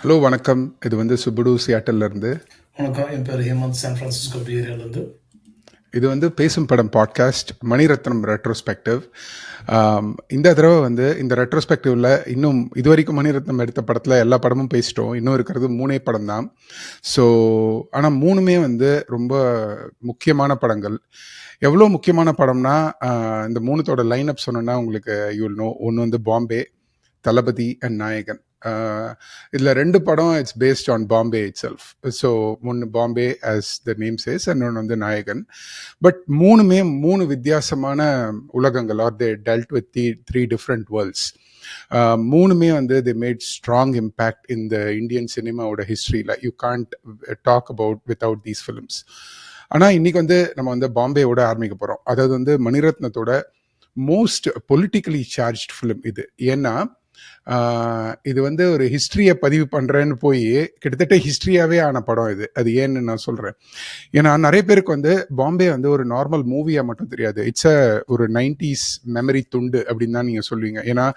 Hello வணக்கம். இது சுப்புடு சியாட்டல்ல இருந்து. வணக்கம். என் பேர் ஹேமந்த், சான் பிரான்சிஸ்கோ பே ஏரியாவிலேருந்து. இது பேசும் படம் பாட்காஸ்ட் மணிரத்னம் ரெட்ரோஸ்பெக்டிவ். இந்த தடவை இந்த ரெட்ரோஸ்பெக்டிவ்ல இன்னும் இதுவரைக்கும் மணிரத்னம் எடுத்த படத்தில் எல்லா படமும் பேசிட்டோம். இன்னும் இருக்கிறது 3 படம் தான். ஸோ ஆனால் 3மே ரொம்ப முக்கியமான படங்கள். எவ்வளோ முக்கியமான படம்னா, இந்த 3தோட லைனப் சொன்னோன்னா உங்களுக்கு யூல் நோ. ஒன்று பாம்பே, தளபதி அண்ட் நாயகன். இதில் 2 படம் it's based on Bombay itself. So ஒன்று Bombay as the name says, இன்னொன்று நாயகன். பட் 3மே 3 வித்தியாசமான உலகங்கள், are they dealt with 3 different worlds. 3மே they made strong impact in the Indian சினிமாவோட ஹிஸ்ட்ரியில். You can't talk about without these films. ஆனால் இன்னைக்கு நம்ம பாம்பேவோட ஆரம்பிக்க போகிறோம். அதாவது மணிரத்னத்தோட மோஸ்ட் பொலிட்டிக்கலி சார்ஜ்ட் ஃபிலிம் இது. ஏன்னா இது ஒரு ஹிஸ்ட்ரியை பதிவு பண்ணுறேன்னு போய் கிட்டத்தட்ட ஹிஸ்ட்ரியாகவே ஆன படம் இது. அது ஏன்னு நான் சொல்கிறேன். ஏன்னா நிறைய பேருக்கு பாம்பே ஒரு நார்மல் மூவியாக மட்டும் தெரியாது. இட்ஸ் ஒரு 90s மெமரி துண்டு அப்படின்னு தான் நீங்கள் சொல்லுவீங்க. ஏன்னா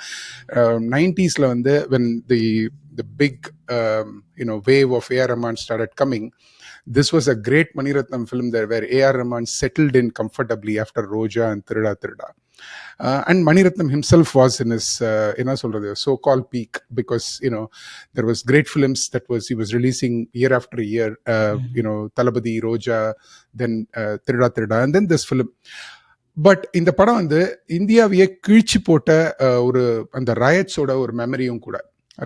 90ஸ்ல when the big wave of A.R. Rahman started coming, this was a great Maniratnam film there where A.R. Rahman settled in comfortably after Roja and Tirada Tirada. And Maniratnam himself was in his so-called peak, because there was great films that he was releasing year after year. Talabadi, Roja, then Tirada Tirada, and then this film. But இந்த படம் இந்தியாவையே கிழிச்சு போட்ட ஒரு அந்த ரயட்ஸோட ஒரு மெமரியும் கூட,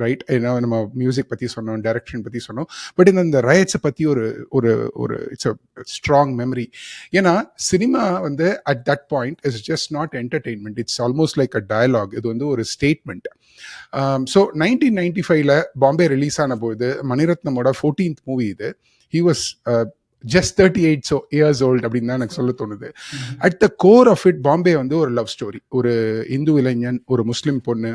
right? ஏன்னா நம்ம மியூசிக் பற்றி சொன்னோம், டைரக்ஷன் பற்றி சொன்னோம், பட் இந்த ரயட்ஸை பற்றி ஒரு ஒரு ஒரு இட்ஸ் அ ஸ்ட்ராங் மெமரி. ஏன்னா cinema at that point is just not entertainment, it's almost like a dialogue. இது ஒரு ஸ்டேட்மெண்ட். ஸோ 1995 பாம்பே ரிலீஸ் ஆன போது மணிரத்னமோட 14th மூவி இது. He was just 38 years old அப்படின்னு தான் எனக்கு சொல்ல தோணுது. At the core of it Bombay ஒரு லவ் ஸ்டோரி. ஒரு இந்து இளைஞன், ஒரு முஸ்லிம் பொண்ணு,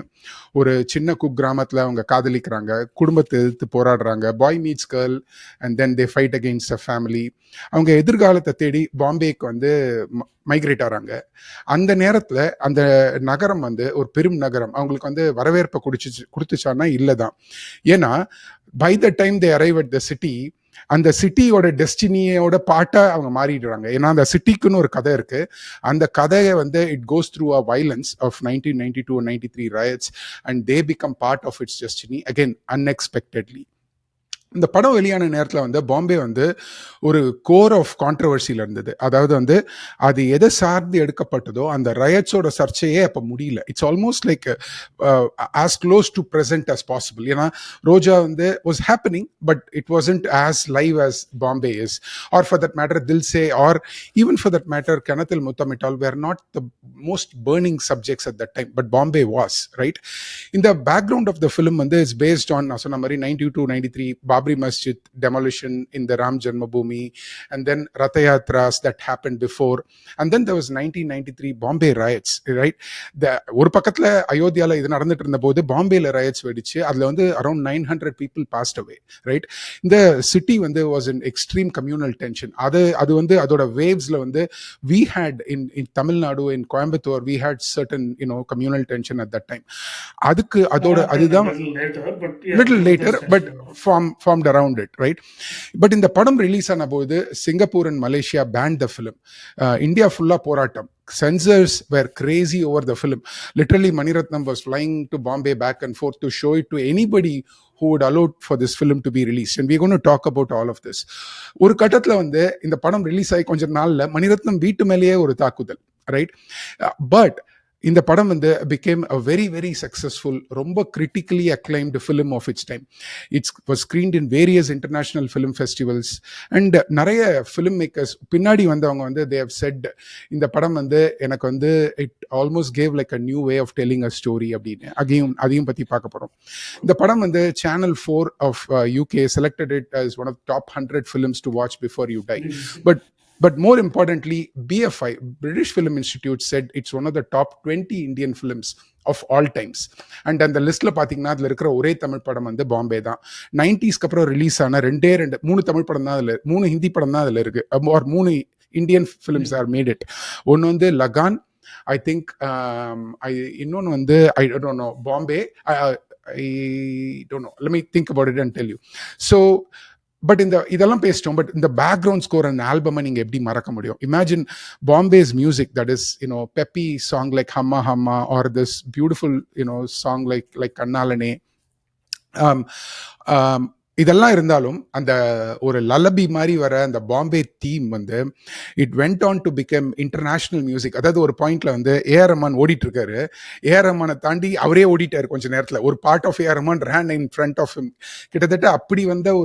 ஒரு சின்ன குக்கிராமத்தில் அவங்க காதலிக்கிறாங்க, குடும்பத்தை எதிர்த்து போராடுறாங்க, boy meets girl and then they fight against a family. அவங்க எதிர்காலத்தை தேடி பாம்பேக்கு மைக்ரேட் ஆகிறாங்க. அந்த நேரத்தில் அந்த நகரம் ஒரு பெரும் நகரம் அவங்களுக்கு வரவேற்பை கொடுத்துச்சான்னா இல்லை தான். ஏன்னா by the time they arrive at the city, அந்த சிட்டியோட டெஸ்டினியோட பாட்டா அவங்க மாறிடுறாங்க. ஏன்னா அந்த சிட்டிக்குன்னு ஒரு கதை இருக்கு. அந்த கதையை it goes through a violence of 1992 and 93 riots, and they become part of its destiny again unexpectedly. இந்த படம் வெளியான நேரத்தில் பாம்பே ஒரு கோர் ஆஃப் கான்ட்ரவர்சியில் இருந்தது. அதாவது அது எதை சார்ந்து எடுக்கப்பட்டதோ அந்த ரயட்ஸோட சர்ச்சையே அப்போ முடியல. It's almost like as close to present as possible. ஏன்னா Roja was happening, but it wasn't as live as Bombay is, or for that matter Dil Se, or even for that matter Kannathil Muthamittal were not the most burning subjects at that time, but Bombay was, right? இந்த background of the film is based on, நான் சொன்ன மாதிரி 92, 93 Babri Masjid demolition in the Ram Janmabhoomi, and then Rath Yatras that happened before, and then there was 1993 Bombay riots, right? ஒரு பக்கத்துல அயோத்தியால இது நடந்துட்டு இருந்த போது பாம்பேல ரயட்ஸ் வெடிச்சு அதுல around 900 people passed away, right? இந்த city was in extreme communal tension. அது அதோட வேவ்ஸ்ல we had in Tamil Nadu, in Coimbatore, we had certain communal tension at that time. அதுதான் little later, but formed around it, right? But in the padam release ஆன போது Singapore and Malaysia banned the film. India fulla போராட்டம். Censors were crazy over the film. Literally Maniratnam was flying to Bombay back and forth to show it to anybody who would allow for this film to be released, and we're going to talk about all of this. ஒரு கட்டத்துல இந்த படம் release ஆகி கொஞ்ச நாள்ல மணிரத்னம் வீட்டு மேலேயே ஒரு தாக்குதல், ரைட்? பட் இந்த படம் became a very very successful, ரொம்ப critically acclaimed film of its time. It was screened in various international film festivals, and நிறைய film makers பின்னாடி அவங்க they have said இந்த படம் எனக்கு it almost gave like a new way of telling a story அப்படின்னு. அதையும் பத்தி பார்க்க போறோம். இந்த படம் Channel 4 of UK selected it as one of the top 100 films to watch before you die. But more importantly, BFI, British Film Institute, said it's one of the top 20 Indian films of all times. And அந்த லிஸ்ட்ல பாத்தீங்கன்னா அதுல இருக்கிற ஒரே தமிழ் படம் பாம்பே தான். 90ஸ்க்கு அப்புறம் release ஆன 3 தமிழ் படம் தான் அதுல, 3 ஹிந்தி படம் தான் அதுல இருக்கு, or 3 Indian films R made it. ஒன்னு லகான், ஐ திங்க், இன்னொன்னு ஐ don't no, Bombay, I don't no, let me think about it and tell you. So but இதெல்லாம் பேசிட்டோம். பட் இந்த பேக்ரவுண்ட் ஸ்கோர் அந்த ஆல்பமை நீங்க எப்படி மறக்க முடியும்? Imagine Bombay's music, that is peppy song like Humma Humma, or this beautiful song like Kannalane. um, um, இதெல்லாம் இருந்தாலும் அந்த ஒரு லலபி மாதிரி வர அந்த பாம்பே தீம் வந்து it went on to become international music. அதாவது ஒரு பாயிண்ட்ல வந்து ஏஆர் ரஹ்மான் ஓடிட்டு இருக்காரு, ஏஆர் ரஹ்மானை தாண்டி அவரே ஓடிட்டாரு கொஞ்ச நேரத்தில். ஒரு part of A R Rahman ran in front of him. கிட்டத்தட்ட அப்படி வந்த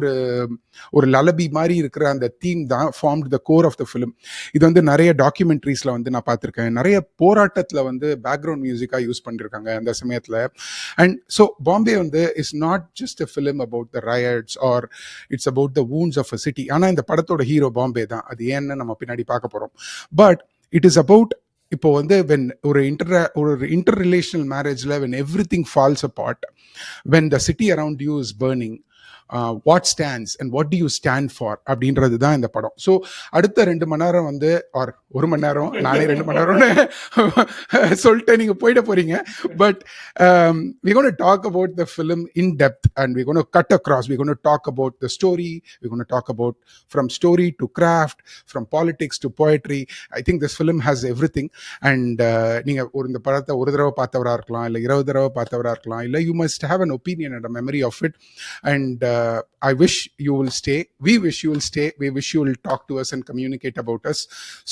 ஒரு லலபி மாதிரி இருக்கிற அந்த தீம் தான் formed the core of the film. இது வந்து நிறைய டாக்குமெண்ட்ரிஸ்ல வந்து நான் பார்த்துருக்கேன். நிறைய போராட்டத்தில் வந்து பேக்ரவுண்ட் மியூசிக்காக யூஸ் பண்ணிருக்காங்க அந்த சமயத்தில். அண்ட் ஸோ பாம்பே வந்து is not just a film about the riots or it's about the wounds of a city. ஆனால் இந்த படத்தோட ஹீரோ பாம்பே தான். அது ஏன்னு நம்ம பின்னாடி பார்க்க போகிறோம். பட் இட் இஸ் அபவுட் இப்போ வந்து வென் ஒரு இன்டர் ரிலேஷனல் மேரேஜில் when everything falls apart, when the city around you is burning, what stands and what do you stand for அப்படின்றது தான் இந்த படம். ஸோ அடுத்த 2 மணி நேரம் வந்து ஆர் 1 மணி நேரம், நானே 2 மணி நேரம்னு சொல்லிட்டு நீங்கள் போயிட போறீங்க. But we're going to talk about the film in depth and we're going to cut across. We're going to talk about the story. We're going to talk about from story to craft, from politics to poetry. I think this film has everything. And நீங்கள் இந்த படத்தை ஒரு தடவை பார்த்தவராக இருக்கலாம், இல்லை 20 தடவை பார்த்தவராக இருக்கலாம், இல்லை you must have an opinion and a memory of it. And I wish you will stay. We wish you will stay. We wish you will talk to us and communicate about us.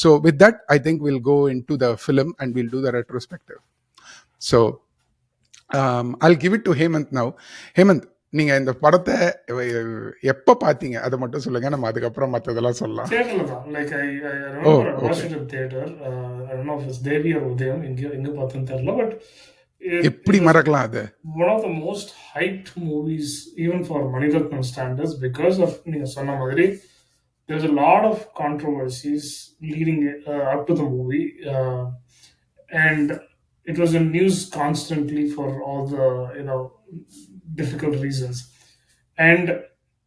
So with that, I think we'll go into the film and we'll do the retrospective. So I'll give it to Hemant now. Hemant, நீங்க இந்த படத்தை எப்ப பாத்தீங்க அதை மட்டும் சொல்லுங்க, நம்ம அதுக்கப்புறம் மற்றதெல்லாம் சொல்லலாம். தியேட்டர்ல தான். Like I remember I watched it in theatre. I don't know if it's Devi or Udhayam, எங்க பார்த்தேன்னு தெரியல. பட் எப்படி மறக்கலாம் அது? one of the most hyped movies even for Maniratnam standards because of நீங்க சொன்ன மாதிரி there's a lot of controversies leading up to the movie, and it was in news constantly for all the difficult reasons. And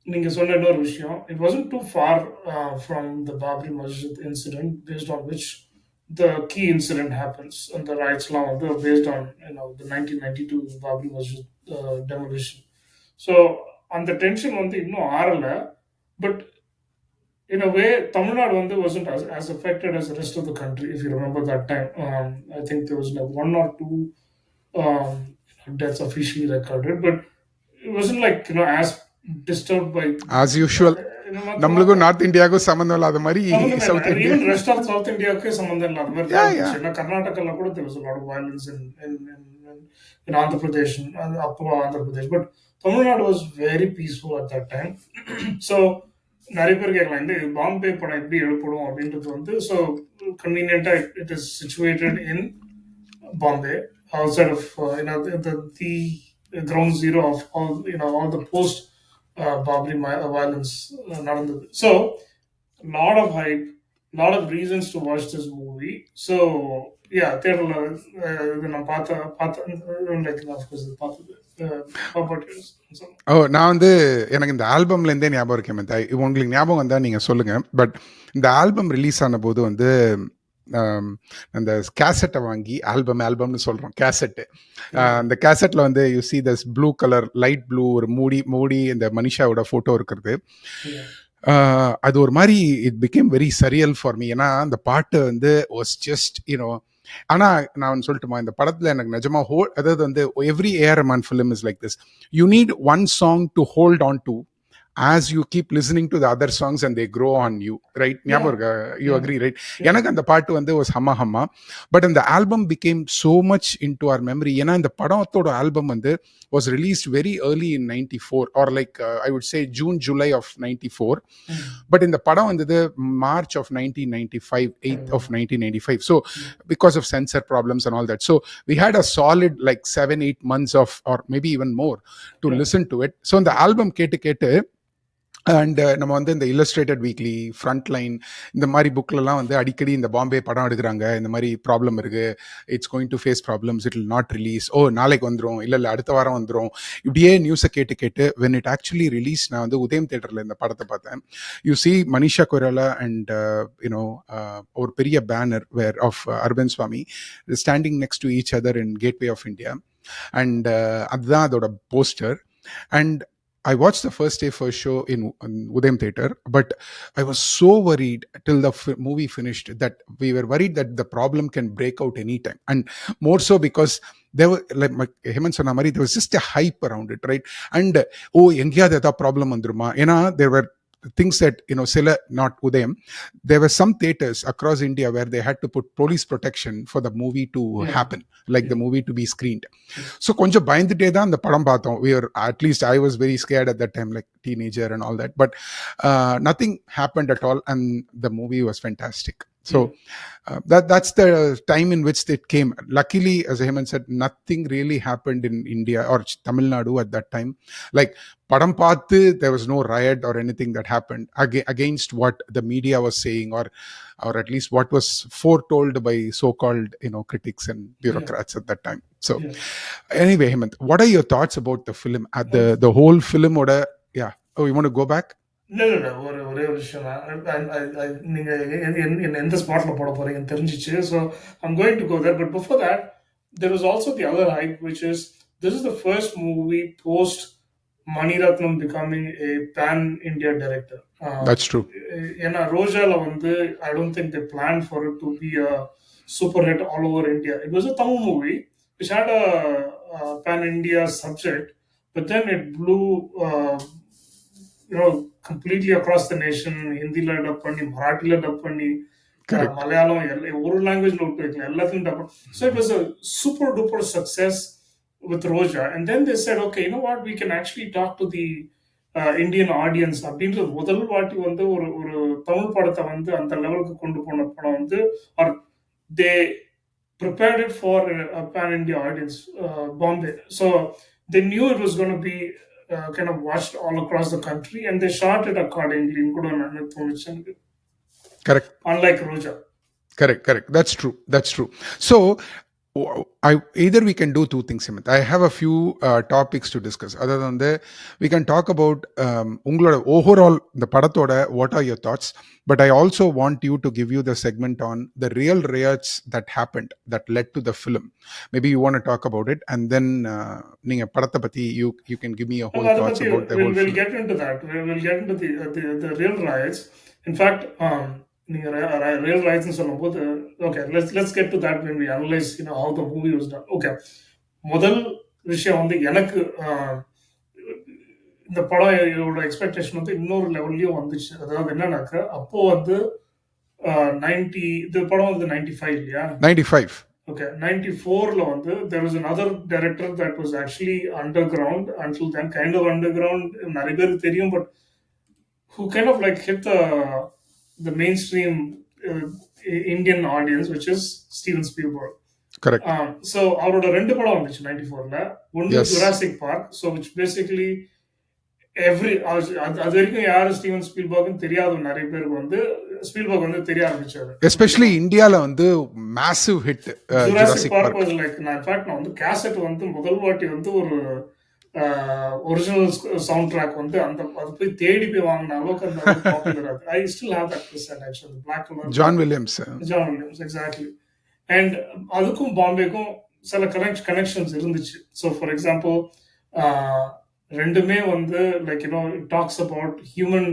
நீங்க சொன்ன இன்னொரு விஷயம், it wasn't too far from the Babri Masjid incident, based on which the key incident happens, and the riots law based on the 1992 Babri Masjid demolition. So on the tension இன்னும் ஆறல. But in a way Tamil Nadu wasn't as affected as the rest of the country, if you remember that time. I think there was like 1 or 2 deaths officially recorded, but it wasn't like as disturbed by as usual. நம்மளுக்கும் north இந்தியாவுக்கும் சம்மந்தம் இல்லாத மாதிரி south India, even rest of South India சம்மந்தம் இல்லாத மாதிரி இருந்துச்சு. கர்நாடகால கூட there was a lot of violence in Andhra Pradesh, but Tamil Nadu was very peaceful at that time. So நிறைய பேர் கேட்கலாம், இந்த பாம்பே படம் எப்படி எழுப்படும் அப்படின்றது ஸோ கன்வீனியன்ட்டா it is situated in Bombay, outside of the ground zero of all the post Babri violence நடந்தது. So lot of hype, lot of reasons to watch this movie. So yeah, theaterல இது நான் பார்த்தேன். of course பார்த்தது. நான் வந்து எனக்கு இந்த ஆல்பம்ல இருந்தே ஞாபகம் இருக்கேன். உங்களுக்கு ஞாபகம் வந்தா நீங்க சொல்லுங்க. பட் இந்த ஆல்பம் ரிலீஸ் ஆன போது வந்து அந்த கேசட்டை வாங்கி ஆல்பம்னு சொல்றோம், கேசட்டு. அந்த கேசட்ல வந்து you see this blue colour, light blue, ஒரு மூடி இந்த மனிஷாவோட போட்டோ இருக்கிறது. அது ஒரு மாதிரி it became very surreal for me. ஏன்னா அந்த பாட்டு வந்து வாஸ் ஜஸ்ட் ஆனா நான் சொல்லட்டுமா, இந்த படத்துல எனக்கு நிஜமா அதாவது வந்து every A R Rahman film is like this. You need one song to hold on to as you keep listening to the other songs and they grow on you, right? You agree, right? எனக்கு அந்த பாட்டு வந்து was ஹம்மா ஹம்மா. But அந்த album became so much into our memory. ஏன்னா இந்த படத்தோட album வந்து was released very early in 94 or like I would say July of 94. But இந்த படம் வந்தது March of 1995, 8th of 1995. So because of censor problems and all that, so we had a solid like 7-8 months of, or maybe even more, to listen to it. So இந்த album கேட்டு and நம்ம வந்து இந்த illustrated weekly, front line, இந்த மாதிரி புக்லலாம் வந்து அடிக்கடி இந்த பாம்பே படம் எடுக்கிறாங்க, இந்த மாதிரி ப்ராப்ளம் இருக்கு, it's going to face problems, it will not release, நாளைக்கு வந்துடும், இல்லை அடுத்த வாரம் வந்துடும், இப்படியே நியூஸை கேட்டு வென் இட் ஆக்சுவலி ரிலீஸ், நான் வந்து உதயம் தேட்டரில் இந்த படத்தை பார்த்தேன். You see Manisha Koirala and ஒரு பெரிய banner where of Arvind Swamy standing next to each other in Gateway of India. And அதுதான் அதோட poster. And I watched the first day first show in Udayam Theatre, but I was so worried till the movie finished that we were worried that the problem can break out anytime. And more so because there were, like Hemant சொன்ன மாதிரி, there was just a hype around it, right? And எங்கேயாவது ஏதாவது problem வந்துருமா, ஏன்னா there were things that, sila, not Udayam, there were some theaters across India where they had to put police protection for the movie to happen, like the movie to be screened. So கொஞ்சம் பயந்துட்டே தான் அந்த படம் பார்த்தோம். We were, at least I was very scared at that time, like teenager and all that, but nothing happened at all, and the movie was fantastic. So that's the time in which it came. Luckily, as Hemant said, nothing really happened in India or Tamil Nadu at that time. Like padam paathu, there was no riot or anything that happened against what the media was saying, or at least what was foretold by so-called critics and bureaucrats at that time. So anyway, Hemant, what are your thoughts about the film, at the whole film oda? Yeah. Oh, you want to go back? இல்லை ஒரே ஒரு விஷயம் நீங்கள் எந்த ஸ்பாட்ல போட போறீங்கன்னு தெரிஞ்சிச்சு. So I'm going to go there. But before that there is also the other hype which is this is the first movie post Mani Ratnam becoming a pan India director. That's true. ஏன்னா ரோஜால வந்து I don't think they plan for it to be a super hit all over India. It was a Tamil movie which had a pan India subject, but then it blew completely across the nation. ஹிந்தில dub பண்ணி, மராட்டில dub பண்ணி, மலையாளம், ஒரு லாங்குவேஜ்ல விட்டு வைக்கல, எல்லாத்தையும் dub. So it was a super duper success with Roja. And then they said, okay, you know what, we can actually talk to the Indian audience. அப்படின்ற முதல் வாட்டி வந்து ஒரு தமிழ் படத்தை வந்து அந்த லெவலுக்கு கொண்டு போன படம் வந்து, or they prepared it for a pan India audience, Bombay. So they knew it was going to be kind of watched all across the country, and they shot it accordingly. Correct. Unlike Roja. Correct. That's true. So either we can do two things, Hemant. I have a few topics to discuss. Other than that, we can talk about ungaloda overall the padathoda, what are your thoughts? But I also want you to give you the segment on the real riots that happened, that led to the film. Maybe you want to talk about it, and then ninga padatha patti you can give me a whole thoughts about the whole film. We'll get into that. We'll get into the real riots. In fact, நீங்க real riots சொல்லும்போது, okay, let's get to that when we analyze how the movie was done. Okay, முதல் விஷயம் வந்து எனக்கு இந்த படம் expectation வந்து இன்னொரு லெவல்லையும் வந்துச்சு. அதாவது என்னன்னாக்க, அப்போ வந்து 90, இந்த படம் வந்து 95 இல்லையா? 95. Okay, 94ல வந்து there was another director that was actually underground until then, kind of underground, நிறைய பேருக்கு தெரியும், but who kind of like hit the mainstream Indian audience, which is Steven Spielberg. Correct. So அவரோட ரெண்டு படம் வந்துச்சு 94ல. ஒன்று Jurassic Park, so which basically அது வரைக்கும் யாரு ஸ்டீவன் ஸ்பீல்பர்க்னு தெரியாத நிறைய பேருக்கு வந்து ஸ்பீல்பர்க் வந்து தெரிய ஆரம்பிச்சாரு. எஸ்பெஷலி இந்தியால வந்து massive hit Jurassic Park was like, நான் இன்ஃபேக்ட் நான் வந்து கேசட் வந்து முதல் வாட்டி வந்து ஒரு ஒரிஜினல் சவுண்ட் ட்ராக் வந்து அது போய் தேடி போய் வாங்கின அளவுக்கு அந்த பாப்புலர் ஆகுது. I still have that cassette actually, black colour. John Williams exactly. And அதுக்கும் பாம்பேக்கும் சில கனெக்ஷன்ஸ் இருந்துச்சு. ஸோ ஃபார் எக்ஸாம்பிள், ரெண்டுமே வந்து like it talks about human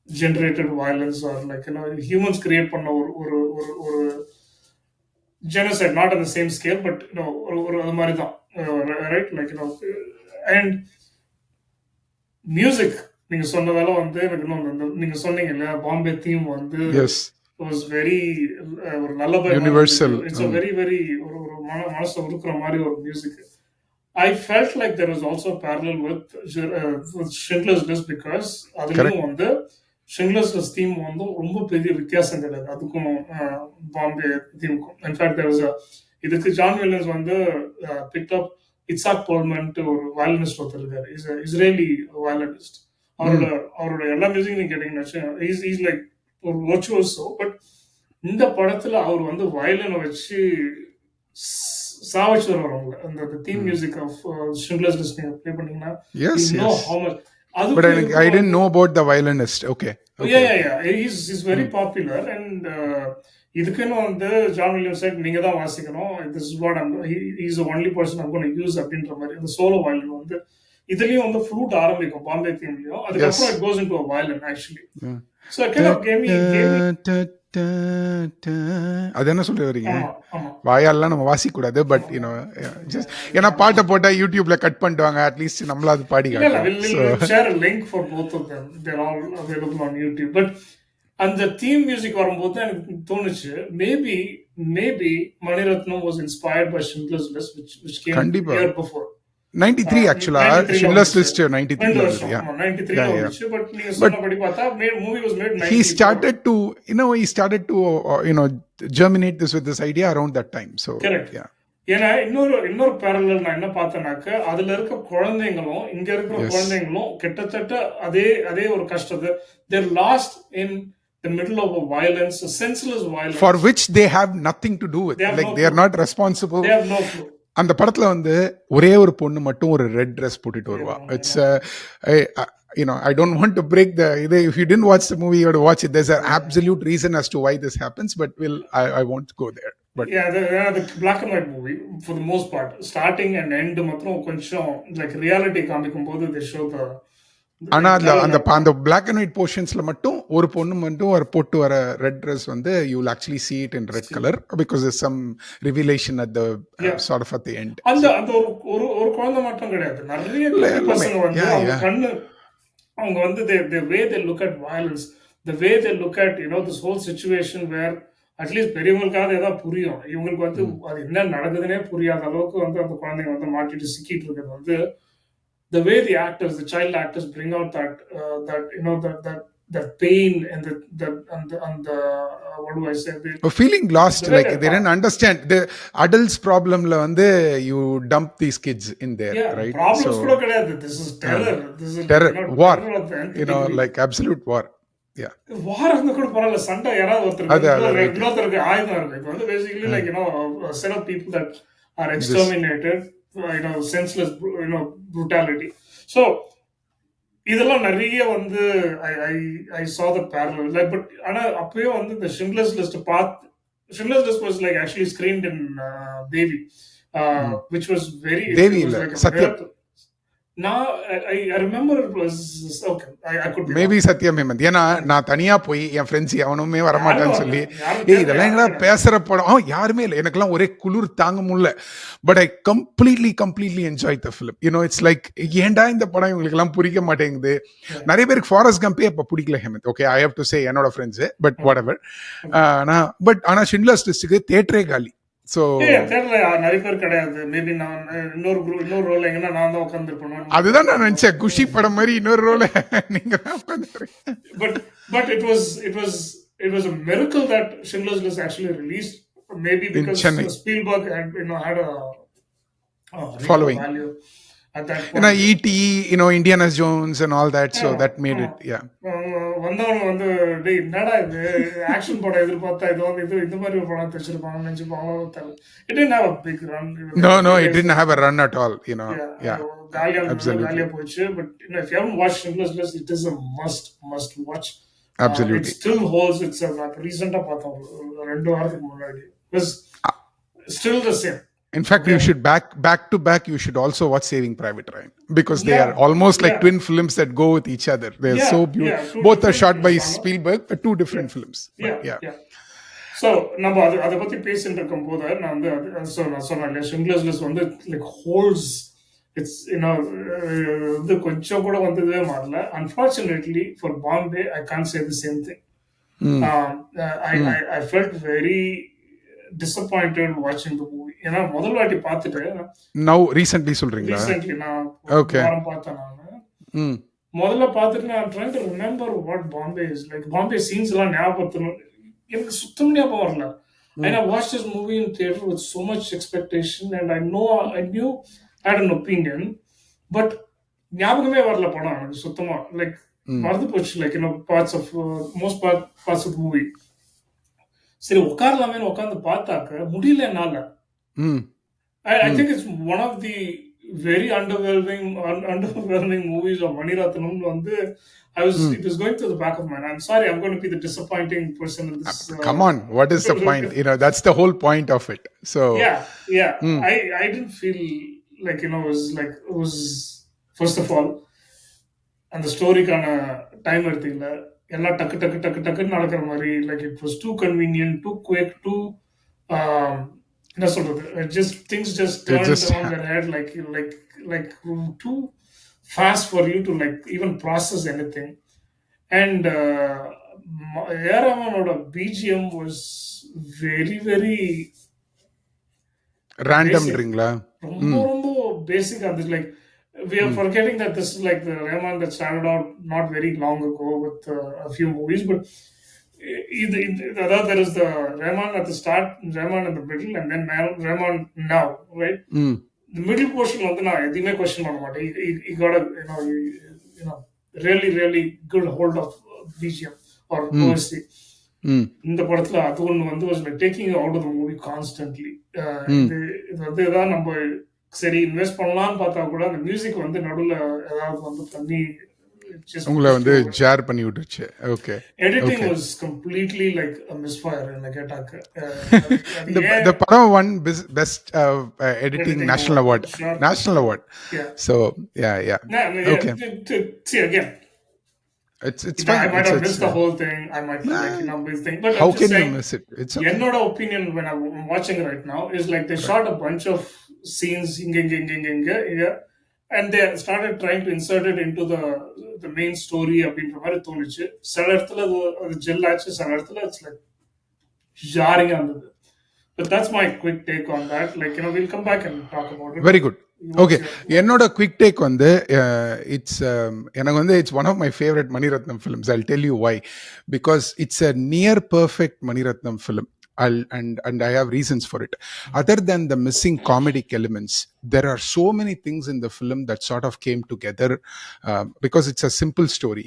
generated violence, or like humans create பண்ண ஒரு ஒரு genocide, not at the same scale, but ஒரு அது மாதிரி தான், ரைட்? லைக் அண்ட் மியூசிக் நீங்க சொன்னதால வந்து எனக்கு இன்னும் நீங்க சொன்னீங்க இல்லையா, பாம்பே தீம் வந்து வாஸ் வெரி ஒரு நல்ல universal. It's a very very ஒரு மனசை உருக்குற மாதிரி ஒரு music. I felt like there was also a parallel with Schindler's List, because அதுலயும் வந்து Schindler's List theme வந்து ரொம்ப பெரிய வித்தியாசம் கிடையாது அதுக்கும் பாம்பே தீமுக்கும். இன்ஃபேக்ட் there was இதுக்கு ஜான் வில்லியம்ஸ் வந்து picked up இட்சாக் போல்மன்ட்டு ஒரு வயலினிஸ்ட் ஒருத்தர் இருக்காரு, இஸ்ரேலி வயலினிஸ்ட். அவரோட எல்லா மியூசிக் நீங்க கேட்டீங்கன்னா இஸ் லைக் ஒரு வர்ச்சுவஸோ. பட் இந்த படத்துல அவர் வந்து வயலினை வச்சு சாவச்சு வருவாங்க. அந்த theme music of Schindler's List நீங்க ப்ளே பண்ணீங்கன்னா you know how much. But I didn't know about the violinist. Okay. Yeah. He's very popular, and இதுக்குன்னு வந்து ஜான் வில்லியம் செட் நீங்க தான் வாசிக்கணும், this is what is only person I'm gonna use அப்படின்ற மாதிரி அந்த சோலோ வயலின் வந்து இதுலயும் வந்து ஃப்ளூட் ஆரம்பிக்கும் பாம்பே தீம்லயும், எஸ் அதுக்கப்புறம் it goes into a violin actually. So it kind of gave me அது என்ன சொல்ல வரீங்க? ஆமா ஆமா வாயாலாம் நம்ம வாசிக்க கூடாது, பட் யூனோ ஜஸ்ட் ஏன்னா பாட்டை போட்டா யூடியூப்ல கட் பண்ணிடுவாங்க, அட்லீஸ்ட் நம்மள அது பாடி இல்ல காட்டலாம். we'll share a link for both of them, they're all available on YouTube. But அந்த தீம் மியூசிக் வரும்போது தான் எனக்கு தோணுச்சு maybe Mani Ratnam was inspired by Schindler's List which came கண்டிப்பா year before. 93 ஆக்சுவலா 93 ஷிண்ட்லர்ஸ் வந்துச்சு, லிஸ்ட் 93 2 வருது. வருஷம் Yeah. 93 Yeah, yeah. வந்துச்சு. பட் நீங்க But சொன்னபடி பார்த்தா movie was made he 94. started to germinate this with this idea around that time. So correct. yeah. ஏன்னா இன்னொரு பேரலல் நான் என்ன பார்த்தேனாக்க, அதுல இருக்க குழந்தைங்களும் இங்க இருக்கிற Yes. குழந்தைங்களும் கிட்டத்தட்ட அதே ஒரு கஷ்டத்தை they're lost in the middle of a violence, a senseless violence. For which they have nothing to do with. They have Like no they are clue. not responsible. They have no clue. அந்த படத்துல வந்து ஒரே ஒரு பொண்ணு மட்டும் ஒரு red dress போட்டுட்டு வருவா. It's I don't want to break the if you didn't watch the movie you have to watch it. There's an absolute reason as to why this happens, but I won't go there. But Yeah, the black and white movie for the most part, starting and end மாத்திரம் கொஞ்சம் like reality காமிக்கும் போது they show the ஆனா color அந்த of- அந்த black and white போர்ஷன்ஸ்ல மட்டும் ஒரு பொண்ணு மட்டும் ஒரு போட்டு வர ரெட் ட்ரெஸ் வந்து you will actually see it in red color because there's some revelation at the Yeah. sort of at the end. அந்த அந்த ஒரு குழந்தை மட்டும் கிடையாது, நிறைய குட்டி எல்லாமே. பசங்க வந்து Yeah, அவங்க yeah. கண்ணு அவங்க வந்து the way they look at violence, the way they look at this whole situation where at least பெரியவங்களுக்காவது ஏதாவது புரியும், இவங்களுக்கு வந்து அது என்ன நடக்குதுன்னே புரியாத அளவுக்கு வந்து அந்த குழந்தைங்க வந்து மாட்டிட்டு சிக்கிட்டு இருக்கிறது வந்து the way the child actors bring out that pain and the what do I say, Feeling lost, the way like they're they didn't understand the adults problemல வந்து you dump these kids in there, yeah, right? problems கூட கிடையாது, this is terror, this is terror, war, terror of the nth degree. like absolute war. Yeah. வாரம் இருந்தா கூட பரவாயில்ல, சண்டை யாராவது அது இன்னொருத்தருக்கு ஆயுதம் இருக்கு. இது வந்து basically like a set of people that are exterminated, senseless brutality. So இதெல்லாம் நிறைய வந்து I saw the parallel, like, but ஆனா அப்பவே வந்து இந்த Schindler's List was like actually screened in Devi, which was very Devi it was இல்ல, like a Satyam. miracle. Now I remember it was okay. I could be maybe Satyam Hemanth. ஏன்னா நான் தனியா போய் என் friends எவனுமே வரமாட்டான்னு சொல்லி யாரும் இதெல்லாம் என்னடா பேசுற படம், யாருமே இல்லை, எனக்கெல்லாம் ஒரே குளிர் தாங்க முடியல. But I completely enjoy the film. It's like ஏன்டா இந்த படம் இவங்களுக்கு எல்லாம் புரிக்க மாட்டேங்குது. நிறைய பேருக்கு ஃபாரஸ்ட் கம்பே அப்ப பிடிக்கல Hemanth. Okay, I have to say என்னோட ஃப்ரெண்ட்ஸ், பட் வாட் எவர். ஆனா ஷிண்ட்லர்ஸ் லிஸ்ட்டுக்கு தேட்டரே காலி. ஸோ நிறைய பேர் கிடையாது. மேபி நான் இன்னொரு ரோல் எங்கன்னா நான் தான் உட்காந்துருப்பேன். அதுதான் நான் நினைச்சேன், குஷி படம் மாதிரி இன்னொரு ரோல நீங்க தான் உட்காந்துருக்கீங்க. But it was a miracle that Schindler's List actually released, maybe because Chennai. Spielberg had a Following. value at that point. ஏன்னா E.T., Indiana Jones and all that, so that made it, yeah. வந்தவங்க வந்து டேய் என்னடா இது action படம் எதிர்பார்த்தா இது வந்து இந்த மாதிரி ஒரு படம் வச்சிருப்பாங்கன்னு நினைச்சுப்பாங்களோ தெரியல. It didn't have a big run. No, it didn't have a run at all, yeah. Absolutely. காலியா போச்சு. But if you haven't watched Schindler's List, it is a must watch. Absolutely. It still holds itself. நான் ரீசெண்டா பார்த்தோம் 2 வாரத்துக்கு முன்னாடி. It was still the same. In fact, you should back to back, you should also watch Saving Private Ryan, because they Yeah. are almost like Yeah. twin films that go with each other. They're Yeah, so yeah, beautiful. two Both are different shot by films, Spielberg, but two different films. But yeah. So நம்ம அதை பத்தி பேசிட்டு இருக்கும் போது நான் வந்து நான் சொன்னேன் இல்லையா, Schindler's List வந்து லைக் ஹோல்ஸ் இட்ஸ் இது கொஞ்சம் கூட வந்து இதுவே மாறல. Unfortunately for Bombay I can't say the same thing. I felt very disappointed watching the movie. ஏன்னா முதல் வாட்டி பார்த்துட்டு Now recently சொல்றீங்களா? ரீசென்ட்லி நான் Okay. வாரம் பார்த்தேன். நான் முதல்ல பார்த்துட்டு நான் trying to remember what Bombay is like. Bombay scenes எல்லாம் ஞாபகத்தணும் எனக்கு சுத்தம் ஞாபகம் வரல. And I watched this movie in theater with so much expectation, and I knew I had an opinion, but ஞாபகமே வரல படம் எனக்கு சுத்தமா. லைக் மறந்து போச்சு. Like parts of most parts of the movie. சரி உட்காரலாமேன்னு உட்காந்து பார்த்தாக்க முடியல என்னால. I think it's one of the very underwhelming movies of Mani Ratnam. It was going through the back of my mind. I'm sorry, I'm going to be the disappointing person in this. Come on, what is the point? That's the whole point of it. So Yeah. I didn't feel like, it was, first of all, அந்த ஸ்டோரிக்கான time எடுத்தீங்கல்ல, எல்லாம் டக்கு டக்கு டக்கு டக்குன்னு நடக்கிற மாதிரி, like it was too convenient, too quick, too என்ன சொல்றது, just things just it turned just on their head, like too fast for you to like even process anything. And A.R. Rahmanoட BGM was very very basic. randomன்றீங்களா? ரொம்ப basic and like we are forgetting that this is like the Rahman that started out not very long ago with a few movies, but there is the Rahman at the start, Rahman in the middle, and then Rahman now, right? The middle portion வந்து நான் எதுவுமே question பண்ண மாட்டேன். He got a you know really really good hold of BGM or OST. இந்த படத்துல அது ஒன்று வந்து was like taking you out of the movie constantly. இது அதுதான் நம்ம சரி இன்வெஸ்ட் பண்ணலாம்னு பார்த்தா கூட அந்த மியூசிக் வந்து நடுவில் ஏதாவது வந்து பண்ணி உங்களை வந்து ஷேர் பண்ணி விட்டுருச்சு. Okay, editing was completely like a misfire என்ன கேட்டாக்க. இந்த படம் won best editing national award. So yeah. Okay, see again, it's fine. I might have missed the whole thing. I might miss thing, but how can you miss it? It's okay. என்னோட opinion when I'm watching it right now is like they shot a bunch of scenes inga, and they started trying to insert it into the main story அப்படின்ற மாதிரி தோணுச்சு. சில இடத்துல அது gel ஆச்சு, சில இடத்துல it's like jarring இருந்தது. But that's my quick take on that. Like, we'll come back and talk about it. Very good. Okay, என்னோட குவிக் டேக் வந்து எனக்கு வந்து it's one of my favourite Mani Ratnam films. I tell you why. Because it's a near perfect Mani Ratnam film. And I have reasons for it. Other than the missing comedic elements, there are so many things in the film that sort of came together because it's a simple story.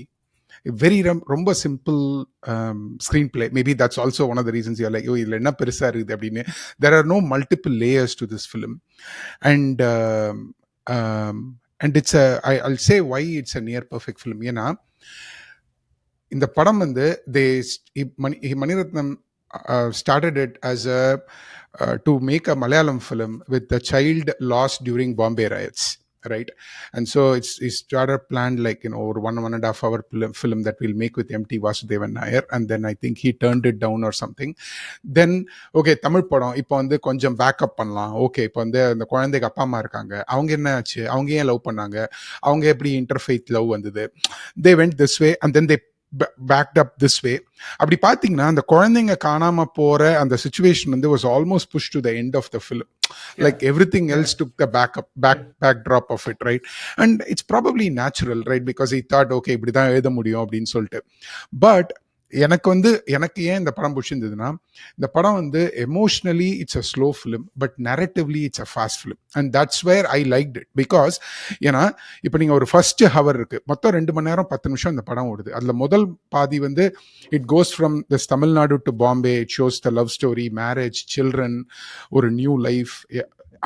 Very ரொம்ப simple screenplay. Maybe that's also one of the reasons you like, இதில் என்ன பெருசாக இருக்குது அப்படின்னு. There are no multiple layers to this film. And it's I'll say why it's a near perfect film. ஏன்னா இந்த படம் வந்து Mani Ratnam started it as to make a Malayalam film with a child lost during Bombay riots, right? And so he started planned like over 1.5 hour film that we'll make with M.T. Vasudevan Nair, and then I think he turned it down or something. Then okay, Tamil படம் இப்போ வந்து கொஞ்சம் backup பண்ணலாம். Okay, இப்போ வந்து அந்த குழந்தைக்கு அப்பா அம்மா இருக்காங்க, அவங்க என்ன ஆச்சு, அவங்க ஏன் லவ் பண்ணாங்க, அவங்க எப்படி இன்டர்ஃபெய்த் லவ் வந்தது, they went this way and then they backed up this way. அப்படி பார்த்தீங்கன்னா அந்த குழந்தைங்க காணாம போற அந்த சிச்சுவேஷன் வந்து was almost pushed to the end of the film. Like everything else took the backdrop of it, right? And it's probably natural, right? Because he thought, okay, இப்படிதான் எழுத முடியும் அப்படின்னு சொல்லிட்டு. But எனக்கு ஏன் இந்த படம் பிடிச்சிருந்ததுன்னா, இந்த படம் வந்து emotionally it's a slow film, but narratively it's a fast film. And that's where I liked it. Because ஏன்னா இப்போ நீங்கள் ஒரு ஃபர்ஸ்ட் ஹவர் இருக்கு, மொத்தம் 2 மணி நேரம் 10 நிமிஷம் இந்த படம் ஓடுது. அதில் முதல் பாதி வந்து it goes from this Tamil Nadu to Bombay. It shows the love story, marriage, children, ஒரு நியூ லைஃப்.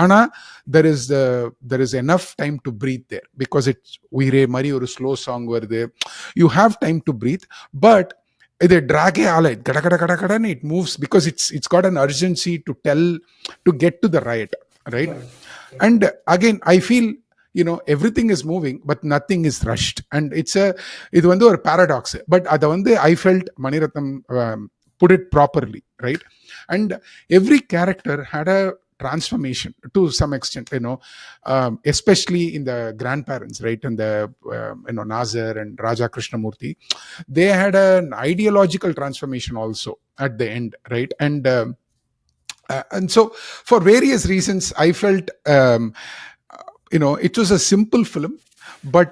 ஆனால் there is enough time to breathe there because it's உயிரே மாதிரி ஒரு ஸ்லோ சாங் வருது. You have time to breathe, but இது ட்ராகே ஆல கடன்னு it moves because it's got an urgency to get to the right, right? And again I feel everything is moving but nothing is rushed, and இது வந்து ஒரு paradox. But அதை வந்து I felt Manirathnam put it properly, right? And every character had a transformation to some extent, especially in the grandparents, right? And the Nazar and Raja Krishnamurti, they had an ideological transformation also at the end, right? And so for various reasons I felt it was a simple film, but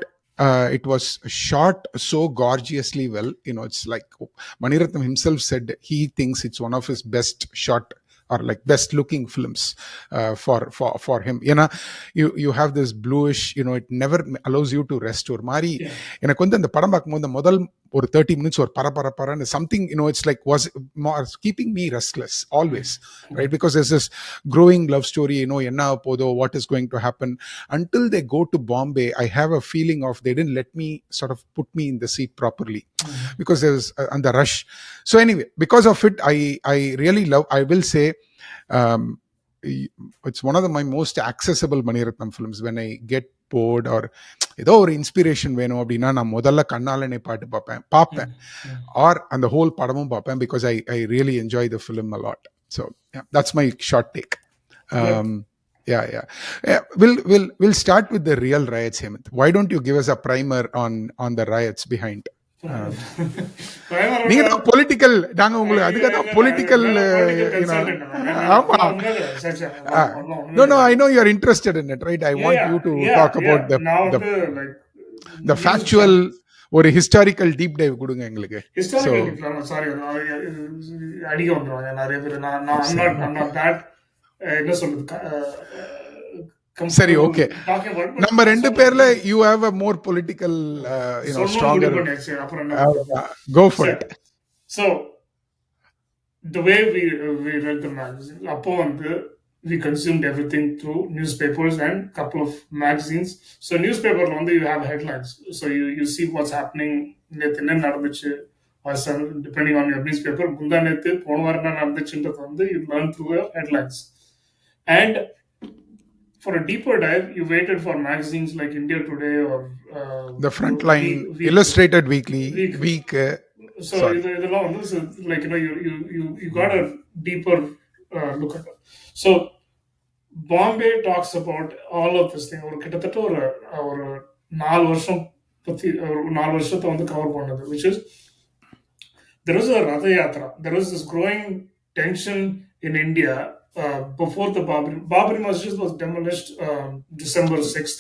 it was shot so gorgeously well. It's like Manirathnam himself said he thinks it's one of his best shot or like best looking films for him. ஏன்னா you have this bluish, it never allows you to rest. ஒரு மாதிரி Yeah. எனக்கு வந்து அந்த படம் பார்க்கும்போது இந்த முதல் ஒரு 30 minutes ஒரு பரபரப்பான something, it's like was more keeping me restless always, right? Because there's this growing love story, என்ன போதோ, what is going to happen. Until they go to Bombay, I have a feeling of they didn't let me sort of put me in the seat properly, because there's and the rush. So anyway, because of it, I really love, I will say, um, it's one of my most accessible Maniratnam films. When I get bored or ஏதோ ஒரு inspiration வேணும் அப்படின்னா நான் முதல்ல கண்ணாலனை பாட்டு பார்ப்பேன் R அந்த whole படமும் பார்ப்பேன், because I really enjoy the film a lot. So that's my short take. Yeah. We'll start with the real riots, Hemant. Why don't you give us a primer on the riots behind? நீங்க தான் political, நாங்க உங்களுக்கு அதுக்கு தான் political. ஆமா, no, I know you are interested in it, right? I want you to talk about the factual ஒரு historical deep dive கொடுங்க எங்களுக்கு. அடிக்க வந்துருவாங்க நிறைய பேர். என்ன சொல்றது, சரி, ஓகே. நம்ம ரெண்டு பேர்ல you have a more political, stronger. Go for it. So the way we read the magazine, அப்போ வந்து we consumed everything through newspapers and couple of magazines. So newspaper வந்து you have headlines, so you see what's happening. நேத்து என்ன நடந்துச்சு, depending on your newspaper, முந்தா நேத்து போன வாரம் என்ன நடந்துச்சுன்றது வந்து you learn through your headlines. And for a deeper dive, you waited for magazines like India Today or the Frontline, Illustrated Weekly, Week. So இதெல்லாம் வந்து like you got a deeper look at it. So Bombay talks about all of this thing. ஒரு கிட்டத்தட்ட ஒரு 4 வருஷம் பத்தி, ஒரு 4 வருஷத்தை வந்து கவர் பண்ணது, which is there was a Ratha Yatra. There was this growing tension in India. Before the Babri Masjid was demolished December 6th,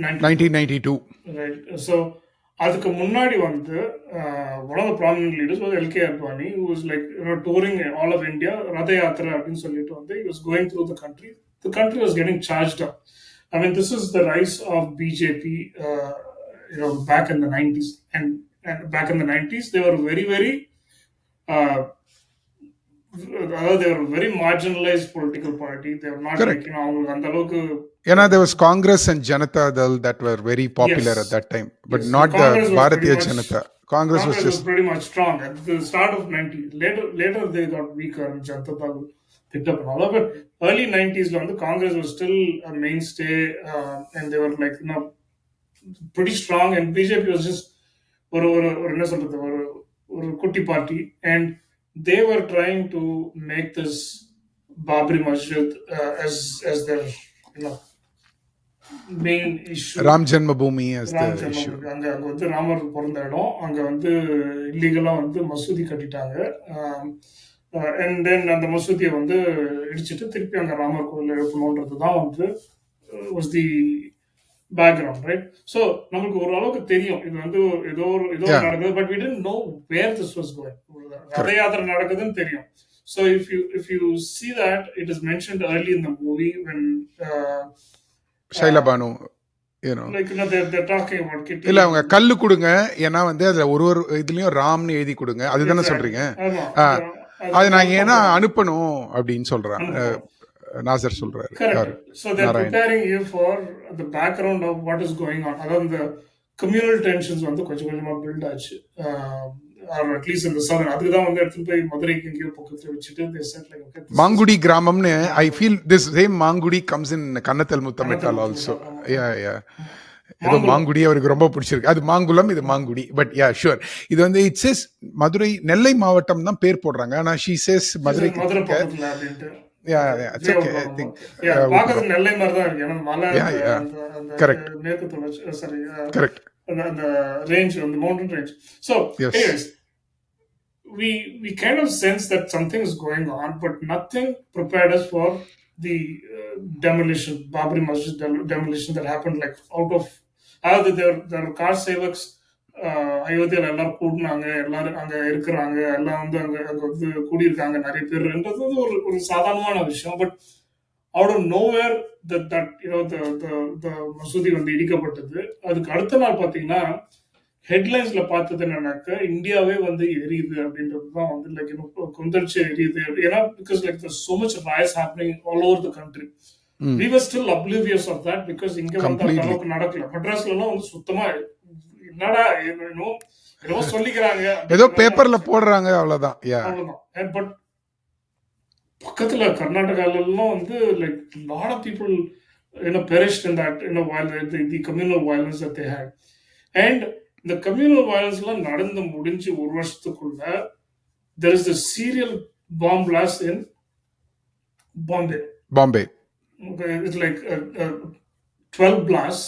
1992. Right. So அதுக்கு முன்னாடி வந்து one of the prominent leaders was LK Advani, who was like touring all of India, Ratha Yatra அப்படின்னு சொல்லிட்டு வந்து he was going through the country. The country was getting charged up. I mean, this is the rise of BJP, back in the 90s. And back in the 90s, they were very, very they were a very marginalized political party. They were not Correct. like, அவங்களுக்கு அந்த அளவுக்கு, there was Congress and Janata Dal that were very popular at that time, but not the Bharatiya Janata. Congress was just pretty much strong at the start of 90s. Later they got weaker and Janata Dal picked up and all that. But early 90s, the Congress was still a mainstay, and they were like pretty strong. And BJP was just என்ன சொல்றது, ஒரு குட்டி party, and they were trying to make this Babri Masjid as their main issue. Ram Janmabhoomi as the issue. அங்க வந்து ராமர் பிறந்த இடம், அங்க வந்து இல்லீகலா வந்து மசூதி கட்டிட்டாங்க. அண்ட் தென் அந்த மசூதியை வந்து இடிச்சிட்டு திருப்பி அங்க ராமர் கோயில் எழுப்பணுன்றது தான் வந்து was the background, right? So நமக்கு ஓரளவுக்கு தெரியும் இது வந்து ஏதோ நடக்குது, but we didn't know where this was going. ரத யாத்திரை நடக்குதுன்னு தெரியும். So if you see that it is mentioned early in the movie when Shaila Banu, like they're talking about Kitty. இல்ல, அவங்க கல்லு கொடுங்க, ஏன்னா வந்து அதுல ஒரு இதுலயும் ராம்னு எழுதி கொடுங்க, அதுதானே சொல்றீங்க? அது நான் ஏன்னா அனுப்பணும் அப்படின்னு சொல்றேன், நாசர் சொல்றாரு. So they're preparing you for the background of what is going on. அதாவது the communal tensions வந்து கொஞ்சம் கொஞ்சமா build ஆச்சு, or at least in the southern. அதுக்கு தான் வந்து எடுத்து போய் மதுரைக்கு எங்கேயோ பக்கத்துல வச்சுட்டு they said like, okay, Mangudi கிராமம்னு I feel this same Mangudi comes in கன்னத்தல் Muthamittal also. ஏதோ மாங்குடி அவருக்கு ரொம்ப பிடிச்சிருக்கு, அது மாங்குளம், இது மாங்குடி. பட் ஷூர், இது வந்து இட் சேஸ் மதுரை, நெல்லை மாவட்டம் தான் பேர் போடுறாங்க, ஆனா she says மதுரை பக்கத்துல அப்படின்ட்டு. நெல்லை மாதிரி தான் இருக்கு, ஏன்னா மலை மேற்கு தொடர்ச்சி, சரி, கரெக்ட், அந்த ரேஞ்ச், அந்த mountain range. So anyways, we kind of sense that something is going on, but nothing prepared us for the demolition, Babri Masjid demolition that happened like out of there were car savaks அயோத்தியில எல்லாரும் கூடினாங்க, எல்லாரும் அங்க இருக்கிறாங்க, எல்லாம் வந்து அங்க அங்க வந்து கூடியிருக்காங்க நிறைய பேருன்றது வந்து ஒரு ஒரு சாதாரணமான விஷயம். But out of nowhere that the மசூதி வந்து இடிக்கப்பட்டது. அதுக்கு அடுத்த நாள் பார்த்தீங்கன்னா, ஹெட்லைன்ஸ்ல பார்த்தது என்னன்னாக்கா, இந்தியாவே வந்து எரியுது அப்படின்றது தான் வந்து லைக் கொந்தளிச்சு எரியுது. ஏன்னா because like so much riots happening all over the country. Hmm. We were still oblivious of that because இங்க வந்து அந்த கம்ப்ளீட்லி. அளவுக்கு நடக்கல. மெட்ராஸ்ல எல்லாம் வந்து சுத்தமா என்னடா என்னமோ ஏதோ சொல்லிக்கிறாங்க ஏதோ அப்படின்ற மாதிரி பேப்பர்ல ஆயிடுச்சு. போடுறாங்க அவ்வளவுதான். யா. அவ்வளவுதான். பட் பக்கத்துல கர்நாடகால எல்லாம் வந்து like lot of people perished in that violence, the communal violence that they had. And இந்த communal violence எல்லாம் நடந்து முடிஞ்சு ஒரு வருஷத்துக்குள்ள there is a serial bomb blast in Bombay. Bombay. Okay, it's like 12 blasts.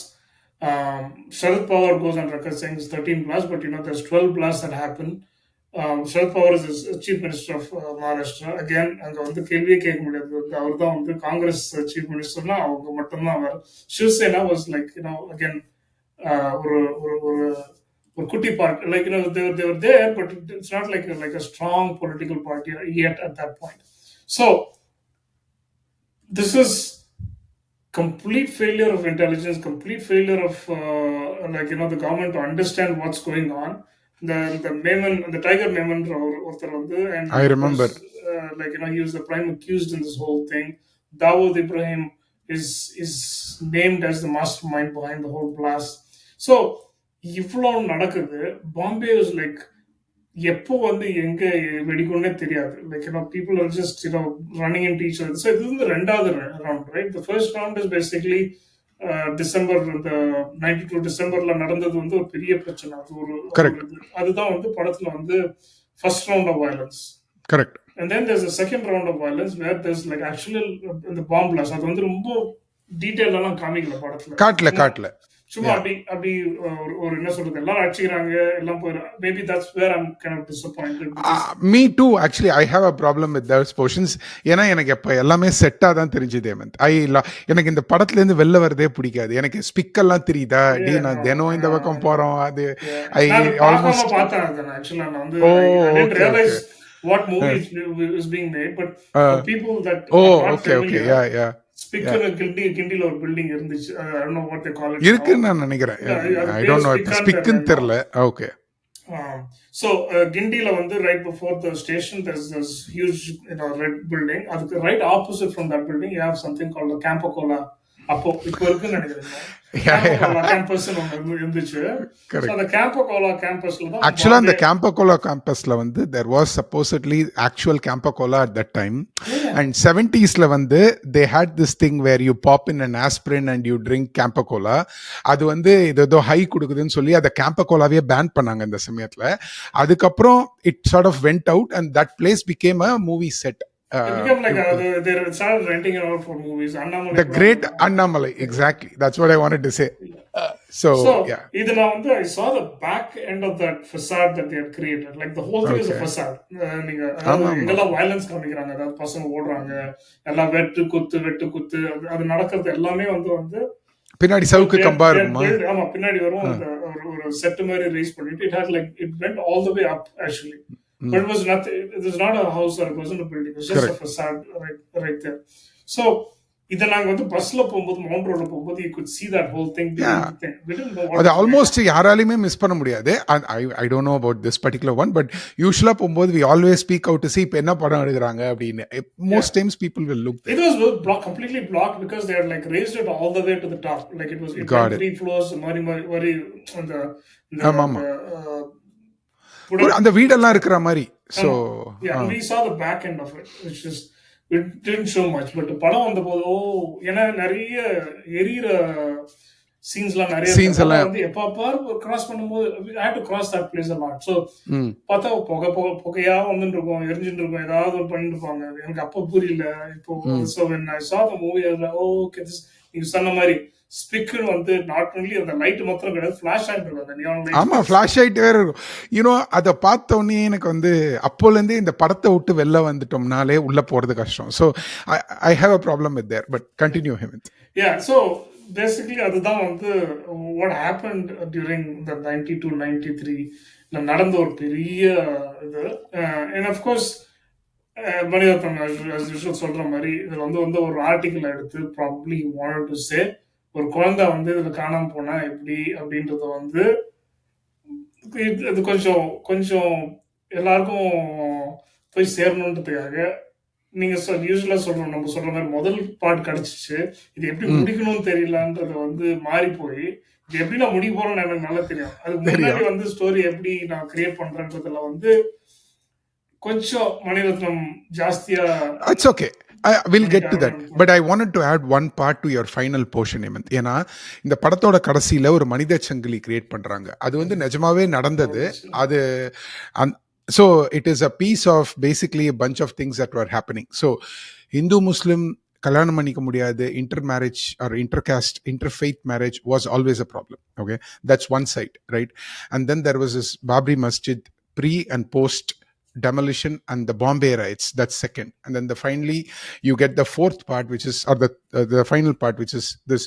Sharad Pawar goes on record saying it's 13 blasts, but there's 12 blasts that happened. Sharad Pawar is the Chief Minister of Maharashtra. Again, அங்க வந்து கேள்வியே கேட்க முடியாது. அவர் தான் வந்து Congress chief மினிஸ்டர்னா அவங்க மட்டும்தான் அவர். Shiv Sena was like again ஒரு ஒரு ஒரு ஒரு குட்டி party, like they were there, but it's not like a strong political party yet at that point. So this is complete failure of intelligence, complete failure of the government to understand what's going on. The Memon, the Tiger Memon ஒருத்தர் வந்து, and I remember. he was the prime accused in this whole thing. Dawood Ibrahim is named as the mastermind behind the whole blast. So இவ்வளவு நடக்குது. Bombay was like எப்போ வந்து எங்க வெடிக்கும்னே தெரியாது. Like people are just running into each other. So இது வந்து ரெண்டாவது round, right? The first round is basically December, இந்த 92 டிசம்பர்ல நடந்தது வந்து ஒரு பெரிய பிரச்சனை. அது ஒரு Correct. அதுதான் வந்து படத்துல வந்து first round of violence. Correct. And then there's a second round of violence where there's like actual the bomb blast. அது வந்து ரொம்ப டீடைல் எல்லாம் காமிக்கல படத்துல. காட்டல. சும்மா அப்படி ஒரு என்ன சொல்றது, எல்லாரும் அடிச்சுக்கிறாங்க, எல்லாம் போயிடும். Maybe that's where I'm kind of disappointed. Me too actually. I have a problem with those portions. ஏன்னா எனக்கு இப்போ எல்லாமே செட்டாக தான் தெரிஞ்சுது ஹேமந்த். எனக்கு இந்த படத்துலேருந்து வெளில வரதே பிடிக்காது. எனக்கு ஸ்பிக்கெல்லாம் தெரியுதா, டி நான் தினம் இந்த பக்கம் போகிறோம். அது ஐ ஆல்மோஸ்ட் பார்த்தேன். ஆக்சுவலா நான் வந்து I didn't realize what movie is being made, but for people that are not familiar, yeah. ஸ்பிக்கர் கிண்டில ஒரு பில்டிங் இருந்துச்சு. I don't know what they call it. இருக்குன்னு நான் நினைக்கிறேன். I don't know இப்போ ஸ்பிக்குன்னு தெரியல. ஓகே. So கிண்டில வந்து right before the station there's this huge red building. அதுக்கு right opposite from that building you have something called the Campo Cola. அப்போ இப்போ இருக்குன்னு நினைக்கிறேன். கேம்பஸ் இருந்துச்சு. அந்த கேம்போ கோலா கேம்பஸ்ல தான் ஆக்சுவலா அந்த கேம்போ கோலா கேம்பஸ்ல வந்து there was supposedly actual Campo Cola at that time. And 70s வந்து they had this thing where you pop in an aspirin and you drink Campo Cola. அது வந்து ஏதோ ஹை கொடுக்குதுன்னு சொல்லி அதை Campo Colaவே பேன் பண்ணாங்க இந்த சமயத்துல. அதுக்கப்புறம் it sort of went out and that place became a movie set. It became like they started renting it out for movies. Annamalai, the great Annamalai, exactly. That's what I wanted to say. So yeah. Either now I saw the back end of that facade that they had created. Like the whole thing is a facade. எல்லாம் violence காமிக்கிறாங்க. அதாவது பசங்க ஓடுறாங்க, எல்லாம் வெட்டு குத்து அது நடக்கிறது எல்லாமே வந்து பின்னாடி சவுக்கு கம்பா இருக்குமா? ஆமா, பின்னாடி வரும். ஒரு செட் மாதிரி ரேஸ் பண்ணிட்டு it had like it went all the way up actually. But it was not a house or it wasn't a building. It was just Correct. A facade right there. So இத நாங்க வந்து பஸ்ல போகும்போது, mount ரோட்ல போகும்போது you could see that whole thing. We didn't know what அது almost யாராலையுமே miss பண்ண முடியாது. I don't know about this particular one, but usually போகும்போது we always speak out to see இப்ப என்ன படம் எடுக்கறாங்க அப்படின்னு. Most times people will look there. It was completely blocked because they had like raised it all the way to the top. Like it was 3 floors மாதிரி அந்த அந்த வீடெல்லாம் இருக்கிற மாதிரி. So we saw the back end of it, which is it didn't show much. But படம் வந்தபோது ஏன்னா நிறைய எரியிற சீன்ஸ்லாம் நிறைய வந்து எப்ப பாரு கிராஸ் பண்ணும்போது I had to cross that place a lot. So பார்த்தா புகையா வந்துட்டு இருக்கும், எரிஞ்சுட்டு இருக்கும், ஏதாவது பண்ணிட்டு இருப்பாங்க. எனக்கு அப்ப புரியல. இப்போ so when I saw the movie I was like, okay, this நீங்க சொன்ன மாதிரி ஸ்பிக்கர் வந்து நாட் ஒன்லி அந்த லைட் மாத்திரம் கிடையாது, ஃபிளாஷ் ஆயிட்டு இருக்கும். அந்த நியான் லைட் ஆமா, ஃபிளாஷ் ஆயிட்டு வேற இருக்கும். அதை பார்த்த உடனே எனக்கு வந்து அப்போலேருந்தே இந்த படத்தை விட்டு வெளில வந்துட்டோம்னாலே உள்ள போறது கஷ்டம். So I have a problem with there. But continue Hemanth. Yeah, so basically அதுதான் வந்து வாட் ஹேப்பன்ட் டியூரிங் த 92-93 நடந்த ஒரு பெரிய இது. And of course Mani Ratnam as usual சொல்ற மாதிரி இதுல வந்து வந்து ஒரு ஆர்டிக்கல் எடுத்து ப்ராபப்ளி wanted to say ஒரு குழந்தை வந்து இதுல காணாம போனா எப்படி அப்படின்றத வந்து இது கொஞ்சம் கொஞ்சம் எல்லாருக்கும் போய் சேரணுன்றதுக்காக நீங்க யூஸ்வலா சொல்றோம் நம்ம சொல்ற மாதிரி முதல் பார்ட் கிடைச்சிச்சு, இது எப்படி ம் முடிக்கணும்னு தெரியலன்றது வந்து மாறி போய் இது எப்படி நான் முடிக்க போறேன்னு எனக்கு நல்லா தெரியும். அதுக்கு முன்னாடி தெரியும். வந்து ஸ்டோரி எப்படி நான் கிரியேட் பண்றேன்றதுல வந்து கொஞ்சம் மணிரத்னம் ஜாஸ்தியா It's okay. I will get to that. பண்ணிட்டாருன்னு But I wanted to add one part to your final portion, Hemant. ஏன்னா இந்த படத்தோட கடைசியில ஒரு மனித சங்கிலி கிரியேட் பண்றாங்க. அது வந்து நிஜமாவே நடந்தது. தோணுச்சு. அது so it is a piece of basically a bunch of things that were happening. So Hindu Muslim கல்யாணம் பண்ணிக்க முடியாது, inter marriage or intercaste interfaith marriage was always a problem. Okay, that's one side, right? And then there was this Babri Masjid pre and post demolition and the Bombay riots, that's second. And then finally you get the fourth part, which is or the final part, which is this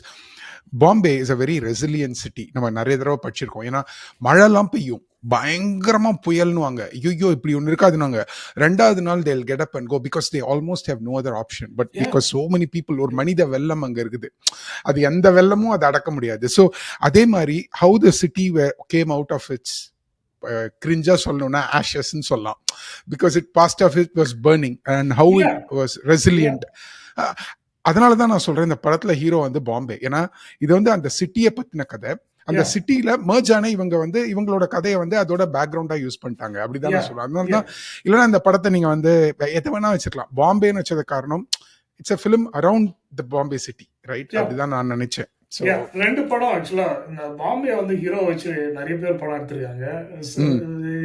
Bombay is a very resilient city. நம்ம நிறைய தடவை படிச்சிருக்கோம். ஏன்னா மழைலாம் பெய்யும், பயங்கரமா புயல்னுவாங்க, ஐயோ இப்படி ஒன்று இருக்காதுனாங்க. ரெண்டாவது நாள் they'll get up and go because they almost have no other option. But because so many people, ஒரு மனித வெள்ளம் அங்க இருக்குது, அது எந்த வெள்ளமும் அதை அடக்க முடியாது. ஸோ அதே மாதிரி how the city came out of it's கிரிஞ்சா சொல்லணும்னா ஆஷஸ்ன்னு சொல்லலாம், because it past of it was burning and how Yeah, it was resilient. அதனால தான் நான் சொல்றேன் இந்த படத்துல ஹீரோ வந்து பாம்பே. ஏன்னா இது வந்து அந்த சிட்டியை பத்தின கதை. அந்த yeah, சிட்டியில merge ஆன இவங்க வந்து இவங்களோட கதையை வந்து அதோட பேக்ரவுண்டா யூஸ் பண்ணிட்டாங்க. அப்படிதான் நான் yeah, சொல்றேன். அதனால yeah, தான் இல்லைன்னா இந்த படத்தை நீங்க வந்து எதை வேணா வச்சுக்கலாம். பாம்பேன்னு வச்சது காரணம் it's a film around the Bombay city, right? yeah. அப்படிதான் நான் நினைச்சேன். ஸோ Yeah, ரெண்டு படம் ஆக்சுவலா இந்த பாம்பே வந்து ஹீரோ வச்சு நிறைய பேர் படம் எடுத்திருக்காங்க,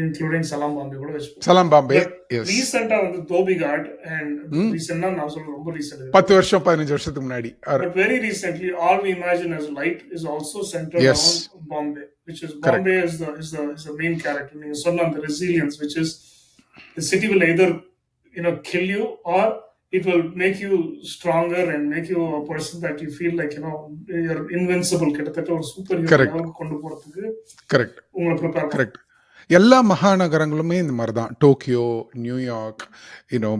இன்க்ளூடிங் சலாம் பாம்பே கூட வச்சு. சலாம் பாம்பே, பட் எஸ். ரீசெண்டா வந்து தோபி காட் அண்ட் ரீசெண்டா நான் சொல்ல ரொம்ப ரீசெண்ட் 10 வருஷம் 15 வருஷத்துக்கு முன்னாடி. but very recently all we imagine as light is also centered yes, around Bombay, which is correct. Bombay is the main character. நீங்க சொன்ன the resilience, which is the city will either kill you or it will make you stronger and make you a person that you feel like you're invincible. கிட்டத்தட்ட ஒரு super hero correct லெவலுக்கு கொண்டு போறதுக்கு correct உங்களை prepare பண்ணும். Correct. எல்லா மகாநகரங்களுமே இந்த மாதிரி தான். டோக்கியோ, நியூயார்க்,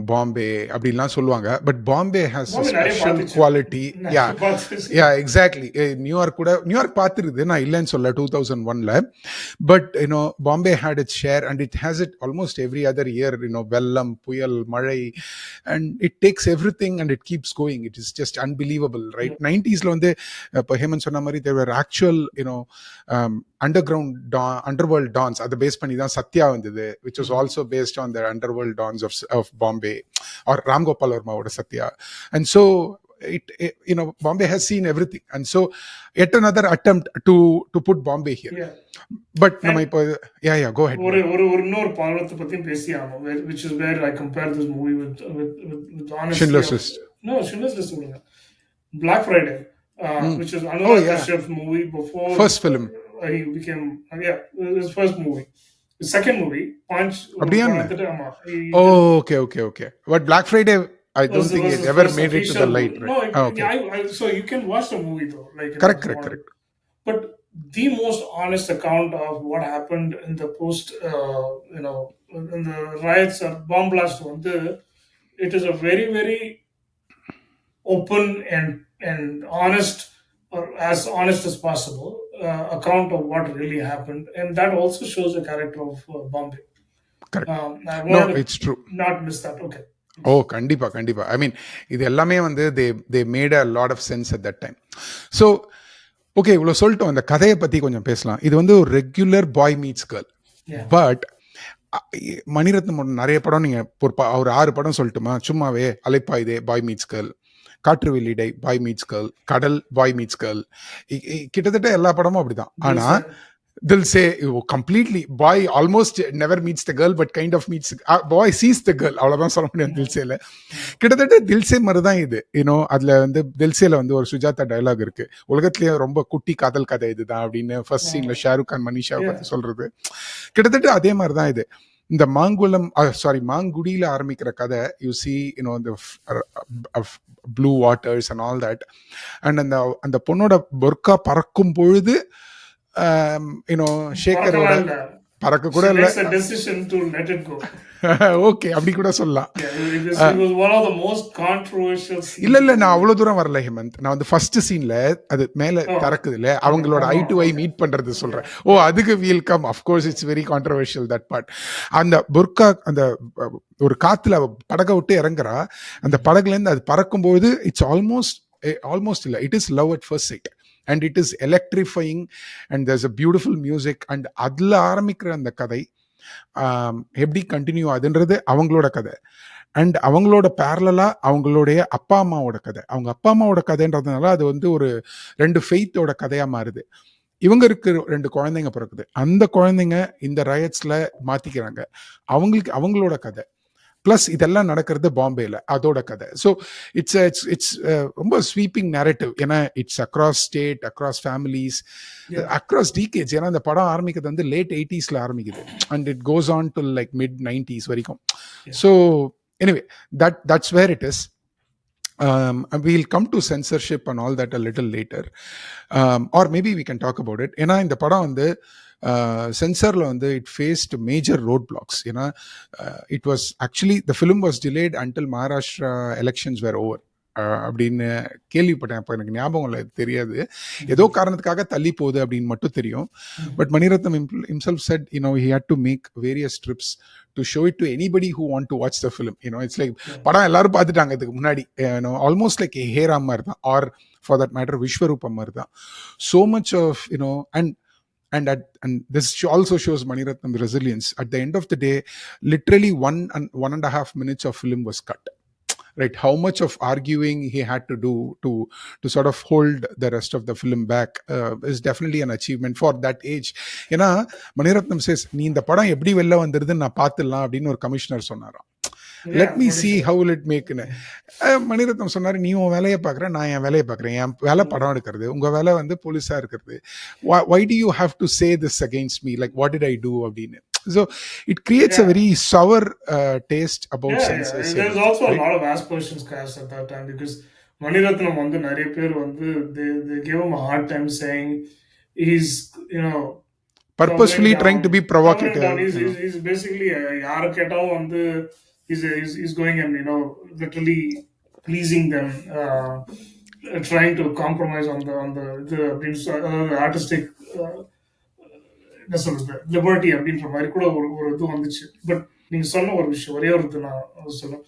பாம்பே அப்படின்லாம் சொல்லுவாங்க. பட் பாம்பே ஹேஸ் பாம்பே நிறைய ஸ்பெஷல் பார்த்துச்சு, குவாலிட்டி. யா நிறைய பார்த்துச்சு. Yeah exactly. நியூயார்க் பார்த்துருது, நான் இல்லைன்னு சொல்ல 2001ல. But Bombay had its share and it has it almost every other year. வெள்ளம், புயல், மழை, and it takes everything and it keeps going. It is just unbelievable, right? 90ஸ்ல வந்து இப்போ ஹேமந்த் சொன்ன மாதிரி there were actual underworld dons. அதை base பண்ணி தான் சத்யா வந்தது, which was also based on the underworld dons of Bombay or Ram Gopal Varmaவோட Sathya. And so Bombay has seen everything, and so yet another attempt to put Bombay here. Yeah. But நம்ம இப்போ go ahead. ஒரு ஒரு ஒரு இன்னொரு பாடத்தை பத்தியும் பேசி ஆகணும், which is where I compare this movie with honestly Schindler's List. no, Schindler's List விடுங்க. Black Friday, which is Oh Anurag yeah, Kashyap's movie before first film. he became his first movie. His second movie, Punch, அப்படியா? பார்த்துட்டு, ஆமா, Oh, okay. But Black Friday, I don't think was it his ever first made it to the official light, movie. No, right? Okay. so you can watch the movie though, like Correct. if you want. But the most honest account of what happened in the post, in the riots or bomb blast, it is a very, very open and honest, or as honest as possible, account of what really happened, and that also shows the character of Bombay. Correct. I No, wanted to it's true. not miss that. Okay. ஓ கண்டிப்பா. ஐ மீன் இது எல்லாமே வந்து they made a lot of sense at that time. So okay, இவ்வளோ சொல்லிட்டோம். இந்த கதையை பற்றி கொஞ்சம் பேசலாம். இது வந்து ஒரு regular boy meets girl. Yeah. But Mani Ratnam நிறைய படம் நீங்கள் ஒரு 6 படம் சொல்லட்டுமா? சும்மாவே அலைப்பாயுதே பாய் மீட்ஸ் கேர்ள், காற்று வெளியிடை பாய் மீட்ஸ் கேர்ள், கடல் பாய் மீட்ஸ் கேர்ள், கிட்டத்தட்ட எல்லா படமும் அப்படிதான். ஆனால் They'll say completely boy almost never meets the girl but kind of meets boy sees the girl. அவ்வளவுதான் சொல்ல முடியும் தில்சேல. கிட்டத்தட்ட தில்சே மாதிரி தான் இது. அதுல வந்து தில்சேல வந்து ஒரு சுஜாதா டயலாக் இருக்கு, உலகத்திலேயே ரொம்ப குட்டி காதல் கதை இதுதான் அப்படின்னு ஃபர்ஸ்ட் சீன்ல ஷாருக் கான் மனிஷாவை பத்தி சொல்றது. கிட்டத்தட்ட அதே மாதிரி தான் இது. இந்த மாங்குளம் சாரி மாங்குடியில ஆரம்பிக்கிற கதை யூ சி யூனோ இந்த blue waters and all that and அந்த அந்த பொண்ணோட பொர்க்கா பறக்கும் பொழுது யூனோ ஷேக்கரோட பறக்கலாம் இல்ல. பறக்க கூட She இல்லை makes a decision to let it go. Okay அப்படி கூட சொல்லலாம். Yeah, it was one of the most controversial scenes. இல்ல இல்ல நான் அவ்வளவு தூரம் வரல ஹேமந்த். நான் வந்து ஃபர்ஸ்ட் சீன்ல அது மேல Oh, திறக்குது இல்ல அவங்களோட ஐ டு ஐ மீட் பண்றது சொல்றேன். ஓ அதுக்கு we'll come of course it's very controversial that part. அந்த புர்கா அந்த ஒரு காத்துல அவ படகை விட்டு இறங்குறா. அந்த படகுல இருந்து அது பறக்கும்போது இட்ஸ் ஆல்மோஸ்ட் இல்ல it is love at first side and it is electrifying and there's a beautiful music and அதுல ஆரம்பிக்கிற அந்த கதை எப்படி கண்டினியூ ஆகுதுன்றது அவங்களோட கதை அண்ட் அவங்களோட பேரலா அவங்களுடைய அப்பா அம்மாவோட கதை. அவங்க அப்பா அம்மாவோட கதைன்றதுனால அது வந்து ஒரு 2 ஃபெய்த்தோட கதையா மாறுது. இவங்களுக்கு 2 குழந்தைங்க பிறக்குது. அந்த குழந்தைங்க இந்த ரயட்ஸ்ல மாத்திக்கிறாங்க. அவங்களுக்கு அவங்களோட கதை பிளஸ் இதெல்லாம் நடக்கிறது பாம்பேல அதோட கதை. ஸோ இட்ஸ் இட்ஸ் ரொம்ப ஸ்வீப்பிங் நேரேட்டிவ். ஏன்னா it's across state across families across decades. ஏன்னா இந்த படம் ஆரம்பிக்கிறது வந்து லேட் 80s ஆரம்பிக்குது and it goes on to like mid 90s வரைக்கும். So anyway that's where it is. We'll come to censorship and all that a little later, or maybe we can talk about it. ஏன்னா இந்த படம் வந்து சென்சார்ல வந்து it faced major road blocks. ஏன்னா it was actually the film was delayed until Maharashtra elections were over அப்படின்னு கேள்விப்பட்டேன். அப்போ எனக்கு ஞாபகம் இல்லை, தெரியாது. ஏதோ காரணத்துக்காக தள்ளி போகுது அப்படின்னு மட்டும் தெரியும். But Mani Ratnam himself said he had to make various trips to show it to anybody who want to watch the film. It's like படம் எல்லாரும் பார்த்துட்டாங்க இதுக்கு முன்னாடி. ஆல்மோஸ்ட் லைக் ஹேராம் மாதிரி தான், ஆர் ஃபார் தட் மேட்டர் விஸ்வரூபம் மாதிரி தான். So much of and this also shows Maniratnam's resilience. At the end of the day, literally 1.5 minutes of film was cut. Right, how much of arguing he had to do to sort of hold the rest of the film back is definitely an achievement for that age. ஏன்னா Mani Ratnam says நீ இந்த படம் எப்படி வெளில வந்துருதுன்னு நான் பார்த்துடலாம் அப்படின்னு ஒரு கமிஷனர் சொன்னாராம். Let me see how will it மேக்னு. மணிரத்னம் சொன்னார், நீ உன் வேலையை பார்க்குறேன், நான் என் வேலையை பார்க்குறேன். என் வேலை படம் எடுக்கிறது, உங்கள் வேலை வந்து போலீஸாக இருக்கிறது. why do you have to say this against me? Like what did I do அப்படின்னு. So it creates a very sour taste about censorship. There's also a lot of aspersions cast at that time because Maniratnam வந்து நிறைய பேர் வந்து they gave him a hard time saying he's purposefully trying to be provocative. He's basically யாரை கேட்டாலும் வந்து he's going and literally pleasing them, trying to compromise on the artistic liberty அப்படின்ற மாதிரி கூட ஒரு இது வந்துச்சு. பட் நீங்க சொன்ன ஒரு விஷயம், ஒரே ஒரு இது நான் சொல்லுவேன்.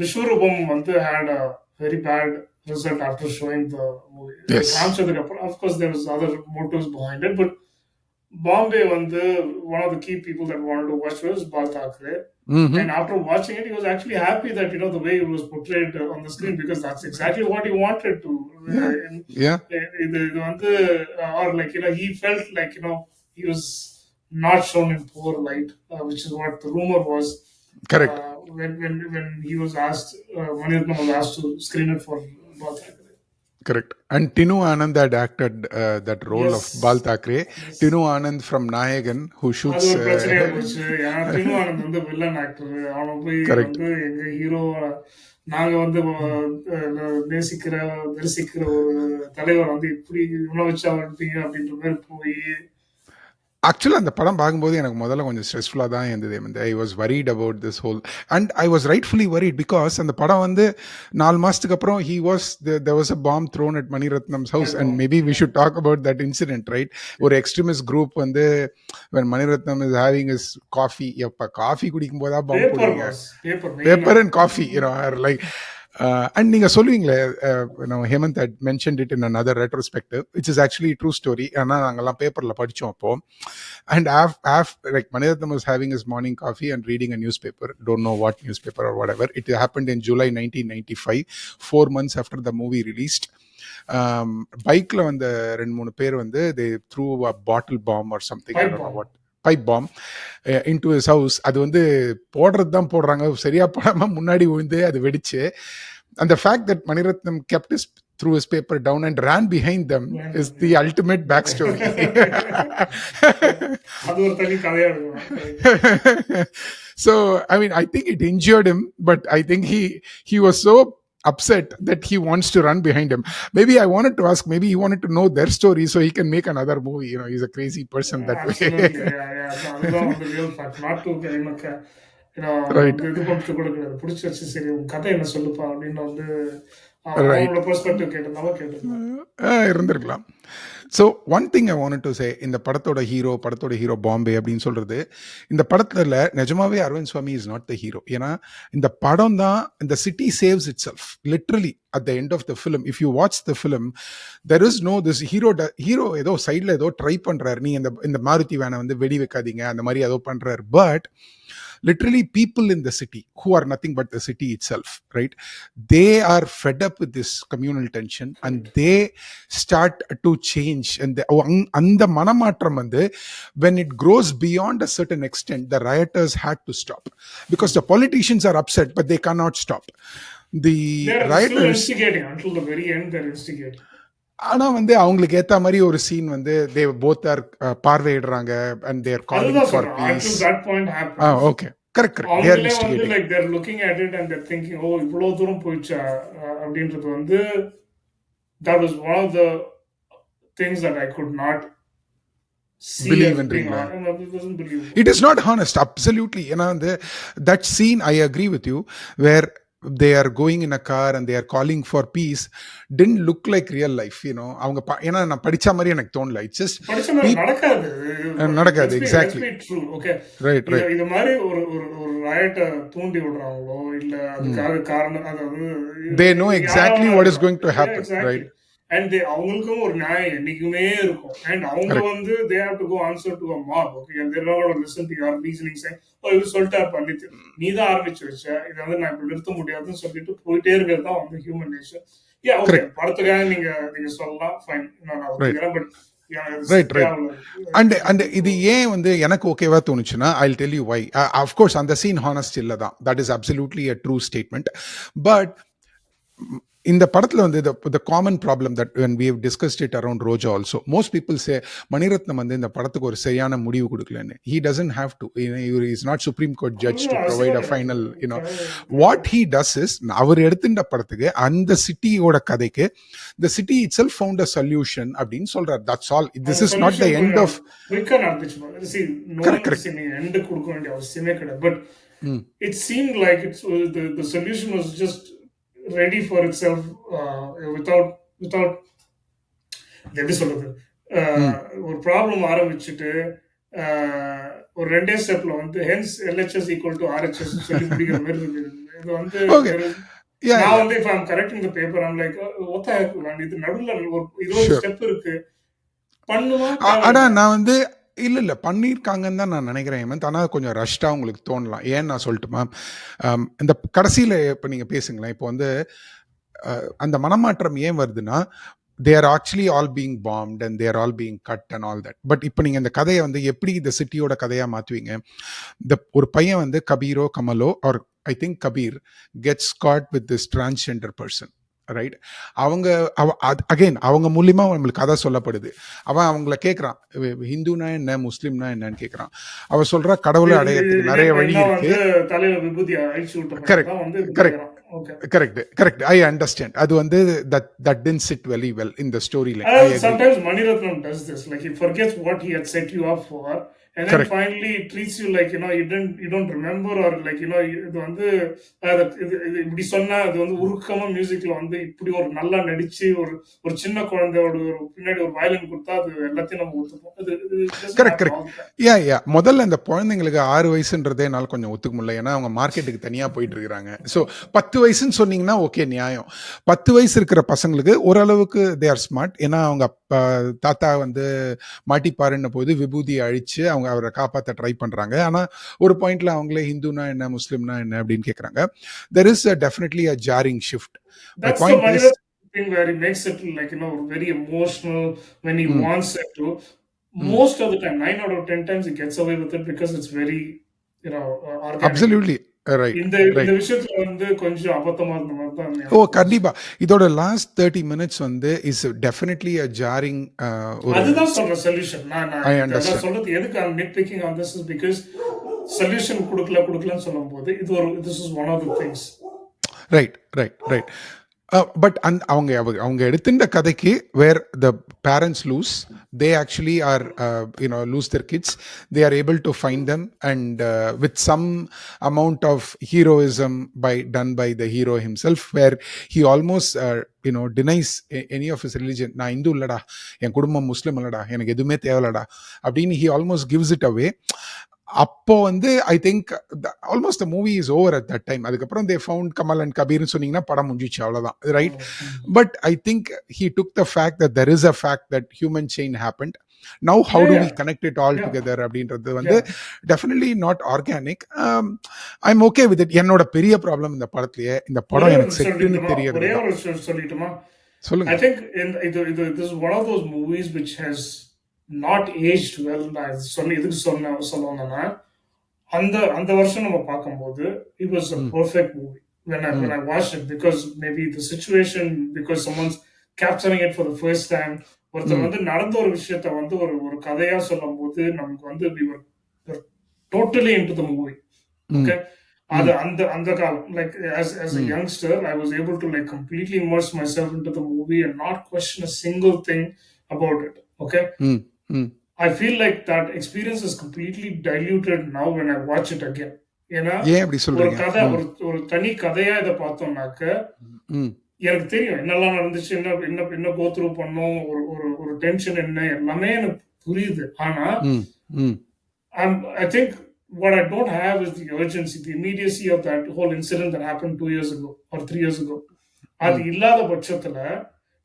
விஸ்வரூபம் வந்து had a very bad result after showing the movie. காமிச்சதுக்கு அப்புறம் of course there was other motives behind it, but Bombay வந்து one of the key people that wanted to watch was Bal Thackeray. And after watching it, he was actually happy that the way it was portrayed on the screen, because that's exactly what he wanted to. இது வந்து or like he felt like he was not shown in poor light, which is what the rumor was. Correct. When he was asked, Maniratnam was asked to screen it for Bal Thackeray. Correct. And Tinu Anand had acted that role of Bal Thackeray. Yes. Tinu Anand from Nayagan, who shoots. அது ஒரு பிரச்சனை இருந்துச்சு. ஏன்னா Tinu Anand வந்து villain actor. அவனை போய் வந்து எங்க ஹீரோ நாங்க வந்து தரிசிக்கிற ஒரு தலைவர் வந்து இப்படி இவ்வளவு வச்சு அவர் எடுத்தீங்க அப்படின்ற மாதிரி போய். ஆக்சுவலாக அந்த படம் பார்க்கும்போது எனக்கு முதல்ல கொஞ்சம் ஸ்ட்ரெஸ்ஃபுல்லாக தான் இருந்தது. I was worried about this whole and I was rightfully worried because அந்த படம் வந்து 4 மாதத்துக்கு அப்புறம் there was a bomb thrown at Maniratnam's house and maybe we should talk about that incident, right? ஒரு எக்ஸ்ட்ரீமிஸ்ட் குரூப் வந்து when Maniratnam is having his coffee, எப்போ coffee குடிக்கும் போதா பாம்பு போடுங்க, paper and coffee, like and நீங்க சொல்லுவீங்களே, Hemant had mentioned it in another retrospective, which is actually a true story. ஆனா நாங்கெல்லாம் பேப்பர்ல படிச்சோம் அப்போ. And like Maniratnam was having his morning coffee and reading a newspaper, don't know what newspaper or whatever. It happened in July 1995, 4 months after the movie released. பைக்ல வந்த 2-3 பேர் வந்து they threw a bottle bomb or something, I don't know what, pipe bomb into his house. அது வந்து போடுறது தான் போடுறாங்க, சரியா போடாம முன்னாடி விழுந்து அது வெடிச்சு. அந்த fact that Maniratnam kept his threw his paper down and ran behind them is the Yeah. ultimate backstory. அது ஒரு தனி கதையா இருக்கும். Correct. So I mean, I think it injured him, but I think he was so upset that he wants to run behind him. Maybe I wanted to ask, maybe he wanted to know their story so he can make another movie. You know, he's a crazy person that Absolutely. way. Yeah. அதுதான் வந்து real fact. Not to Right, வந்து இது பண்ணிட்டு கூட கிடையாது. புடிச்சு வச்சு சரி உன் கதை என்ன சொல்லுப்பா அப்படின்னு வந்து right. அவனோட பெர்ஸ்பெக்டிவ் கேட்டிருந்தாலும் கேட்டிருக்கலாம். இருந்திருக்கலாம். So one thing I want to say, இந்த படத்தோட ஹீரோ பாம்பே அப்படின்னு சொல்றது, இந்த படத்துல நிஜமாவே Arvind Swamy is not the hero. ஏன்னா இந்த படம் தான், இந்த city saves itself literally at the end of the film. If you watch the film, there is no this hero ஏதோ சைடில் ஏதோ ட்ரை பண்றாரு, நீ இந்த மாருதி வேனை வந்து வெடி வைக்காதீங்க அந்த மாதிரி ஏதோ பண்றாரு. But literally people in the city who are nothing but the city itself, right, they are fed up with this communal tension and they start to change. And அந்த மனமாற்றம் வந்து, when it grows beyond a certain extent, the rioters had to stop because the politicians are upset but they cannot stop the They're still rioters. instigating until the very end. They're instigating. ஆனா வந்து அவங்களுக்கு ஏத்த மாதிரி ஒரு scene வந்து they both are பார்வையிடுறாங்க and they are calling அதுதான் for சொல்றேன். peace. Until that point happens. Okay, correct. They are அவங்களே வந்து instigating. like they're looking at it and they're thinking, oh இவ்வளவு தூரம் போயிடுச்சா அப்படின்றது வந்து, that was one of the things that I could not see Believe as in being real life. honest. It wasn't believable. It is not honest, absolutely. ஏன்னா வந்து that scene, I agree with you, where they are going in a car and they are calling for peace, didn't look like real life, you know. அவங்க ஏன்னா நான் படிச்ச மாதிரி எனக்கு தோணல. It's just படிச்ச மாதிரி நடக்காது. நடக்காது. Exactly. Let's be true. Okay. Right. இது மாதிரி ஒரு ராயட்டை தூண்டி விடுறாங்களோ இல்ல அதுக்காக காரணம், அதாவது They know exactly what is going to happen, right? And அவங்களுக்கும் ஒரு நியாயம் என்னைக்குமே இருக்கும். And அவங்க வந்து they have to go answer to a mob. Okay, and they're not going to listen to your reasoning saying, oh இவர் சொல்லிட்டார் பண்டித், நீ தான் ஆரம்பிச்சு வச்ச, இதை வந்து நான் இப்ப நிறுத்த முடியாதுன்னு சொல்லிட்டு போயிட்டே இருக்கிறது தான் வந்து ஹியூமன் நேச்சர். Yeah, okay, படத்துக்காக நீங்க சொல்லலாம், ஃபைன், நான் ஒத்துக்கிறேன். பட் and இது ஏன் வந்து எனக்கு ஓகேவா தோணுச்சுன்னா, I'll tell you why. Of course அந்த சீன் ஹானஸ்ட் இல்ல தான், that is absolutely a true statement. But இந்த படத்துல வந்து the common problem that when we have discussed it around Roja also, most people say Mani Ratnam வந்து இந்த படத்துக்கு ஒரு சரியான முடிவு கொடுக்கலன்னு. He doesn't have to, he is not Supreme Court judge to provide a final, what he does is, அவர் எடுத்துட்ட படத்துக்கு அந்த சிட்டியோட கதைக்கு the city itself found a solution அப்படின்னு சொல்றார். That's all. This is not the end of correct. end கொடுக்க வேண்டிய அவசியமே கிடையாது. But it seemed like the solution was just ready for itself without எப்படி சொல்றது, ஒரு ப்ராப்ளம் ஆரம்பிச்சுட்டு ஒரு ரெண்டே ஸ்டெப்ல வந்து hence LHS equal to RHS சொல்லி முடிக்கிற மாதிரி இருக்கு. இது வந்து நான் வந்து if I'm correcting the paper, I'm like what the heck, இது நடுவுல ஒரு 20 ஸ்டெப் இருக்கு பண்ணுமா. ஆனா நான் வந்து இல்ல பண்ணியிருக்காங்கன்னு தான் நான் நினைக்கிறேன் ஹேமந்த். ஆனால் கொஞ்சம் ரஷ்டாக உங்களுக்கு தோணலாம். ஏன்னு நான் சொல்லட்டுமா, இந்த கடைசியில் இப்போ நீங்கள் பேசுங்களேன். இப்போ வந்து அந்த மனமாற்றம் ஏன் வருதுன்னா, they are actually all being bombed and they are all being cut and all that. But இப்போ நீங்கள் இந்த கதையை வந்து எப்படி இந்த சிட்டியோட கதையாக மாற்றுவீங்க? இந்த ஒரு பையன் வந்து கபீரோ கமலோ or I think Kabir gets caught with this transgender person, right? அவங்க அகைன் அவங்க மூலியமா நம்மளுக்கு கதை சொல்லப்படுது. அவன் அவங்கள கேட்கறான், ஹிந்துனா என்ன முஸ்லிம்னா என்னன்னு கேட்கறான். அவ சொல்றா கடவுளை அடையறதுக்கு நிறைய வழி இருக்கு. கரெக்ட். I understand. அது வந்து that didn't sit very well in the storyline. Sometimes Maniratnam does this, like he forgets what he had set you up for, and then finally it treats you like you don't remember, or like இது வந்து இப்படி சொன்னா அது வந்து உருக்கமா மியூசிக்ல வந்து இப்படி ஒரு நல்லா நடிச்சு ஒரு சின்ன குழந்தையோட ஒரு பின்னாடி ஒரு வயலின் கொடுத்தா அது எல்லாத்தையும் நம்ம ஒத்துப்போம். கரெக்ட். முதல்ல இந்த குழந்தைங்களுக்கு 6 வயசுன்றதே என்னால கொஞ்சம் ஒத்துக்க முடியல. ஏன்னா அவங்க மார்க்கெட்டுக்கு தனியா போயிட்டு இருக்காங்க. ஸோ 10 வயசுன்னு சொன்னீங்கன்னா ஓகே, நியாயம். 10 வயசு இருக்கிற பசங்களுக்கு ஓரளவுக்கு தே ஆர் ஸ்மார்ட். ஏன்னா அவங்க தாத்தா வந்து மாட்டிப்பாருன்ன போது விபூதியை அழிச்சு அவங்க அவரை காப்பாற்ற ட்ரை பண்றாங்க. ஆனா ஒரு பாயிண்ட்ல அவங்களே ஹிந்துனா என்ன முஸ்லிம்னா என்ன அப்படின்னு கேக்குறாங்க. there is definitely a jarring shift. That's the point is thing where he makes it like very emotional when he wants it to. Most of the time, 9 out of 10 times he gets away with it because it's very organic. Absolutely. Right, இந்த இந்த right. விஷயத்துல வந்து கொஞ்சம் அபத்தமா இருந்த மாதிரி தான் ஓ! எனக்கு தோணுச்சு. கண்டிப்பா. இதோட லாஸ்ட் 30 மினிட்ஸ் வந்து இஸ் டெஃபினெட்லி அ ஜாரிங் ஒரு அதுதான் சொல்றேன் சொல்யூஷன். நான் நான் ஐ அதான் அண்டர்ஸ்டாண்ட். சொல்றது எதுக்கு I'm nitpicking on this is because solution குடுக்கலன்னு சொல்லும்போது இது ஒரு this is one of the things. Right, right, right. But அவங்க எடுத்துட்ட கதைக்கு where the parents lose, they actually are lose their kids, they are able to find them and with some amount of heroism done by the hero himself வேர் he almost denies any of his religion. நான் இந்து இல்லடா, என் குடும்பம் முஸ்லிம் இல்லடா, எனக்கு எதுவுமே தேவையில்லடா அப்படின்னு he almost gives it away. அப்போ வந்து I think almost the movie is over at that time. அதுக்கப்புறம் தே ஃபவுண்ட் கமல் அண்ட் கபீர்னு சொன்னீங்கன்னா படம் முடிஞ்சிச்சு, அவ்வளோதான், right? But I think he took the fact that there is a fact that human chain happened. Now how Yeah, to we yeah, connect it all yeah, together அப்படின்றது வந்து yeah. Definitely not organic. I am okay with it. என்னோட பெரிய problem இந்த படத்துலயே, இந்த ஒரே படம் ஒரு எனக்கு விஷயம் செட்டுன்னு சொல்லட்டுமா? தெரியறது ஒரே தான். ஒரு விஷயம் சொல்லட்டுமா? சொல்லுங்க. I think this is one of those movies which has not aged well. நான் எதுக்கு சொல்லுவேன்னா அந்த அந்த வருஷம் நம்ம பார்க்கும்போது it was a ம், perfect movie when ம், I watched it because maybe the situation because someone's capturing it for the first time. ஒருத்தர் ம், வந்து நடந்த ஒரு விஷயத்த வந்து ஒரு ஒரு கதையா சொல்லும்போது நமக்கு வந்து we were totally into the movie. ம், Okay. அது ம், அந்த அந்த காலம் like as a ம், youngster I was able to like completely immerse myself into the movie and not question a single thing about it. Okay. ம், ம். I feel like that experience is completely diluted now when I watch it again. ஏன்னா ஏன் அப்படி ஒரு சொல்றீங்க? கதை ம், ஒரு ஒரு தனி கதையா இதை பார்த்தோம்னாக்க ம், எனக்கு தெரியும் என்னெல்லாம் நடந்துச்சு, என்ன என்ன என்ன கோ த்ரூ பண்ணோம், ஒரு ஒரு ஒரு டென்ஷன் என்ன எல்லாமே எனக்கு புரியுது. ஆனா ம், ம், I think what I don't have is the urgency, the immediacy of that whole incident that happened 2 years ago or 3 years ago. அது ம், இல்லாத பட்சத்துல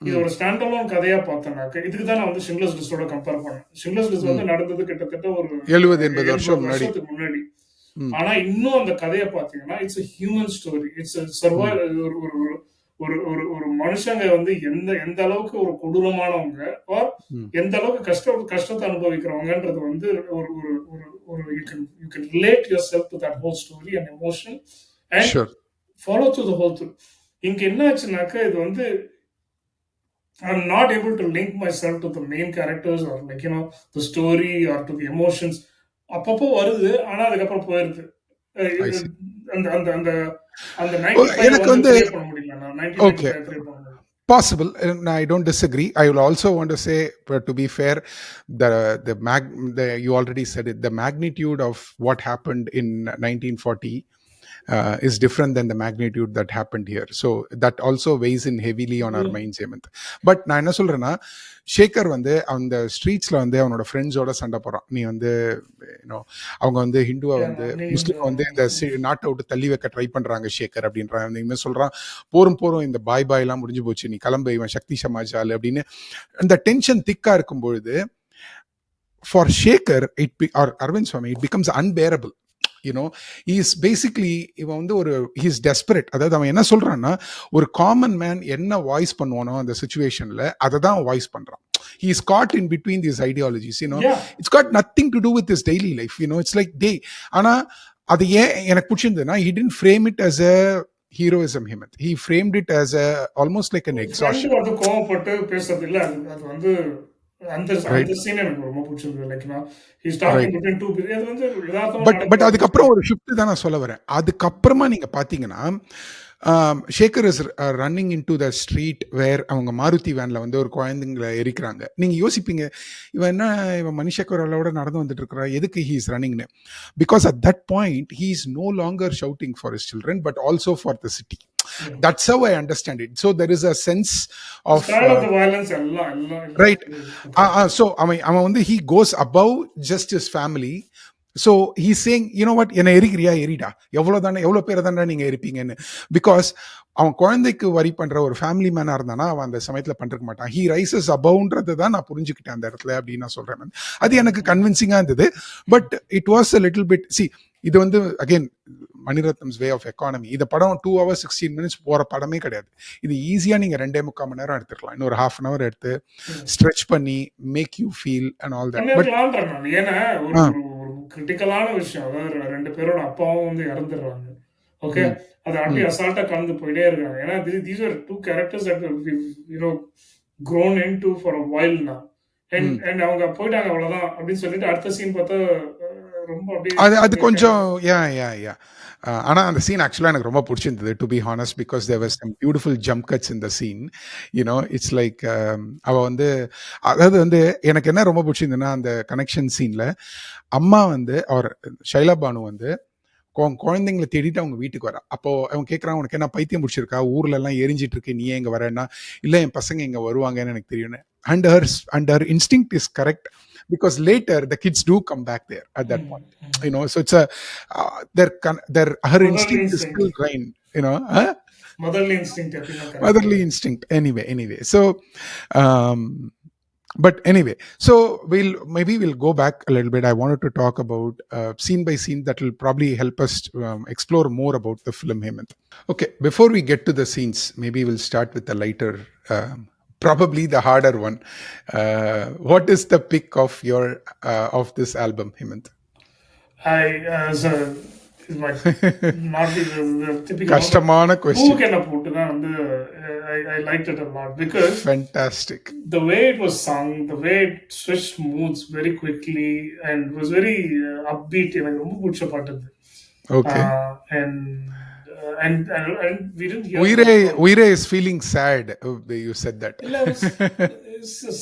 இது ம், ஒரு ஸ்டாண்ட் அலோன் கதையா பார்த்தோம்னாக்க இதுக்கு தான் நான் வந்து ஷிம்லர்ஸ் லிஸ்டோட கம்பேர் பண்ணேன். ஷிம்லர்ஸ் லிஸ்ட் வந்து ம். நடந்தது கிட்டத்தட்ட ஒரு 70-80 வருஷம் 70 முன்னாடி. வருஷத்துக்கு முன்னாடி. ம், ஆனா இன்னும் அந்த கதையை பார்த்தீங்கன்னா it's a human story. It's ம், ஒரு ஒரு ஒரு ஒரு ஒரு ஒரு மனுஷங்க வந்து எந்த எந்த அளவுக்கு ஒரு கொடூரமானவங்க or ம். எந்த அளவுக்கு கஷ்டத்தை அனுபவிக்கிறவங்கன்றது வந்து ஒரு ஒரு ஒரு ஒரு you can relate yourself to that whole story and emotion and sure. follow through the whole through. இங்க என்ன ஆச்சுனாக்க இது வந்து I'm not able to link myself to the main characters or like the story or to the emotions. அப்பப்போ வருது ஆனா அதுக்கப்புறம் போயிருது. ஐ இது சி. அந்த அந்த அந்த அந்த 95 எனக்கு வந்து வந்து கிரியேட் பண்ண முடியல. நான் ஓகே. 1995 கிரியேட் பண்ண முடியல. Possible. I don't disagree. I will also want to say, but to be fair, the you already said it. The magnitude of what happened in 1940 is different than the magnitude that happened here. So that also weighs in heavily on our minds, Hemant. But நான் என்ன சொல்றேன்னா, ஷேகர் வந்து அந்த ஸ்ட்ரீட்ஸ்ல வந்து அவனோட ஃப்ரெண்ட்ஸோட சண்டை போறான். நீ வந்து அவங்க வந்து ஹிந்துவை வந்து முஸ்லீம் வந்து இந்த நாட்டை விட்டு தள்ளி வைக்க ட்ரை பண்றாங்க ஷேகர் அப்படின்றான். இனிமேல் சொல்றான், போரும் இந்த பாய் எல்லாம் முடிஞ்சு போச்சு, நீ கிளம்பு, இவன் சக்தி சமாஜ் ஆளு அப்படின்னு. அந்த டென்ஷன் திக்கா இருக்கும் பொழுது for Shekhar or Arvind Swamy it becomes unbearable. Is basically இவன் வந்து ஒரு ஹீஸ் டெஸ்பரேட். அதாவது அவன் என்ன சொல்றான்னா, ஒரு காமன் மேன் என்ன வாய்ஸ் பண்ணுவானோ அந்த சுச்சுவேஷன்ல அதை தான் வாய்ஸ் பண்றான். He is caught in between these ideologies. Yeah. It's got nothing to do with his daily life. It's like day. ஆனா அது ஏன் எனக்கு பிடிச்சிருந்ததுன்னா, he didn't frame it as a heroism, Hemant. He framed it as a almost like an exhaustion. வந்து கோவப்பட்டு பேசுறது இல்ல. அது வந்து அந்த Right, அந்த சீன் எனக்கு ரொம்ப பிடிச்சிருந்தது. Like he is talking right. between two people. அது வந்து யதார்த்தமா பட் நடக்கிற ஒரு அதுக்கப்புறம் விஷயம். ஒரு ஷிஃப்ட் தான் நான் சொல்ல வரேன். அதுக்கப்புறமா நீங்க பாத்தீங்கன்னா, Shekhar is running into the street where அவங்க மாருதி வேன்ல வந்து ஒரு குழந்தைங்களை எரிக்கிறாங்க. நீங்க யோசிப்பீங்க, இவன் மணிஷேகர் அளவோட நடந்து வந்துட்டு இருக்கிறா, எதுக்கு ஹீ இஸ் ரன்னிங்னு? Because at that point he is no longer shouting for his children but also for the city. Yeah. That's how I understand it. So there is a sense of Style of the violence எல்லாம் right. So அவன் வந்து he goes above just his family. So he's saying, you know what, என்ன எரிக்கிறியா, எரிடா, எவ்வளவு பேரை தானே நீங்க எரிப்பீங்கன்னு. Because அவன் குழந்தைக்கு வரி பண்ற ஒரு ஃபேமிலி மேனா இருந்தானா அவன் அந்த சமயத்துல பண்றக்க மாட்டான். ஹீ ரைசஸ் அபவுன்றதை தான் நான் புரிஞ்சுக்கிட்டேன் அந்த இடத்துல அப்படின்னு நான் சொல்றேன். அது எனக்கு கன்வின்சிங்கா இருந்தது. But it was a little bit, see, இது வந்து again Mani Ratnam's way of economy. இந்த படம் 2 hours 16 minutes போற படமே கிடையாது. இது ஈஸியா நீங்க 2.75 மணி நேரம் எடுத்துக்கலாம். இன்னொரு half an hour எடுத்து ஸ்ட்ரெச் பண்ணி make you feel and all that. But பண்ணிருக்கலாம்ன்றேன் நான். ஏன்னா ஒரு ஒரு ஒரு கிரிட்டிக்கலான விஷயம். அதாவது 2 பேரோட அப்பாவும் வந்து இறந்துடுறாங்க. ஓகே, ம். அது அப்படியே ம். அசால்ட்டா கடந்து போயிட்டே இருக்காங்க. ஏன்னா these are two characters that you know grown into for a while now. அண்ட் ம். அண்ட் அவங்க போயிட்டாங்க அவ்வளவுதான் அப்படின்னு சொல்லிட்டு அடுத்த சீன் பார்த்தா ரொம்ப அப்படியே அது அது அப்படியே கொஞ்சம் கேன்சல். யா. ஆனா அந்த சீன் ஆக்சுவலா எனக்கு ரொம்ப புடிச்சிருந்தது to be honest because there was some beautiful jump cuts in the scene. It's like அவ வந்து அதாவது வந்து எனக்கு என்ன ரொம்ப பிடிச்சிருந்ததுன்னா அந்த கனெக்ஷன் சீன்ல அம்மா வந்து அவர் ஷைலா பானு வந்து குழந்தைங்களை தேடிட்டு அவங்க வீட்டுக்கு வரா. அப்போ அவங்க கேட்கறாங்க உனக்கு என்ன பைத்தியம் பிடிச்சிருக்கா, ஊர்ல எல்லாம் எரிஞ்சிட்டு இருக்கு, நீ ஏன் இங்க வரேன்னா, இல்ல என் பசங்க இங்க வருவாங்கன்னு எனக்கு தெரியும். And her instinct is correct because later the kids do come back there at that point, so it's a her motherly instinct is instinct, still trained, huh? Motherly instinct எப்படின்னா correct. Motherly instinct anyway. So um but anyway, so we'll go back a little bit. I wanted to talk about scene by scene that will probably help us explore more about the film, Hemant. Okay, before we get to the scenes, maybe we'll start with the lighter, probably the harder one. What is the pick of this album, Hemant? I as a is my not the typical one, but கஷ்டமான பூ question. என்ன போட்டு தான் வந்து I liked it a lot because Fantastic. the way it was sung, the way it switched moods very quickly and was very upbeat. எனக்கு ரொம்ப பிடிச்ச பாட்டு அது. Okay. And and we didn't hear Uire much from. Uire is feeling sad. You said that. இல்ல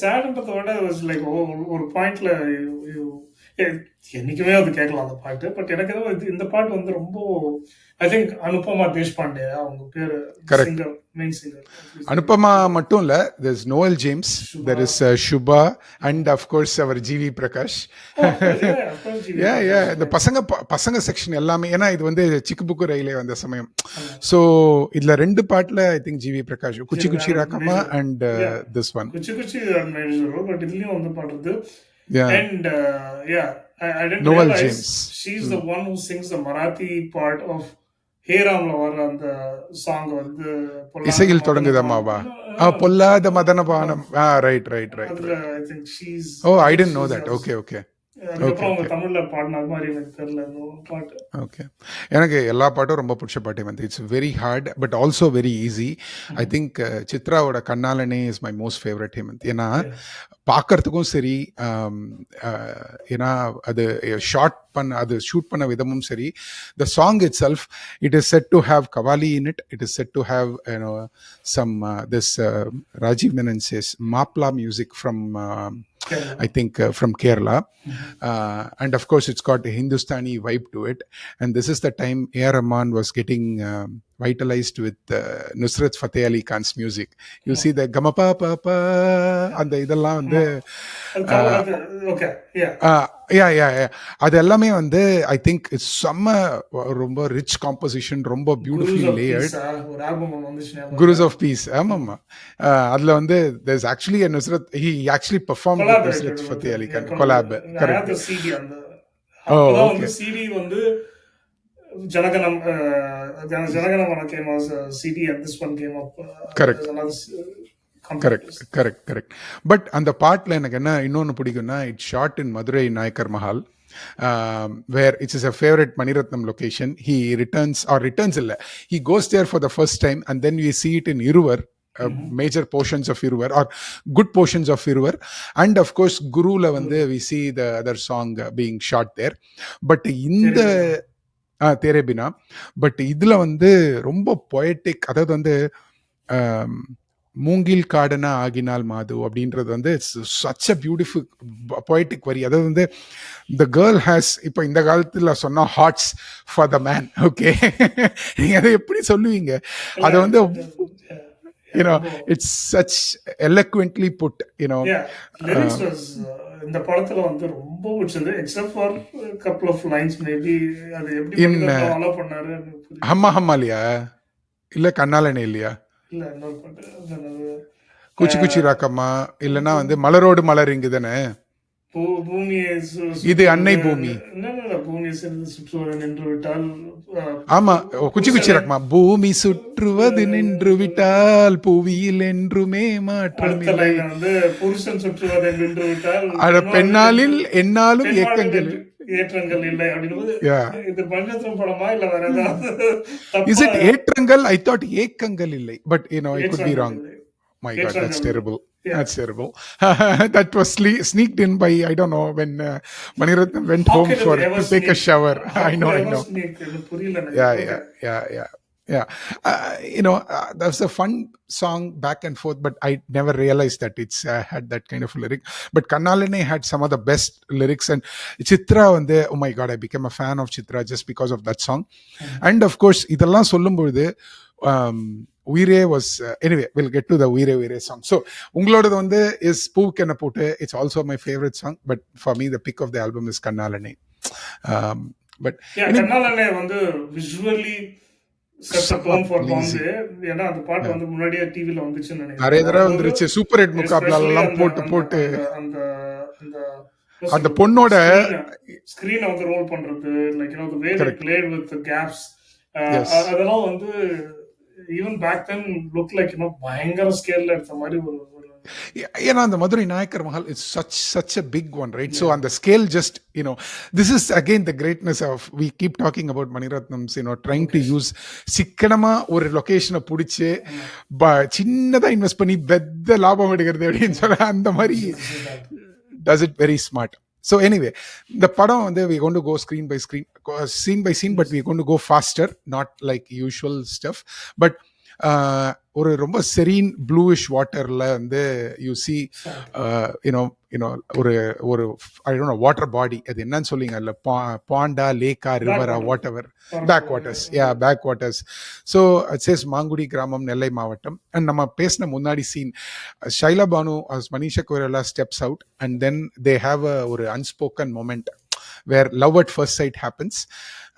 சேடுன்றத விட was like ஒரு பாயிண்ட்ல என்னைக்குமே அது கேட்கலாம் அந்த பாட்டு. பட் எனக்கு ஏதோ இந்த பாட்டு வந்து ரொம்ப ஐ திங்க் அனுபமா தேஷ்பாண்டே அவங்க பேரு Correct. Singer, main singer Anupama மட்டும் இல்ல, there's Noel James, there is Subha. Shubha, and of course our GV Prakash. இந்த பசங்க செக்ஷன் எல்லாமே, ஏன்னா இது வந்து சிக்குபுக்கு ரயிலே வந்த சமயம். ஸோ இதுல ரெண்டு பாட்டுல ஐ திங்க் ஜிவி பிரகாஷ், குச்சி குச்சி ராக்கம்மா அண்ட் திஸ் ஒன். குச்சி குச்சி பட் இதுலயும் வந்து பாடுறது. Yeah. And I didn't Noel realize James. she's the one who sings the Marathi part of Hey Ramla வர அந்த சாங் வந்து இசையில் தொடங்குதம்மாவா? பொல்லாத மதனபானம். ரைட். அதுல I think she's I didn't know that. Okay. அதுக்கப்புறம் அவங்க தமிழ்ல பாடின மாதிரி எனக்கு தெரியல இந்த பாட்டு. ஓகே, எனக்கு எல்லா பாட்டும் ரொம்ப பிடிச்ச பாட்டு வந்து it's very hard but also very easy. I think சித்ராவோட Kannalane is my most favourite Hemanth. ஏன்னா பார்க்கறதுக்கும் சரி, ஏன்னா அது அது ஷூட் பண்ண விதமும் சரி, the song itself it is set to have qawwali in it. It is set to have some this Rajiv Menon says Mappila music from I think from Kerala. And of course it's got a Hindustani vibe to it, and this is the time A.R. Rahman was getting vitalized with Nusrat Fateh Ali Khan's music. You see the Gama pa pa pa and இதெல்லாம் வந்து okay அது எல்லாமே வந்து I think it's செம்ம ரொம்ப rich composition, ரொம்ப beautifully layered. ஒரு album வந்துச்சு குருஸ் ஆஃப் பீஸ். ஆமாம்மா, அதுல வந்து there's actually a Nusrat, he actually performed with Nusrat Fateh Ali Khan collab. Correct. CD அந்த அப்பதான் வந்து சிடி வந்து Jana Gana Jana Gana Mana came as a CD and this one came up. Correct. Correct. Correct. But அந்த பாட்டில் எனக்கு என்ன இன்னொன்று பிடிக்கும்னா, it shot in Madurai Nayakkar Mahal, where it is a favorite Maniratnam location. He returns illa, he goes there for the first time, and then we see it in Iruvar, major portions of Iruvar or good portions of Iruvar, and of course Gurula வந்து we see the other song being shot there. But இந்த தேரேபினா, but இதுல வந்து ரொம்ப poetic, அதாவது வந்து மூங்கில் காடனா ஆகினால் மாது அப்படின்றது வந்து it's such a beautiful poetic வரி. அதாவது வந்து த கேர்ள் ஹேஸ், இப்போ இந்த காலத்தில் சொன்னா hearts for the man. Okay, நீங்க அதை எப்படி சொல்லுவீங்க? அதை வந்து it's such eloquently put, lyrics was இந்த படத்துல வந்து ரொம்ப பிடிச்சது, except for couple of lines maybe. அது எப்படி ஃபாலோ பண்ணாரு? ஹம்மா ஹம்மாலியா இல்ல கண்ணாலனே இல்லையா? இல்ல இன்னொரு பாட்டு குச்சி குச்சி ராக்கம்மா, இல்லைன்னா வந்து மலரோடு மலர் இங்கு தானே, பூமியை இது அன்னை பூமி. பூமியை சுற்றுவது நின்று விட்டால். ஆமா, குச்சி குச்சி ராக்கம்மா, பூமி சுற்றுவது நின்று விட்டால் புவியில் என்றுமே மாற்றம் வந்து புருஷன் சுற்றுவதை நின்று விட்டால் பெண்ணாலில் என்னாலும் ஏக்கங்கள் ஏற்றங்கள் இல்லை அப்படின்னும்போது Yeah. இது மணிரத்னம் படமா இல்ல வேற ஏதாவது Is தப்பா it ஏற்றங்கள்? I thought ஏக்கங்கள் இல்லை. But, I could be ஏற்றங்கள் wrong. இல்லை My God, that's ஏற்றங்கள் இல்லை terrible. Yeah. That's terrible. That was sneaked in by, I don't know, when Maniratnam went How home could for it ever to take a sneak? shower. How I could know, it I ever know. sneak? எனக்கு புரியல எனக்கு. Yeah, Okay. yeah. That was a fun song back and forth, but I never realized that it's had that kind of lyric. But Kannalane had some of the best lyrics, and Chitra and oh my God, I became a fan of Chitra just because of that song. And of course, இதெல்லாம் சொல்லும்போது உயிரே was anyway will get to the உயிரே உயிரே song. So உங்களோடது வந்து is பூக்கு என்ன போட்டு it's also my favourite song. But for me the pick of the album is Kannalane. But Kannalane வந்து visually set a tone for Bombay. ஏன்னா அந்த பாட்டு வந்து முன்னாடியே டிவில வந்துச்சுன்னு நினைக்கிறேன். நிறைய தடவை வந்துருச்சு. சூப்பர் ஹிட் முகாப்லாம் போட்டு அந்த அந்த அந்த பொண்ணோட ஸ்கிரீனை வந்து ரோல் பண்றது, like you know the way they played with caps, அதெல்லாம் வந்து even back then look like you know பயங்கர ஸ்கேல்ல எடுத்த மாதிரி ஒரு ஏன்னா அந்த Madurai Nayakkar Mahal it's such a big one, right? So on the scale, just this is again the greatness of, we keep talking about Maniratnam's trying to use சிக்கனமா ஒரு லொகேஷனை பிடிச்சி சின்னதா இன்வெஸ்ட் பண்ணி பெத்த லாபம் எடுக்கிறது அப்படின்னு சொல்ல அந்த மாதிரி does it very smart. So anyway, the padam வந்து we going to go scene by scene, but we going to go faster, not like usual stuff. But ஒரு ரொம்ப செரீன் ப்ளூயிஷ் வாட்டர்ல வந்து யூ சி ஒரு ஒரு I don't know water body, அது என்னன்னு சொல்லிங்க, இல்ல பாண்டா லேக்கா ரிவரா whatever, back waters. So it says Mangudi கிராமம், நெல்லை மாவட்டம். அண்ட் நம்ம பேசின முன்னாடி scene, Shaila Banu Manisha Koirala steps out and then they have ஒரு unspoken moment where love at first sight happens.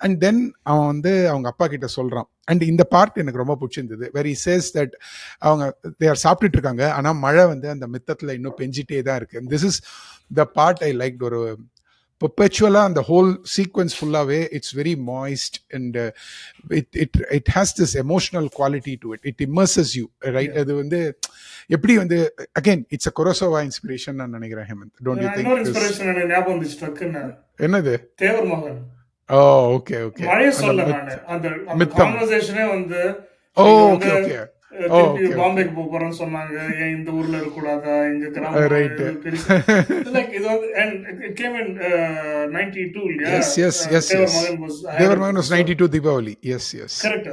And then அவன் வந்து அவங்க அப்பா கிட்ட சொல்றான். அண்ட் இந்த பார்ட் எனக்கு ரொம்ப பிடிச்சிருந்தது. வெர் ஹி சேஸ் தட் அவங்க தேர் சாப்பிட்டுட்டு இருக்காங்க, ஆனால் மழை வந்து அந்த மித்தத்தில் இன்னும் பெஞ்சிட்டே தான் இருக்கு. This is the part I like. ஒரு perpetually அந்த ஹோல் சீக்வன்ஸ் ஃபுல்லாவே it's very moist and it has this emotional quality to it. It immerses you, right? அது வந்து எப்படி வந்து again it's a Kurosawa inspiration நான் நினைக்கிறேன் ஹேமந்த். Don't you think? இன்னொரு இன்ஸ்பிரேஷன் எனக்கு ஞாபகம் வந்துச்சு டக்குன்னு. என்னது? தேவர் மகன். ஓகே மழைய சொல்ல நானு அந்த கான்வர்சேஷனே வந்து ஓகே பாம்பேக்கு போறோம்னு சொன்னாங்க, ஏன் இந்த ஊர்ல இருக்க கூடாதா, எங்க கிராமம் லைக் இது வந்து and came in 92 இல்லையா? Yes. தேவர் மகன் was 92 தீபாவளி. Yes. கரெக்ட்.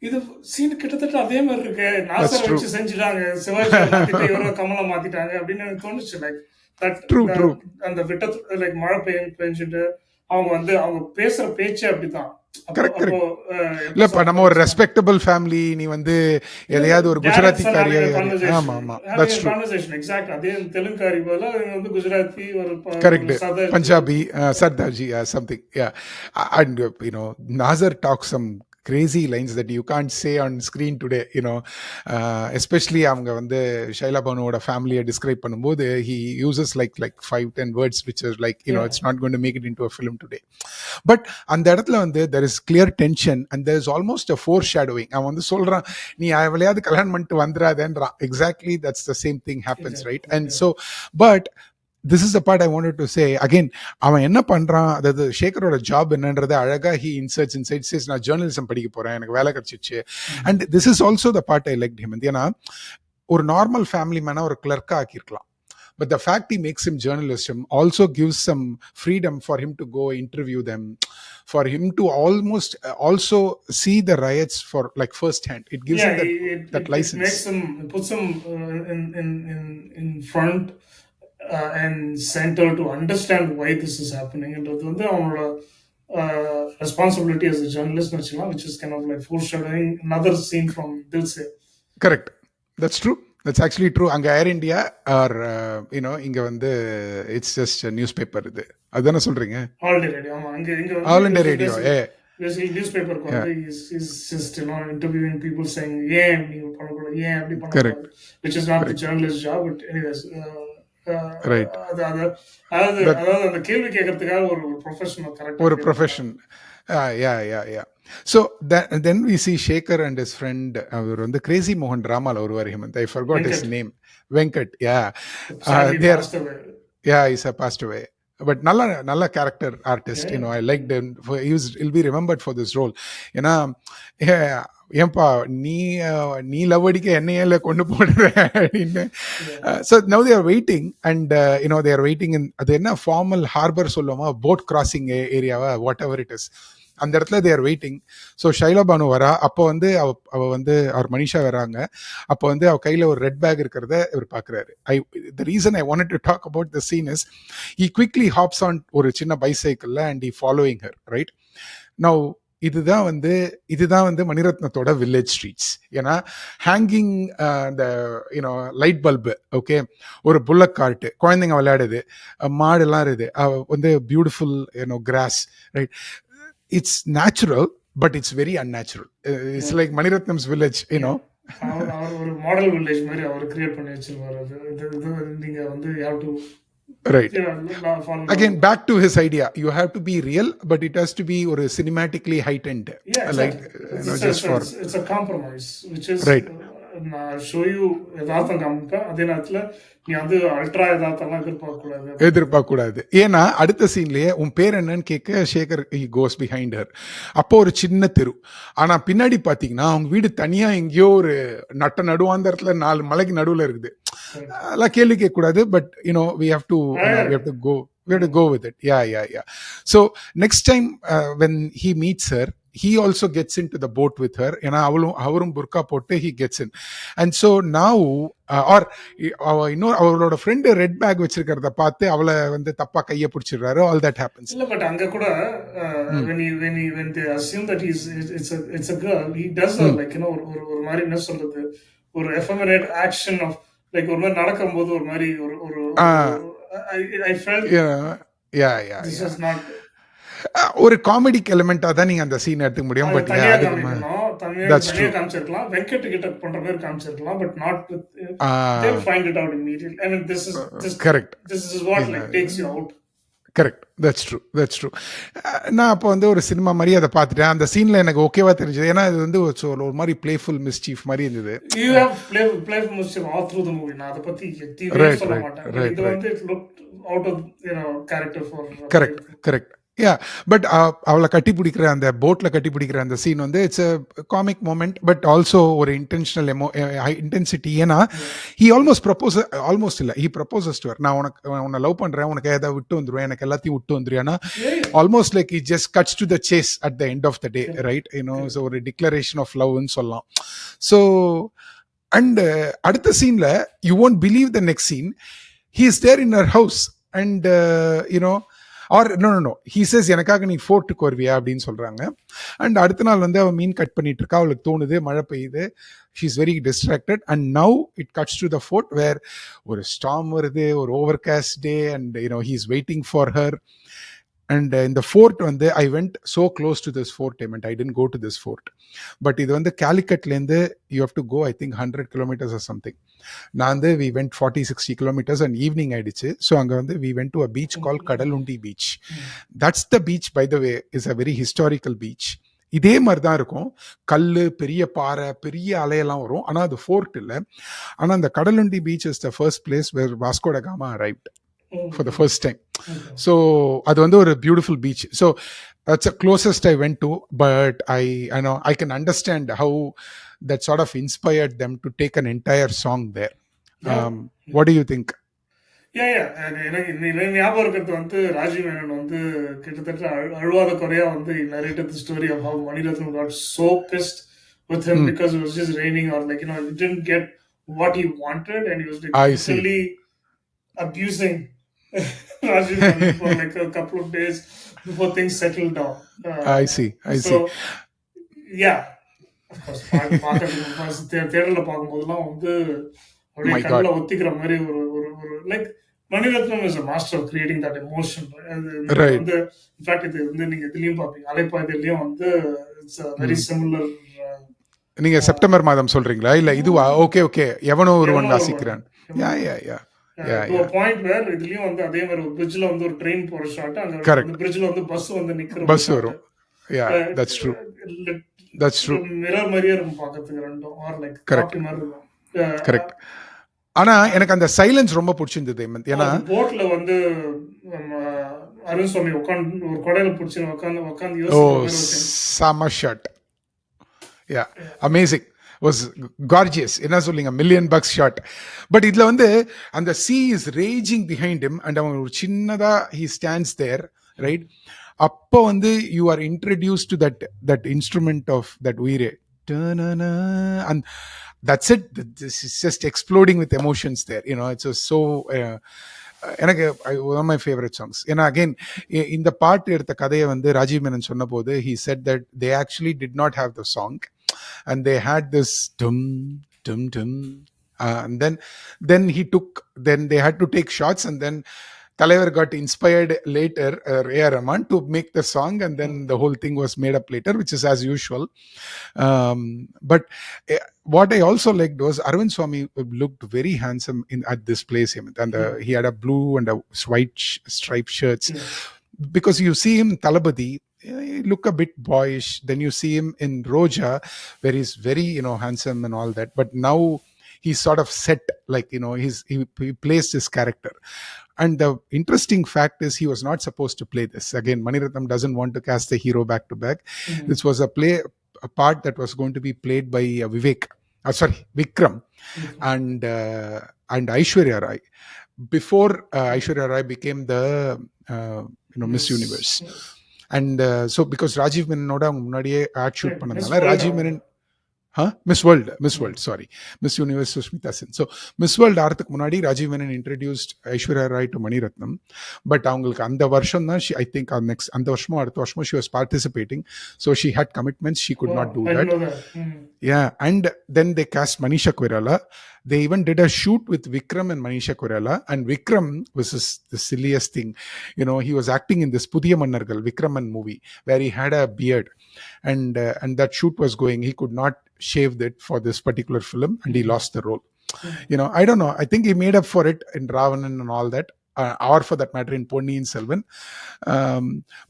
இது சீன் கிட்டத்தட்ட அதே மாதிரி இருக்கு. நாசர் வச்சு செஞ்சுட்டாங்க, சிவாஜி மாத்திட்டு இவர கமலா மாத்திட்டாங்க அப்படின்னு எனக்கு தோணுச்சு. Like that true. அந்த விட்ட லைக் மழை பெஞ்சிட்டு அவங்க வந்து அவங்க பேசுற பேச்சே அப்படிதான். இல்ல இப்ப நம்ம ஒரு ரெஸ்பெக்டபிள் ஃபேமிலி, நீ வந்து எதையாவது ஒரு குஜராத்தி காரிய, ஆமா தட்ஸ் ட்ரூ. எக்ஸாக்ட் அதே தெலுங்காரி போல வந்து குஜராத்தி ஒரு correct, Punjabi, Sardarji something. And Nazar talks some crazy lines that you can't say on screen today, especially அவங்க வந்து ஷைலா பானுவோட ஃபேமிலியை டிஸ்கிரைப் பண்ணும்போது he uses like 5-10 words which are like it's not going to make it into a film today. But அந்த இடத்துல வந்து there is clear tension and there is almost a foreshadowing. அவன் வந்து சொல்றான், நீ அவளையாவது கல்யாணம் பண்ணிட்டு வந்துடாதேன்றான். Exactly, that's the same thing happens, right? And so but this is the part I wanted to say again. அவன் என்ன பண்றான், அதாவது ஷேகரோட ஜாப் என்னன்றதை அழகா he inserts inside, says நான் ஜேர்னலிசம் படிக்க போறேன், எனக்கு வேலை கிடைச்சிச்சு. And this is also the part I like him. ஏன்னா ஒரு நார்மல் ஃபேமிலி மேனா ஒரு கிளர்க்கா ஆக்கியிருக்கலாம். But the fact he makes him journalism also gives some freedom for him to go interview them, for him to almost also see the riots for like first hand. It gives him that license. It makes him, puts him in front and center to understand why this is happening. என்றது வந்து அவனோட responsibility as a journalist வச்சுக்கலாம், which is kind of like foreshadowing another scene from Dilse. Correct, that's true. That's actually true. அங்க ஏர் India R இங்க வந்து it's just news paper. இது அதுதானே சொல்றீங்க? All India radio. ஆமா, இங்க all India radio basically newspaper is just interviewing people saying ஏன் நீங்க பண்ணக்கூடாது, ஏன் அப்படி பண்ணக்கூடாது, which is not the journalist job. But anyways, right, அதாவது அந்த கேள்வி கேட்கறதுக்காக ஒரு ப்ரொஃபஷனல் கரெக்ட், ஒரு profession. yeah. So then we see Shekhar and his friend, அவர் வந்து கிரேசி மோகன் டிராமால ஒருவர், Hemant, I forgot his name, Venkat. They are he's passed away. But நல்ல character artist. Yeah, I like he'll be remembered for this role. ஏன்னா ஏ- ஏன்பா நீ love அடிக்க என்னையில கொண்டு போடுற அப்படின்னு. yeah. So now they are waiting and they are waiting in அது என்ன ஃபார்மல் ஹார்பர் சொல்லுவோமா, போட் கிராசிங் ஏரியாவா, வாட் எவர் இட் இஸ், அந்த இடத்துல they're waiting. So Shaila Banu வரா. அப்போ வந்து அவ வந்து அவர் மனிஷா வராங்க. அப்போ வந்து அவ கையில் ஒரு ரெட் பேக் இருக்கிறத இவர் பார்க்குறாரு. The reason I wanted to talk about the scene is he quickly hops on ஒரு சின்ன பைசைக்கிளில் and he following her, right? Now இதுதான் வந்து மணிரத்னத்தோட வில்லேஜ் ஸ்ட்ரீட்ஸ். ஏன்னா ஹேங்கிங் அந்த லைட் பல்பு, ஓகே, ஒரு புல்லக் கார்ட்டு, குழந்தைங்க விளையாடுது, மாடுலாம் இருக்குது, வந்து beautiful grass, right? It's natural but it's very unnatural. It's like Mani Ratnam's village. அவர் ஒரு மாடல் வில்லேஜ் மாதிரி அவர் கிரியேட் பண்ணி வச்சிருவாரு. இது நீங்க வந்து have to Right. Again, back to his idea. You have to be real, but it has to be or cinematically heightened. Yeah, Like it's a compromise, which is right. நான் show you யதார்த்தம் காமிப்பேன், அதே நேரத்தில் நீ வந்து ultra யதார்த்தம்லாம் எதிர்பார்க்க கூடாது. ஏன்னா அடுத்த சீன்லயே உன் பேர் என்னன்னு கேட்க சேகர் கோஸ் பிஹைண்ட் ஹர். அப்போ ஒரு சின்ன தெரு, ஆனா பின்னாடி பாத்தீங்கன்னா அவங்க வீடு தனியா எங்கேயோ ஒரு நடுவாந்தரத்துல 4 மலைக்கு நடுவுல இருக்குது. அதெல்லாம் கேள்வி கேட்க கூடாது. But we have to go with it. Yeah. So next time when he meets her, he also gets into the boat with her. ஏன்னா அவரும் புர்கா போட்டு he gets in. And so now அவளோட ஃப்ரெண்டு ரெட் பேக் வச்சிருக்கிறத பார்த்து அவளை வந்து தப்பா கையை பிடிச்சிடுறாரு. All that happens. இல்ல, பட் அங்க கூட when they assume that it's a girl, he does like ஒரு மாதிரி என்ன சொல்றது, ஒரு effeminate action of like ஒரு மாதிரி நடக்கும்போது ஒரு மாதிரி ஒரு I felt yeah this is not ஒரு காமெடிக் எலிமெண்டா தான் நீங்க அந்த சீன் எடுத்துக்க முடியும். பட் தனியா காமிச்சிருக்கலாம், வெங்கட் கிட்ட பண்ற மாதிரி காமிச்சிருக்கலாம், but not with they'll find it out immediately. I mean, this is correct. This is what like takes you out. Correct, that's true. நான் அப்போ வந்து ஒரு சினிமா மாதிரி அதை பார்த்துட்டேன். அந்த சீனில் எனக்கு ஓகேவா தெரிஞ்சது. ஏன்னா இது வந்து ஒரு மாதிரி பிளேஃபுல் மிஸ்சீஃப் மாதிரி இருந்தது. You have playful mischief all through the movie. நான் அதை பற்றி எத்தனை சொல்ல மாட்டேன். இது வந்து it looked out of character for correct. But அவளை கட்டி பிடிக்கிற அந்த போட்ல கட்டி பிடிக்கிற அந்த சீன் வந்து it's a comic moment, but also ஒரு இன்டென்ஷனல் இன்டென்சிட்டி. ஏன்னா ஹி ஆல்மோஸ்ட் இல்லை, ஹி ப்ரப்போசஸ் டு ஹர். நான் உன்னை லவ் பண்றேன், உனக்கு ஏதாவது விட்டு வந்துருவேன், எனக்கு எல்லாத்தையும் விட்டு வந்துருவேன்னா almost like he just cuts to the chase at the end of the day, right? So ஒரு டிக்ளரேஷன் ஆஃப் லவ்னு சொல்லலாம். ஸோ அண்ட் அடுத்த சீன்ல you won't believe the next scene, he is there in her house and or no he says எனக்காக நீ ஃபோர்ட்டுக்கு வருவியா அப்படின்னு சொல்றாங்க. அண்ட் அடுத்த நாள் வந்து அவன் மீன் கட் பண்ணிட்டு இருக்கா, அவளுக்கு தோணுது, மழை பெய்யுது, she is very distracted. And now it cuts to the fort where ஒரு ஸ்டார்ம் வருது, ஒரு overcast day, and he is waiting for her. And இந்த ஃபோர்ட் வந்து I went so close to this fort. I tend go to this fort. But இது வந்து கேலிக்கட்லேருந்து you have to go I think 100 kilometers or something. நான் வந்து we went 40-60 kilometers and evening ஆயிடுச்சு. So அங்கே வந்து we went to a beach call Kadalundi beach. That's the beach, by the way, is a very historical beach. இதே மாதிரி தான் இருக்கும், கல், பெரிய பாறை, பெரிய அலையெல்லாம் வரும். ஆனால் அது ஃபோர்ட் இல்லை. ஆனால் அந்த Kadalundi beach is the first place where Vasco da Gama arrived for the first time. So அது வந்து ஒரு beautiful beach. So that's the closest I went to, but I know I can understand how that sort of inspired them to take an entire song there. What do you think? எனக்கு ஞாபகம் இருக்கிறது வந்து ராஜீவ் மேனன் வந்து கிட்டத்தட்ட அழுவாத குறையா வந்து narrated the story of how Manirathnam got so pissed with him because it was just raining, or like he didn't get what he wanted, and he was like literally abusing Rajiv for like a couple of days before things settled down. I see. So yeah, of course தேடல பார்க்கும்போதெல்லாம் வந்து அப்படியே கண்ணில் ஒத்திக்கிற மாதிரி ஒரு like Manirathnam is a master of creating that emotion. Right. In fact, இது வந்து நீங்க இதுலயும் பாப்பீங்க, அலைப்பாய்திலையும் வந்து it's a very similar. நீங்க செப்டம்பர் மாதம் சொல்றீங்களா இல்ல இதுவா? ஓகே எவனோ ஒருவன் வாசிக்கிறான். யா to a point where இதுலயும் வந்து அதே மாதிரி ஒரு bridgeல வந்து ஒரு ட்ரெயின் போற ஷாட், அந்த bridgeல வந்து பஸ் வந்து நிக்கிற பஸ் வரும். that's true மிரர் மாதிரியே இருக்கும் பார்க்கிறதுக்கு ரெண்டும், ஆர் லைக் காப்பி மாதிரி இருக்கும். கரெக்ட். ஆனா எனக்கு அந்த சைலன்ஸ் ரொம்ப பிடிச்சிருந்தது. ஏன்னா போட்ல வந்து அருண் சுவாமி உட்காந்து ஒரு கொடையில பிடிச்சி உட்காந்து ஓ யோசிக்கிற மாதிரி ஒரு scene. சம shot. Yeah amazing, was gorgeous. என்ன சொல்லிங்க, $1,000,000 ஷாட். பட் இதுல வந்து அந்த sea is raging behind him and அவன் ஒரு சின்னதா ஹி ஸ்டாண்ட்ஸ் தேர், ரைட்? அப்போ வந்து you are introduce to that instrument of that Uyire, and that's it. This is just exploding with emotions there, you know. It's so எனக்கு one of my favourite songs. ஏன்னா again இந்த பாட்டு எடுத்த கதையை வந்து ராஜீவ் மேனன் சொன்ன போது he said that they actually did not have the song and they had this dum dum dum, and then they had to take shots, and then தலைவர் got inspired later, A.R. Rahman, to make the song, and then the whole thing was made up later, which is as usual. But what I also liked was Arvind Swamy looked very handsome at this place, and he had a blue and a white striped shirts. Because you see him Talabadi, he look a bit boyish. Then you see him in Roja, where he's very, you know, handsome and all that. But now he's sort of set, like, you know, he plays this character. And the interesting fact is he was not supposed to play this. Again, Mani Ratnam doesn't want to cast the hero back to back. This was a part that was going to be played by Vikram and Aishwarya Rai. Before Aishwarya Rai became the Miss Universe. And so because Rajiv Menon oda munadiye ad shoot பண்ணனால Rajiv Menon Miss World, sorry. Miss Universe Sushmita Sen. So Miss World ஆறதுக்கு முன்னாடி Rajiv Menon introduced Aishwarya Rai to Mani Ratnam. But அவங்களுக்கு அந்த வருஷம் தான் I think அந்த வருஷமோ அடுத்த வருஷமோ she was participating. So she had commitments, she could not do that. Yeah, and then they cast Manisha Koirala. They even did a shoot with Vikram and Manisha Koirala, and Vikram was the silliest thing. You know, he was acting in this Pudhiya Mannargal Vikraman movie where he had a beard, and that shoot was going. He could not shave that for this particular film, and he lost the role. You know, I don't know, I think he made up for it in Ravanan and all that, or for that matter in Ponniyin Selvan.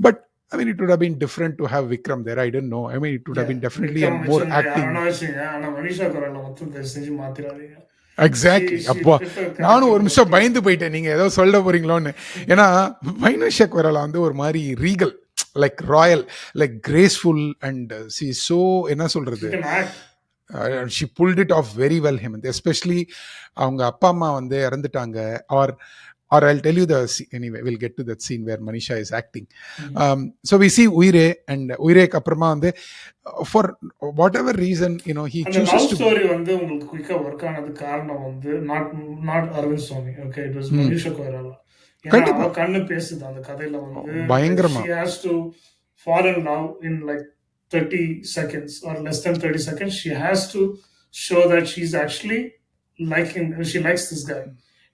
But I mean, it would have been different to have Vikram there. I don't know. I mean, it would have been definitely a more acting. Exactly. அப்போ நானும் ஒரு நிமிஷம் பயந்து போயிட்டேன் நீங்க ஏதோ சொல்ல போறீங்களோன்னு. ஏன்னா மைனுஷா கொய்ராலா வந்து ஒரு மாதிரி regal, like Royal, like graceful, and C so என்ன சொல்றது, she pulled it off very well, Hemant. Especially அவங்க அப்பா அம்மா வந்து இறந்துட்டாங்க, or I'll tell you the scene. Anyway, we'll get to that scene where Manisha is acting. So we see Uire, and Uire அப்புறமா வந்து for whatever reason, you know, he chooses to. The story வந்து உங்களுக்கு குயிக்கா work ஆனது காரணம் வந்து not Arvind Swamy. Okay, it was Manisha Koirala. அவ கண்ணு பேசுது அந்த கதையில வந்து பயங்கரமா. She has to fall in love in like 30 seconds or less than 30 seconds. She has to show that she's actually she likes this guy.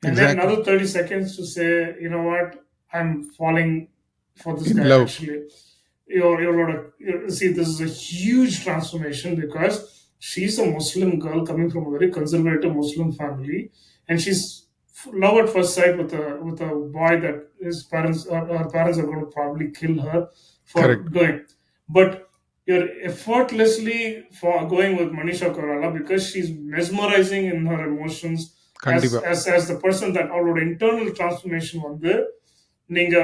And then another 30 seconds to say, you know what, I'm falling for this guy. Love. Actually, see, this is a huge transformation because she's a Muslim girl coming from a very conservative Muslim family, and she's love at first sight with a boy that her parents are going to probably kill her for going. But you're effortlessly going with Manisha Koirala because she's mesmerizing in her emotions. As the person that அவளோட internal transformation வந்து நீங்க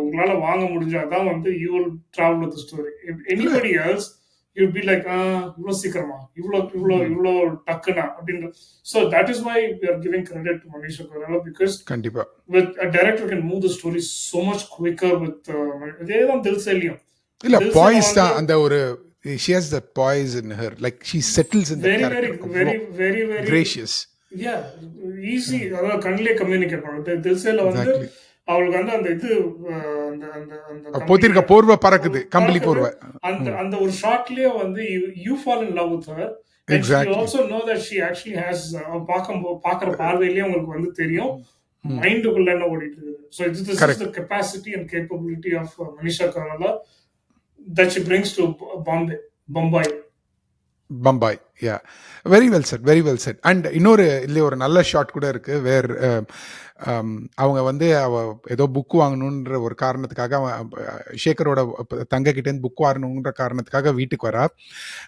உங்களால வாங்க முடிஞ்சாதான் வந்து you will travel with the story. If anybody else you'd be like இவ்வளோ சீக்கிரமா இவ்வளோ டக்குனா அப்படின்ற. So that is why we are giving credit to Manisha Koirala because with a director can move the story so much quicker with இதேதான் தில்சேலியும் இல்ல boys தான் அந்த ஒரு she has that poise in her, like she settles in the character, very gracious. Yeah, easy. அதாவது கண்ணிலே communicate பண்ணுறது. தில்சேல வந்து அவளுக்கு வந்து அந்த இது அந்த போத்திருக்க போர்வை பறக்குது, கம்பளி போர்வை, அந்த ஒரு ஷாட்லயே வந்து you fall in love with her. Exactly. You also know that she actually has பார்க்குற பார்வையிலேயே உங்களுக்கு வந்து தெரியும் மைண்டுக்குள்ள என்ன ஓடிட்டு இருக்குது. So this is the capacity and capability of Manisha Koirala that she brings to Bombay. Bombay. Yeah, very well set, very well set. And இன்னொரு இதுல ஒரு நல்ல ஷாட் கூட இருக்கு வேர் அவங்க வந்து ஏதோ புக் வாங்கணுன்ற ஒரு காரணத்துக்காக ஷேகரோட தங்க கிட்டேருந்து புக் வாங்கணுன்ற காரணத்துக்காக வீட்டுக்கு வரா.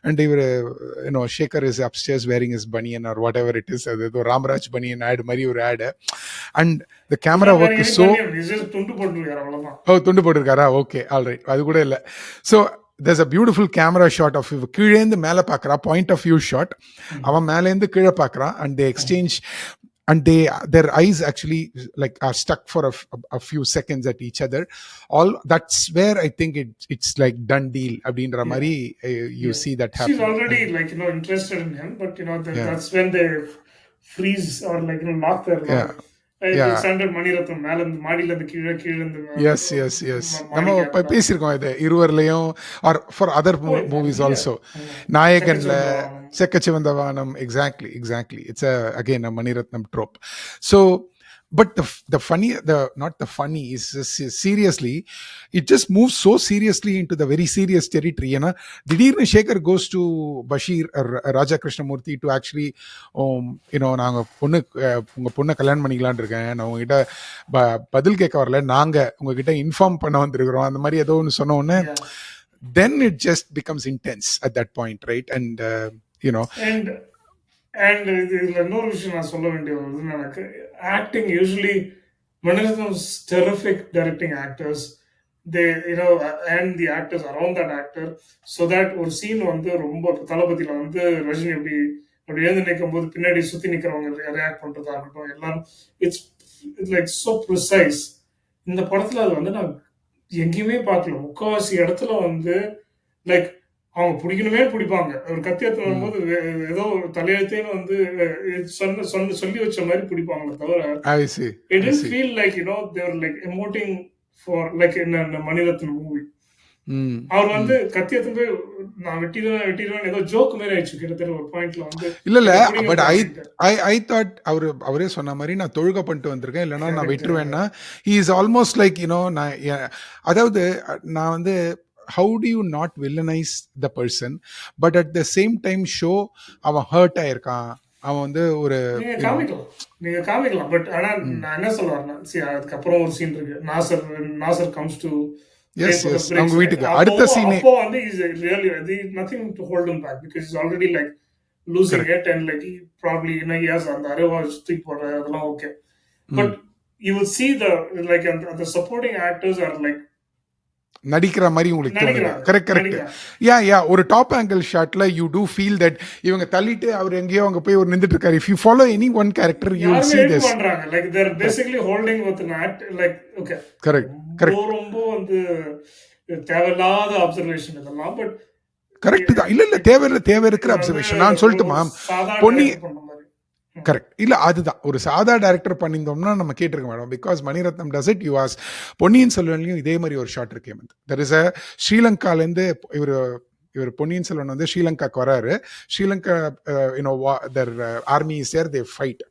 அண்ட் இவர் Shekhar is upstairs wearing is banian or whatever it is, அது ஏதோ ராமராஜ் பனியன் ஆட் மாதிரி ஒரு ஆடு. And the camera work is so. துண்டு போட்டுருக்காரு அவ்வளவுதான். ஓ, துண்டு போட்டிருக்காரா? ஓகே, ஆல்ரைட், அது கூட இல்லை. So there's a beautiful camera shot of கீழேந்து மேலே பார்க்குறா, பாயிண்ட் ஆஃப் வியூ ஷாட். அவன் மேலேருந்து கீழே பார்க்குறான் and they exchange and their eyes actually like are stuck for a few seconds at each other. All that's where I think it's like done deal அப்படின்ற மாதிரி you see that happen. She's already like interested in him, but Yeah. that's when they freeze or like lock their love. Yeah. It's under Mani Ratnam மேல இருந்து மாடியில இருந்து கீழே இருந்து S S S நம்ம பேசியிருக்கோம் இது இருவர்லையும், or for other movies also. நாயகன்ல Chekka Chivantha Vaanam, exactly exactly, it's again a Mani Ratnam trope. So but the funny, not the funny is seriously, it just moves so seriously into the very serious territory. திடீர்னு Sekar goes to Basheer Raja Krishnamurthy to actually நாங்க உங்க பொண்ணை கல்யாணம் பண்ணிக்கலான் இருக்கேன், நான் உங்ககிட்ட பதில் கேட்க வரல, நாங்க உங்ககிட்ட இன்ஃபார்ம் பண்ண வந்திருக்கிறோம், அந்த மாதிரி ஏதோ ஒன்று சொன்ன உடனே then it just becomes intense at that point, right? And and இதுல இன்னொரு விஷயம் நான் சொல்ல வேண்டிய வருது எனக்கு. Acting usually Mani Ratnam's terrific directing actors, they and the actors around that actor, so that ஒரு சீன் வந்து ரொம்ப தளபதியில வந்து ரஜினி அப்படி எழுந்து நிற்கும் போது பின்னாடி சுத்தி நிக்கிறவங்க ரியாக்ட் பண்றதா இருக்கட்டும், எல்லாரும் இட்ஸ் லைக் சோ ப்ரிசைஸ். இந்த படத்துல அது வந்து நான் எங்கேயுமே பார்க்கல. முக்கால்வாசி இடத்துல வந்து லைக் அவங்க பிடிக்கணுமே பிடிப்பாங்க. ஒரு கத்தியத்துல வரும்போது ஏதோ தலையெழுத்தேன்னு வந்து சொல்லி வச்ச மாதிரி பிடிப்பாங்களே தவிர it didn't feel like they were like emoting for like in a Mani Ratnam movie. அவர் வந்து கத்தியத்துல போய் நான் வெட்டிடுவேன் ஏதோ ஜோக் மாதிரி ஆயிடுச்சு கிட்டத்தட்ட ஒரு பாயிண்ட்ல வந்து. இல்ல பட் ஐ தாட் அவரே சொன்ன மாதிரி நான் தொழுக பண்ணிட்டு வந்திருக்கேன், இல்லைன்னா நான் வெட்டுருவேன்னா he is almost like நான் அதாவது நான் வந்து how do you not villainize the person but at the same time show அவன் ஹர்ட் ஆயிருக்கான், அவன் வந்து ஒரு நீங்க காமிக்கலாம். பட் ஆனா நான் என்ன சொல்ல வரேன்னா, அதுக்கப்புறம் ஒரு சீன் இருக்கு, நாசர் comes to அவங்க வீட்டுக்கு அடுத்த சீன். அப்போ வந்து is really nothing to hold him back because he's already like losing it and like he probably he has அந்த அரைவா சுத்தி போடுற அதெல்லாம் okay. But you will see the the supporting actors are like நடிக்கிற மாதிரி உங்களுக்கு தோணுது. கரெக்ட். யா ஒரு top angle ஷாட்ல யூ டூ ஃபீல் தட் இவங்க தள்ளிட்டு அவர் எங்கேயோ அங்க போய் ஒரு நின்னுட்டு இருக்காரு. If you follow any one character you will see this like they're basically holding with an act like okay correct ரொம்ப வந்து தேவையில்லாத அப்சர்வேஷன் இதெல்லாம். பட் கரெக்ட் தான். இல்ல தேவை இருக்கிற அப்சர்வேஷன் நான் சொல்லட்டுமா, பொன்னி கரெக்ட். இல்ல அதுதான் ஒரு சாதா டைரக்டர் பண்ணியிருந்தோம்னா நம்ம கேட்டிருக்க madam. Because Mani Ratnam does it. You as Ponniyin செல்வன்லையும் இதே மாதிரி ஒரு ஷாட் இருக்கே. தெர் இஸ் ஸ்ரீலங்காலேருந்து இவர் பொன்னியின் செல்வன் வந்து ஸ்ரீலங்காக்கு வராரு. Sri Lanka their army is there, they fight.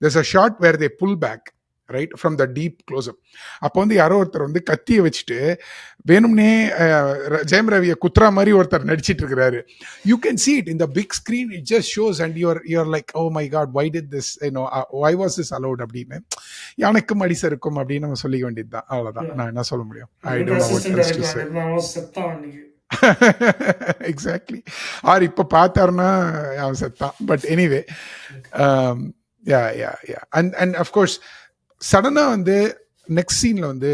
There's a shot where they pull back right from the deep close-up. அப்போ வந்து யாரோ ஒருத்தர் வந்து கத்தியை வச்சுட்டு வேணும்னே ஜெயம் ரவியை குத்துறா மாதிரி ஒருத்தர் நடிச்சிட்டு இருக்கிறாரு. You can see it in the big screen, it just shows and you're like oh my god why did this why was this allowed அப்படின்னு எனக்கும் அடிசருக்கும் அப்படின்னு நம்ம சொல்லிக்க வேண்டியது தான். அவ்வளோதான், நான் என்ன சொல்ல முடியும். I don't know what else to say. Exactly. Or இப்போ பார்த்தாருன்னா அவன் செத்தான். But anyway yeah and of course சடனா வந்து நெக்ஸ்ட் சீன்ல வந்து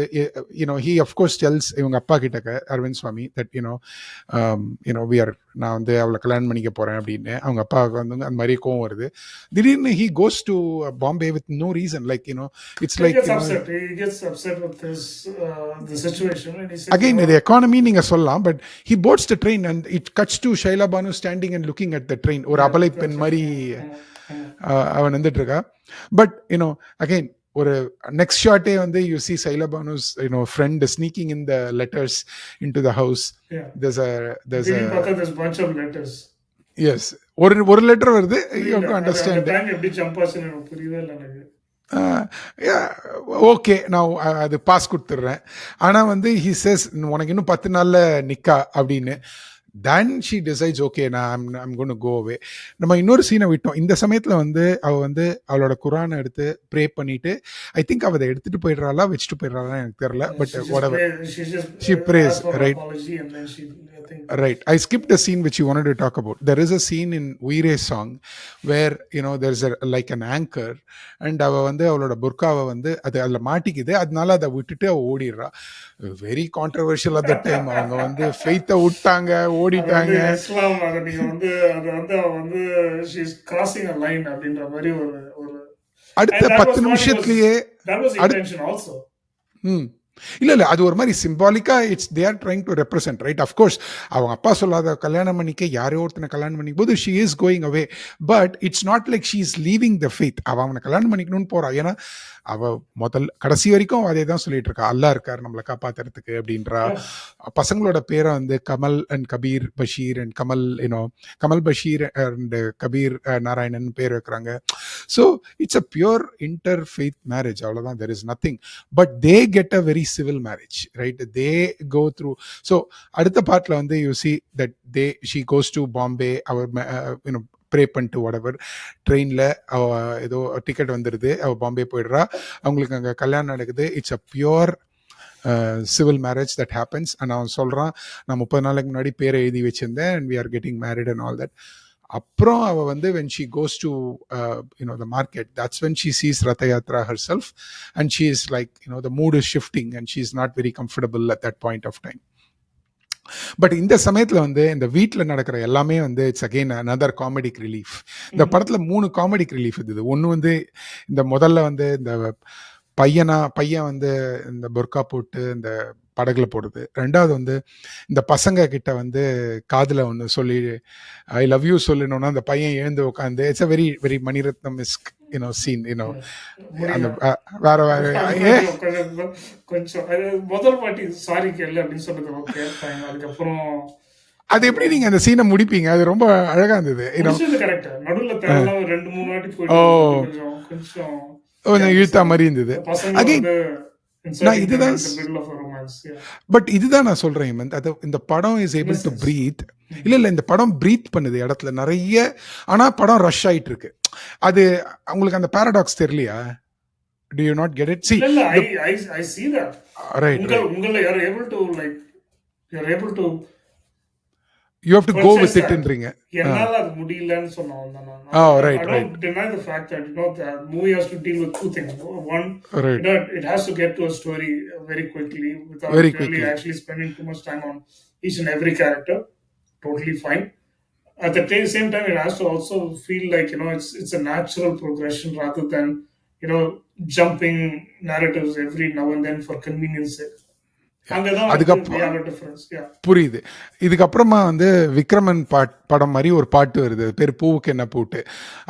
he of course tells இவங்க அப்பா கிட்ட அரவிந்த் சுவாமி that we are நான் வந்து அவளை கல்யாணம் பண்ணிக்க போறேன் அப்படின்னு. அவங்க அப்பாவுக்கு வந்து அந்த மாதிரி கோவம் வருது. திடீர்னு he goes to Bombay with no reason, like it's like he gets upset with the situation and he says again the economy நீங்க சொல்லலாம். but he boards the train and it cuts to Shaila Banu standing and looking at the train. ஒரு அபலை பெண் மாதிரி அவன் வந்துட்டு இருக்கா. But again ஒரு next ஷாட்டே வந்து you see Shaila Banu's friend sneaking in the letters into the house. there's a bunch of letters. yes ஒரு letter வருது. you have to understand எப்படி ஜம்ப் ஆச்சுன்னு எனக்கு புரியவே இல்லை எனக்கு. ஓகே நான் அது பாஸ் கொடுத்துட்றேன். ஆனால் வந்து he says உனக்கு இன்னும் 10 நாள்ல நிக்கா அப்படின்னு. then she decides okay I'm going to go away. நம்ம இன்னொரு சீனை விட்டோம். இந்த சமயத்துல வந்து அவ வந்து அவளோட குரானை எடுத்து ப்ரே பண்ணிட்டு ஐ திங்க் அவ அதை எடுத்துட்டு போயிடுறாளா வச்சுட்டு போயிடுறாளா எனக்கு தெரியல, but She just whatever, pray, she just she prays, asked for right? apology, and then she, I think, Right. I skipped a scene which you wanted to talk about. There is a scene in Uire's song where, there's like an anchor and அவ வந்து அவளோட புர்காவை வந்து அது அதில் மாட்டிக்குது, அதனால அதை விட்டுட்டு அவ ஓடிடுறா. Very controversial at the time. அவங்க வந்து ஃபெய்த்தை விட்டாங்க, அது வந்து ஓடிட்டாங்க. இஸ்லாம் அதை நீங்க வந்து அது வந்து அவ வந்து she is crossing a line அப்படின்ற மாதிரி ஒரு ஒரு அடுத்த and that 10 was what it was, நிமிஷத்துலயே that was அடுத்த intention also. ம் இல்ல அது ஒரு மாதிரி சிம்பாலிக்கா it's they are trying to represent, right? Of course அவங்க அப்பா சொல்லாத கல்யாணம் பண்ணிக்க யாரோ ஒருத்தனை கல்யாணம் பண்ணிக்கும் போது she is going away, but it's not like she is leaving the faith. அவனை கல்யாணம் பண்ணிக்கணும்னு போறா. ஏன்னா அவ கடைசி வரைக்கும் அதே தான் சொல்லிட்டு இருக்கா, அல்லா இருக்கார் நம்மளை காப்பாத்துறதுக்கு அப்படின்றா. பசங்களோட பேரை வந்து Kamal and Kabir Bashir and Kamal Bashir and Kabir Narayanan பேர் வைக்கிறாங்க. So it's a pure interfaith marriage, அவ்வளோதான். There is nothing, but they get a very civil marriage, right? They go through. So அடுத்த பார்ட்ல வந்து you see that she goes to Bombay, அவர் pray பண்ணிட்டு whatever ட்ரெயினில் ஏதோ டிக்கெட் வந்துடுது, அவள் பாம்பே போயிடுறா, அவங்களுக்கு அங்கே கல்யாணம் நடக்குது. It's a pure civil marriage that happens. And அவன் சொல்கிறான், நான் 30 நாளைக்கு முன்னாடி பேரை எழுதி வச்சிருந்தேன் and we are getting married and all that. அப்புறம் அவள் வந்து when she goes to the market, that's when she sees Ratha Yatra herself and she is like, the mood is shifting and she is not very comfortable at that point of time. But இந்த சமயத்துல வந்து இந்த வீட்டில் நடக்கிற எல்லாமே வந்து it's again another comedic relief. இந்த படத்துல 3 காமெடிக் ரிலீஃப் இருந்தது. ஒன்று வந்து இந்த முதல்ல வந்து இந்த பையன் வந்து இந்த புர்கா போட்டு இந்த படகுல போடுறது. ரெண்டாவது வந்து இந்த பசங்க கிட்ட வந்து காதுல ஒன்று சொல்லி ஐ லவ் யூ சொல்லணும்னா அந்த பையன் எழுந்து உட்காந்து it's a very very Mani Ratnam ish scene. அந்த வேற கொஞ்சம் முதல் பாட்டி சாரி கேள்வி அப்படின்னு சொல்றது ஓகே ஃபைன். அதுக்கப்புறம் அது எப்படி நீங்க அந்த சீனை முடிப்பீங்க? அது ரொம்ப அழகா இருந்தது. கரெக்ட். நடுவில் தேவையில்லாம் 2-3 வாட்டி போயிட்டு கொஞ்சம் இழுத்தா மாதிரி இருந்தது. அகைன் நான் இதுதான் பட் இதுதான் நான் சொல்றேன், இந்த படம் இஸ் ஏபிள் டு பிரீத். இல்ல இந்த படம் பிரீத் பண்ணுது இடத்துல நிறைய, ஆனா படம் ரஷ் ஆயிட்டு இருக்கு. அது உங்களுக்கு அந்த பாராடாக்ஸ் தெரியலையா? Do you not get it? See, I see that. Right. உங்களை you are able to you have to go with it ன்றீங்க. என்னால அது முடியலன்னு சொன்னேன் நான். Oh, right, I don't deny the fact that the movie has to deal with two things. One, right. It has to get to a story very quickly without really actually spending too much time on each and every character. Totally fine. At the same time, it has to also feel like it's a natural progression rather than jumping narratives every now and then for convenience sake. புரியுது. இதுக்கப்புறமா வந்து விக்ரமன் படம் மாதிரி ஒரு பாட்டு வருது, பேர் பூவுக்கு என்ன பூட்டு.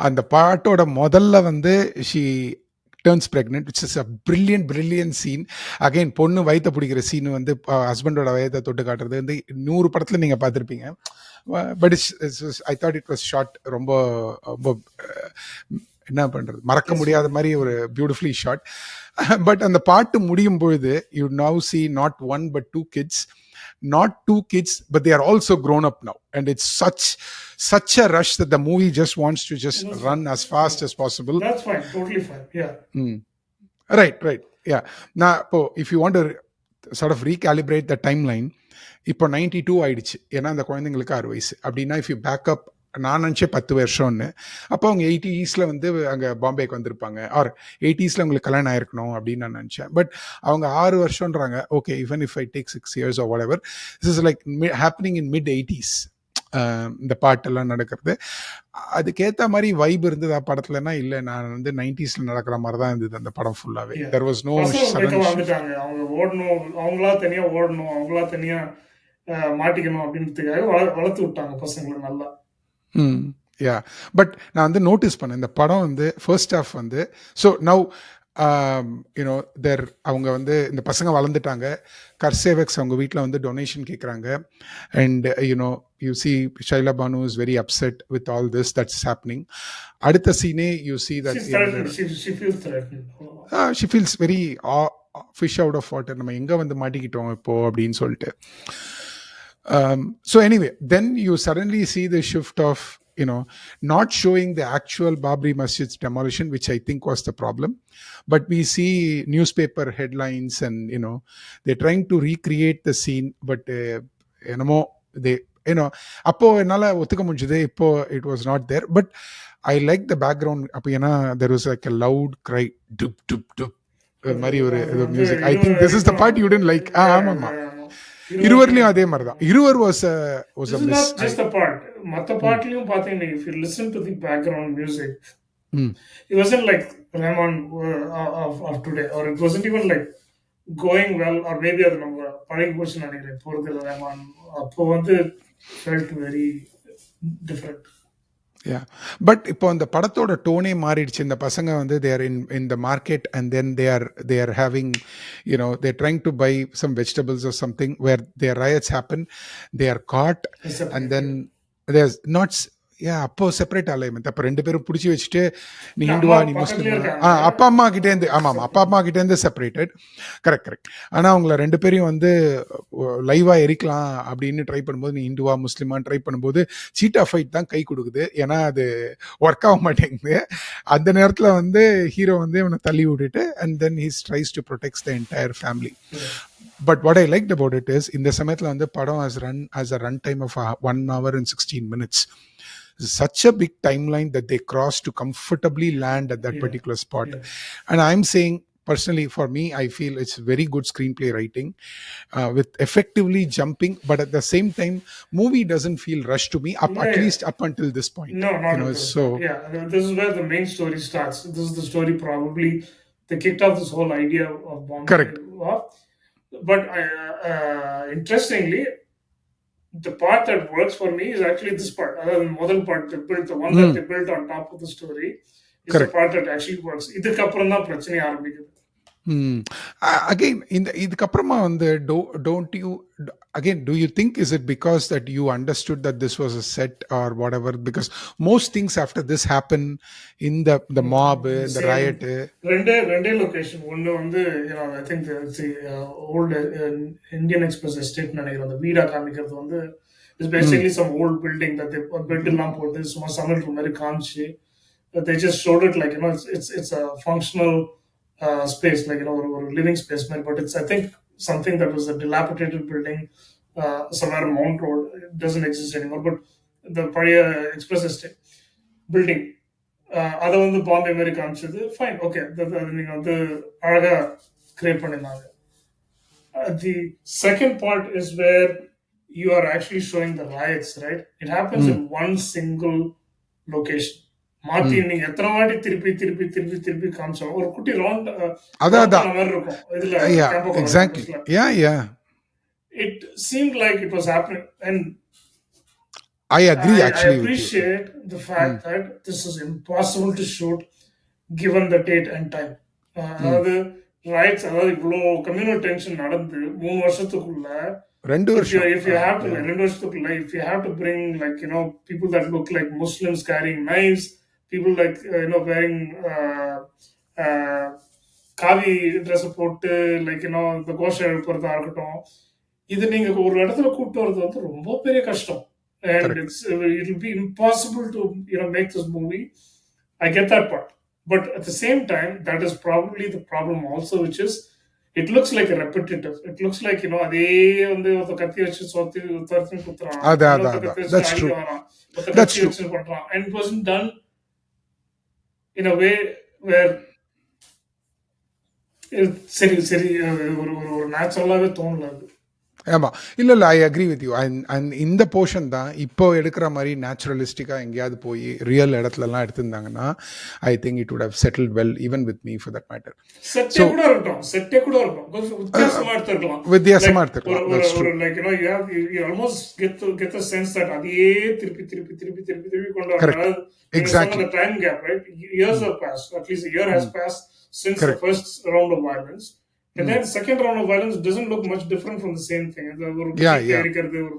அந்த பாட்டோட முதல்ல வந்து she turns pregnant, which is a brilliant scene. Again பொண்ணு வயிற்ற பிடிக்கிற சீன் வந்து ஹஸ்பண்டோட வயத்தை தொட்டு காட்டுறது வந்து 100 படத்துல நீங்க பார்த்துருப்பீங்க. But I thought it was short ரொம்ப என்ன பண்றது, மறக்க முடியாத மாதிரி ஒரு பியூட்டிஃபுல்லி ஷார்ட். பட் அந்த பாட்டு முடியும் பொழுது you now see not one but two kids, but they are also grown up now, and it's such a rush that the movie just wants to run as fast as possible. That's fine, totally fine. Yeah. Right. Yeah. Now if you want to sort of recalibrate the timeline, இப்போ 92 ஆயிடுச்சு, ஏன்னா அந்த குழந்தைங்களுக்கு 6 வயசு அப்படின்னா, if you back up, நான் நினச்சேன் 10 வருஷம்னு. அப்போ அவங்க 80s வந்து அங்கே பாம்பேக்கு வந்திருப்பாங்க, ஆர் 80s அவங்களுக்கு கல்யாணம் ஆயிருக்கணும் அப்படின்னு நான் நினச்சேன். பட் அவங்க 6 வருஷம்ன்றாங்க. Okay, even if I take 6 years or whatever, this is like happening in mid-80s. இந்த பாட்டெல்லாம் நடக்கிறது அதுக்கேற்ற மாதிரி வைப் இருந்தது படத்துலன்னா. இல்லை, நான் வந்து 90s நடக்கிற மாதிரி தான் இருந்தது அந்த படம் ஃபுல்லாகவே. there was no வந்துட்டாங்க, அவங்க ஓடணும், அவங்களா தனியா ஓடணும், அவங்களா தனியா மாட்டிக்கணும் அப்படின்றதுக்காக வளர்த்து விட்டாங்க பசங்களை நல்லா. யா, பட் நான் வந்து நோட்டீஸ் பண்ணேன் இந்த படம் வந்து ஃபர்ஸ்ட் ஹாஃப் வந்து, ஸோ நவ் அவங்க வந்து இந்த பசங்க வளர்ந்துட்டாங்க. கர்சேவக்ஸ் அவங்க வீட்டில் வந்து டொனேஷன் கேட்குறாங்க. And you see Shaila Banu is very upset with all this that's happening. அடுத்த சீனே you see that she feels very fish out of water, நம்ம எங்கே வந்து மாட்டிக்கிட்டோம் இப்போ அப்படின்னு சொல்லிட்டு. So anyway, then you suddenly see the shift of, not showing the actual Babri Masjid's demolition, which I think was the problem, but we see newspaper headlines, and they're trying to recreate the scene, but என்னமோ they அப்போ என்னால ஒத்துக்க முடிஞ்சது, இப்போ it was not there, but I like the background. அப்போ ஏன்னா there was like a loud cry, dup dup dup, அது அது மாதிரி ஒரு அது வந்து music. I think this is the part you tend like. ஆமாமா, இருவர்லயும் அதே மாதிரி தான். Iruvar was This a is miss. not just the part. மற்ற பாட்டுலயும் பார்த்தீங்கன்னா, if you listen to the background music, it wasn't like Rahman of today, or it wasn't even like going well, or maybe அது நம்ம பழகி போச்சுன்னு நினைக்கிறேன். இப்போ இருக்கிற ரஹ்மான் அப்போ வந்து felt very different. பட் இப்போ அந்த படத்தோட டோனே மாறிடுச்சு. இந்த பசங்க வந்து they're in the market, and then they're having they're trying to buy some vegetables or something, where there riots happen, they are caught, and then they're not. அப்போ separate alignment. அப்போ ரெண்டு பேரும் பிடிச்சி வச்சுட்டு, நீ ஹிந்துவா நீ முஸ்லிமா, அப்பா அம்மா கிட்டேருந்து, ஆமாம் அப்பா அம்மா கிட்டேருந்து செப்பரேட்டட். கரெக்ட். ஆனால் அவங்கள ரெண்டு பேரையும் வந்து லைவாக எரிக்கலாம் அப்படின்னு ட்ரை பண்ணும்போது, நீ ஹிந்துவா முஸ்லிமான்னு ட்ரை பண்ணும்போது சீட்டா ஃபைட் தான் கை கொடுக்குது. ஏன்னா அது ஒர்க் ஆக மாட்டேங்குது. அந்த நேரத்தில் வந்து ஹீரோ வந்து இவனை தள்ளி விட்டுட்டு, and then he's tries to protect the entire family. But what I like about it is, இந்த சமயத்தில் வந்து படம் has a run time of 1 hour and 16 minutes. Such a big timeline that they cross to comfortably land at that particular spot. And I'm saying, personally, for me, I feel it's very good screenplay writing, with effectively jumping, but at the same time, movie doesn't feel rushed to me, at least up until this point. No, not at so this is where the main story starts. This is the story probably they kicked off this whole idea of bombing. Correct. But interestingly, the part that works for me is actually this part. Other than model part, they built the one that they built on top of the story is the part that actually works. இதுக்கு அப்புறம் தான் பிரச்சனை ஆரம்பிக்குது. Again, இதுக்கப்புறமா வந்து don't you again, do you think, is it because that you understood that this was a set or whatever? Because most things after this happen in the mob, in the riot. ரெண்டே location. ஒன்னு வந்து I think the old Indian Express estate நினைக்கிறேன். அந்த வீடா காமிக்கிறது வந்து is basically some old building that they built எல்லாம் போட்டு சும்மா சமையல் ரூம் மாதிரி காமிச்சு, they just showed it like it's a functional space, like or living space, but it's, I think, something that was a dilapidated building somewhere on Mount Road. It doesn't exist anymore, but the Paya Express Estate building, அதை வந்து பாம்பே மாதிரி காமிச்சது. Fine, okay, நீங்க வந்து அழகா create பண்ணிருந்தாங்க. The second part is where you are actually showing the riots, right? It happens in one single location. மாத்தி நீங்க எத்தனை வாட்டி திருப்பி திருப்பி திருப்பி திருப்பி காமிச்சோம். ஒரு குட்டி ரவுண்ட் மாதிரி இருக்கும் இதுல. Exactly. Yeah. It seemed like it was happening, and I agree. I appreciate the fact that this is impossible to shoot given the date and time. அதாவது ரைட்ஸ், அதாவது இவ்வளோ கம்யூனல் டென்ஷன் நடந்து 3 வருஷத்துக்குள்ள, if you have to, 2 வருஷத்துக்குள்ள, if you have to bring like people that look like Muslims carrying knives, people like wearing காவி dress போட்டு like இந்த கோஷம் எழுப்புறதா இருக்கட்டும், இது நீங்க ஒரு இடத்துல கூப்பிட்டு வர்றது வந்து ரொம்ப பெரிய கஷ்டம். And it will be impossible to make this movie. I get that part, but at the same time, that is probably the problem also, which is it looks like a repetitive. It looks like அதே வந்து ஒரு கத்தி வச்சு Soththi தரத்து குத்துறான். That's true. That's true. பண்றான், and it wasn't done in a way where சரி ஒரு நேச்சுரலாவே தோணல. ஆமாம், இல்லை I agree with you. And இந்த போர்ஷன் தான் இப்போ எடுக்கிற மாதிரி நேச்சுரலிஸ்டிக்காக எங்கேயாவது போய் ரியல் இடத்துலலாம் எடுத்திருந்தாங்கன்னா I think it would have settled well even with me for that matter. செட்டே கூட இருக்கும் கொஞ்சம் வித்தியாசமா எடுத்துக்கலாம். Like you almost get the sense that அதையே திருப்பி கொண்டு வர. Exactly. The time gap, right? Years have passed. At least a year has passed since the first round of violence. And then the second round of violence doesn't look much different from the same thing. ஒரு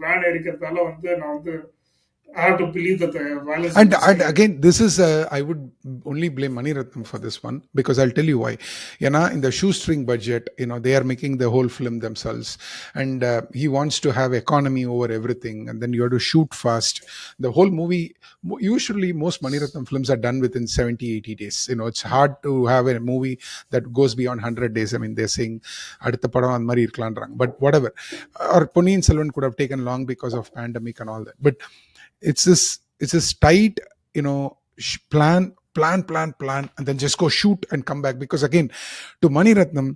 van எரிக்கிறதால வந்து நான் வந்து I have to believe that the violence And will escalate. again, this is I would only blame Mani Ratnam for this one, because I'll tell you why. In the shoestring budget, they are making the whole film themselves, and he wants to have economy over everything, and then you have to shoot fast. The whole movie, usually most Mani Ratnam films are done within 70-80 days. It's hard to have a movie that goes beyond 100 days. I mean, they're saying அடுத்த படம் அந்த மாதிரி இருக்கலான்றாங்க, but whatever. Or Ponniyin Selvan could have taken long because of pandemic and all that, but it's this tight, plan, and then just go shoot and come back. Because again, to Mani Ratnam,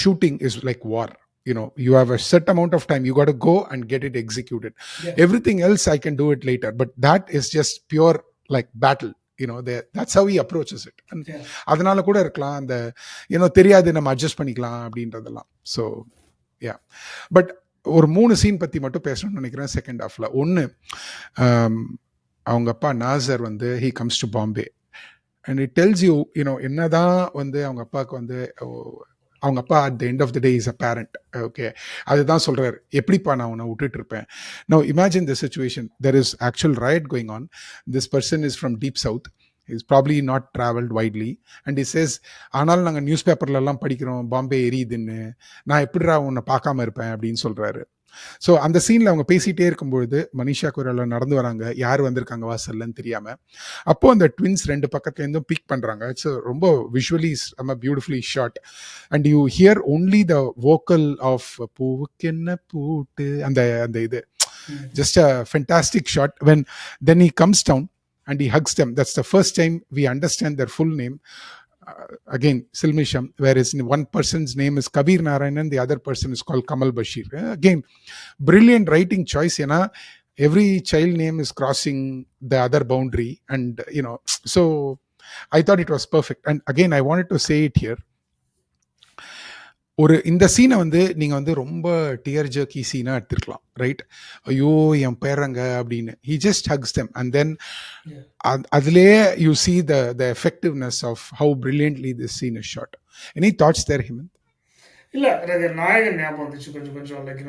shooting is like war. You have a set amount of time, you got to go and get it executed. Yeah. Everything else I can do it later, but that is just pure like battle. That's how he approaches it. And Yeah. அதனால கூட இருக்கலாம் அந்த தெரியாது, நம்ம adjust பண்ணிக்கலாம் அப்படின்றதெல்லாம். So yeah, but ஒரு 3 scene பற்றி மட்டும் பேசணும்னு நினைக்கிறேன் செகண்ட் ஹாஃப்ல. ஒன்று, அவங்க அப்பா நாசர் வந்து he comes to Bombay, and it tells you, என்னதான் அவங்க அப்பாவுக்கு அவங்க அப்பா at the end of the day is a parent. Okay, அதுதான் சொல்றாரு, எப்படிப்பா நான் உன்னை விட்டுட்டு இருப்பேன். No imagine the situation, there is actual riot going on. This person is from deep south, is probably not travelled widely, and it says, ஆனாலும் நாங்கள் news பேப்பர்லலாம் படிக்கிறோம் பாம்பே எரியுதுன்னு, நான் எப்படிடா உன்னை பார்க்காம இருப்பேன் அப்படின்னு சொல்கிறாரு. ஸோ அந்த சீனில் அவங்க பேசிகிட்டே இருக்கும்பொழுது மனிஷா கொய்ராலா நடந்து வராங்க, யார் வந்திருக்காங்க வாசல்லன்னு தெரியாமல். அப்போது அந்த ட்வின்ஸ் 2 பக்கத்துலேருந்தும் பிக் பண்ணுறாங்க. இட்ஸ் ரொம்ப விஷுவலி ரொம்ப beautifully shot, and you hear only the vocal of பூவுக்கு என்ன பூட்டு, அந்த இது just a fantastic shot. Then he comes down and he hugs them. That's the first time we understand their full name. Again, Silmisham, whereas one person's name is Kabir Narayanan, the other person is called Kamal Bashir. Again, brilliant writing choice. Every child name is crossing the other boundary, and so I thought it was perfect. And again, I wanted to say it here. இந்த சீனை நீங்க ரொம்ப dear jerky சீனா எடுத்துருக்கலாம், right? ஐயோ என் பேரங்க அப்படின்னு, he just hugs them, and then அதுலயே you see the effectiveness of how brilliantly this scene is shot. Any thoughts there, Hemant? இல்ல, எனக்கு நாயகன் ஞாபகம் வந்துச்சு கொஞ்சம். Like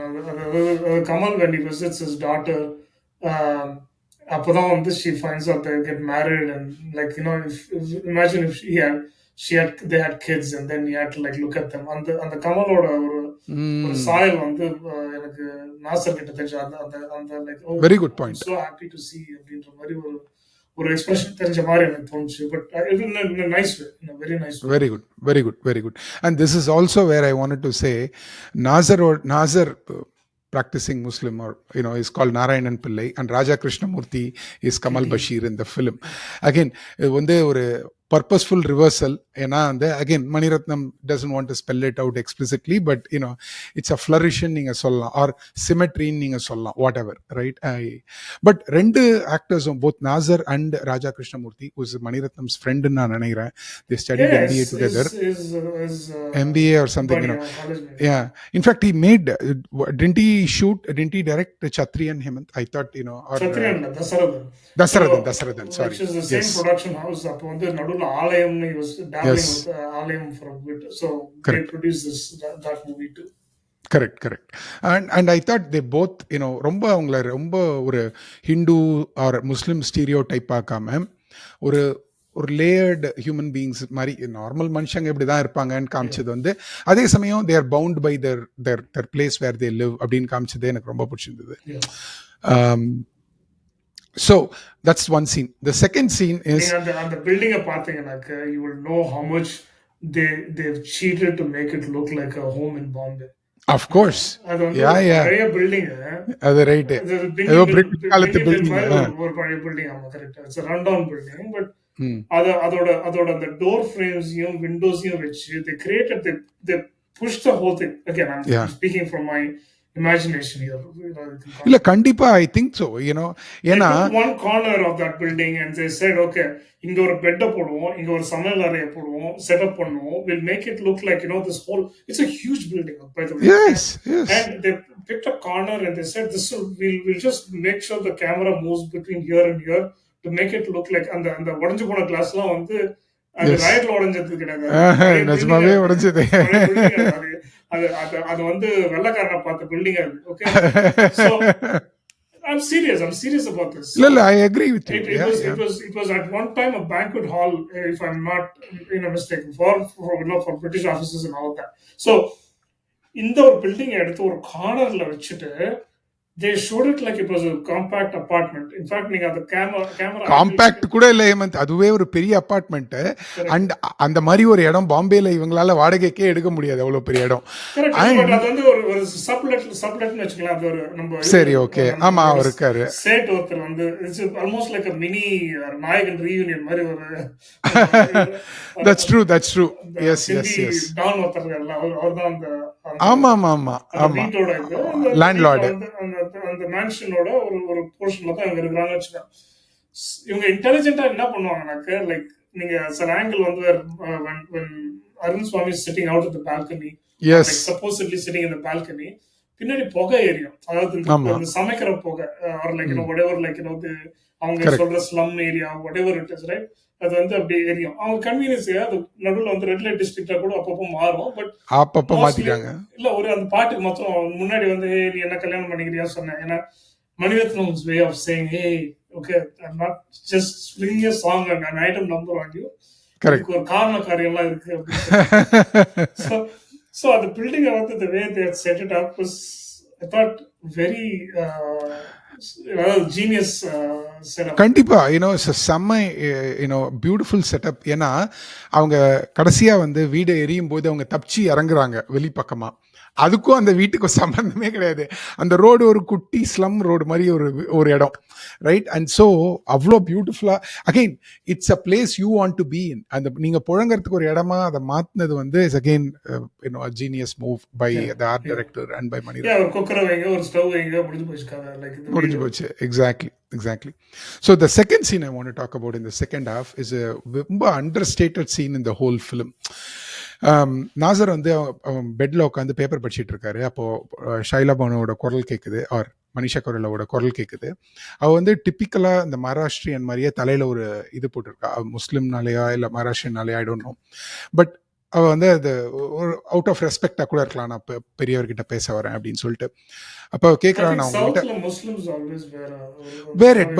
Kamal when he visits his daughter, அப்பதான் she finds out they get married, and like imagine if they had kids, and then he had to like look at them. அந்த கமலோட ஒரு சாயல் எனக்கு நாசர் கிட்ட தெரிஞ்ச அந்த like very good point, so happy to see அப்படின்ற மாதிரி ஒரு எக்ஸ்பிரஷன் தெரிஞ்ச மாதிரி எனக்கு தோணுச்சு. But in a nice way, in a very nice way. Very good. And this is also where I wanted to say, Nazar practicing Muslim, or is called Narayanan Pillai, and Raja Krishnamurthy is Kamal Bashir in the film. Again, ஒரு purposeful reversal. Again, Mani Ratnam doesn't want to spell it out explicitly, but it's a flourish நீங்க சொல்லலாம், or symmetry நீங்க சொல்லலாம், whatever, right? But ரெண்டு actors, both Nazar and Raja Krishnamurthy, who's Mani Ratnam's friend ன்னு நான் நினைக்கிறேன், they studied MBA together, MBA or something, yeah. In fact, he made, didn't he direct Chatriyan, Hemant? I thought, or Dasarathan, sorry, which is the same production house. அப்போ நடுவுல ஆலயம், he was dabbling with ஆலயம் for a bit, so they produced that movie too. Correct. And I thought they both, ரொம்ப அவங்கள ரொம்ப ஒரு Hindu R முஸ்லிம் stereotype ஆக்காம ஒரு layered human beings மாதிரி, நார்மல் மனுஷங்க இப்படி தான் இருப்பாங்கன்னு காமிச்சது அதே சமயம் they are bound by their place where they live அப்படின்னு காமிச்சது எனக்கு ரொம்ப பிடிச்சிருந்தது. So that's one scene. The second scene is அந்த building பாத்தீங்கன்னாக்க you will know how much they've cheated to make it look like a home in Bombay. Of course. Yeah. பழைய building, அது right, ஏதோ பிரிட்டிஷ் காலத்து building, ஒரு பழைய building. ஆமா, correct. It's a rundown building, but அதோட அந்த டோர் ஃப்ரேம்ஸையும் விண்டோஸையும் வச்சு they pushed the whole thing. Again, I'm speaking from my imagination here. இல்ல கண்டிப்பா I think so, ஏன்னா one corner of that building and they said, okay, இங்க ஒரு bed போடுவோம், இங்க ஒரு சமையல் அறையை போடுவோம், செட்டப் பண்ணுவோம், we'll make it look like this whole, it's a huge building, by the way. Yes. And they picked a corner and they said we'll just make sure the camera moves between here and here to make it look like அந்த உடைஞ்சு போன கிளாஸ்லாம் அந்த ராயட்ல உடைஞ்சது கிடையாது, நிஜமாவே உடைஞ்சது. அது வெள்ளக்காரனை பார்த்த building அது. Okay, so I'm I'm serious about this. இல்ல இல்ல, ஐ agree with you. It was at one time a banquet hall, if I'm not mistaken, for British officers and all of that. So இந்த ஒரு building எடுத்து ஒரு கார்னர்ல வச்சுட்டு they showed it like it was a compact apartment. In fact, நீங்க அந்த camera compact கூட இல்ல ஹேமந்த், அதுவே ஒரு பெரிய அபார்ட்மெண்ட். அண்ட் அந்த மாதிரி ஒரு இடம் பாம்பேல இவங்களால வாடகைக்கே எடுக்க முடியாது, அவ்வளவு பெரிய இடம். அது வந்து ஒரு சப்லெட்னு வச்சுக்கலாம். அது ஒரு நம்ம சரி, ஓகே, ஆமா, அவர் இருக்காரு. சேட் ஒருத்தர் வந்து it's almost like a mini நாயகன் ரீயூனியன் மாதிரி ஒரு that's true yes டான் ஒருத்தர் அவர்தான் அந்த ஆமா ஆமா ஆமா ஆமா வீட்டோட லேண்ட்லார்ட். அந்த மேன்ஷனோட ஒரு போர்ஷன்ல தான் இவங்க இருக்கிறாங்க வச்சுக்கோங்க. இவங்க இன்டெலிஜென்ட்டா என்ன பண்ணுவாங்கன்னாக்க, லைக் நீங்க சில ஆங்கிள் வந்து when Arun Swamy sitting out of the balcony, supposedly sitting in the balcony, பின்னாடி புகை எரியும். அதாவது இந்த சமைக்கிற புகை, ஆர் லைக் whatever, லைக் அவங்க சொல்ற slum area whatever it is, right? அது வந்து அப்படி எரியும். அவங்க கன்வீனியன்ஸ் அது நடுவில் வந்து ரெட் லைட் டிஸ்ட்ரிக்டா கூட அப்பப்போ மாறும். பட் அப்பப்போ மாத்திட்டாங்க. இல்ல ஒரு அந்த பாட்டுக்கு மாத்திரம் முன்னாடி வந்து நீ என்ன கல்யாணம் பண்ணிக்கிறியா சொன்னேன். ஏன்னா Mani Ratnam's way of saying hey okay I'm not just spring a song and an item number on you. Correct. ஒரு காரண காரியம் எல்லாம் இருக்கு அப்படின்னு. So அந்த பில்டிங்கை வந்து the way they had set it up was, I thought, very genius setup. கண்டிப்பா செம்ம பியூட்டிஃபுல் செட்டப். ஏன்னா அவங்க கடைசியா வந்து வீடு எரியும் போது அவங்க தப்பிச்சு இறங்குறாங்க வெளிப்பக்கமா. அதுக்கும் அந்த வீட்டுக்கும் சம்பந்தமே கிடையாது. அந்த ரோடு ஒரு குட்டி ஸ்லம் ரோடு மாதிரி ஒரு இடம், ரைட்? அண்ட் ஸோ அவ்வளோ பியூட்டிஃபுல்லா, again it's a place you want to be in. அந்த நீங்க புழங்கறதுக்கு ஒரு இடமா அதை மாத்தினது வந்து is again genius move by the art director and by Mani. ஒரு குக்கரை வைங்க, ஒரு ஸ்டவ் வைங்க, முடிஞ்சு போச்சு. Exactly. So the second scene I want to talk about in the second half is a ரொம்ப understated scene in the whole film. Nassar வந்து பெட்ல உட்காந்து பேப்பர் படிச்சுட்டு இருக்காரு. அப்போ ஷைலா பானுவோட குரல் கேட்குது, ஆர் மனிஷா கொய்ராலாவோட குரல் கேட்குது. அவள் வந்து டிப்பிக்கலா இந்த மகாராஷ்டிரியன் மாதிரியே தலையில ஒரு இது போட்டிருக்கா. முஸ்லிம்னாலேயா இல்லை மகாராஷ்டிரியனாலேயா ஐ டோன்ட் நோ. பட் அவள் வந்து அது ஒரு அவுட் ஆஃப் ரெஸ்பெக்டாக கூட இருக்கலாம், நான் இப்போ பெரியவர்கிட்ட பேச வரேன் அப்படின்னு சொல்லிட்டு. அப்போ கேட்குறான், நான் வேர் இட்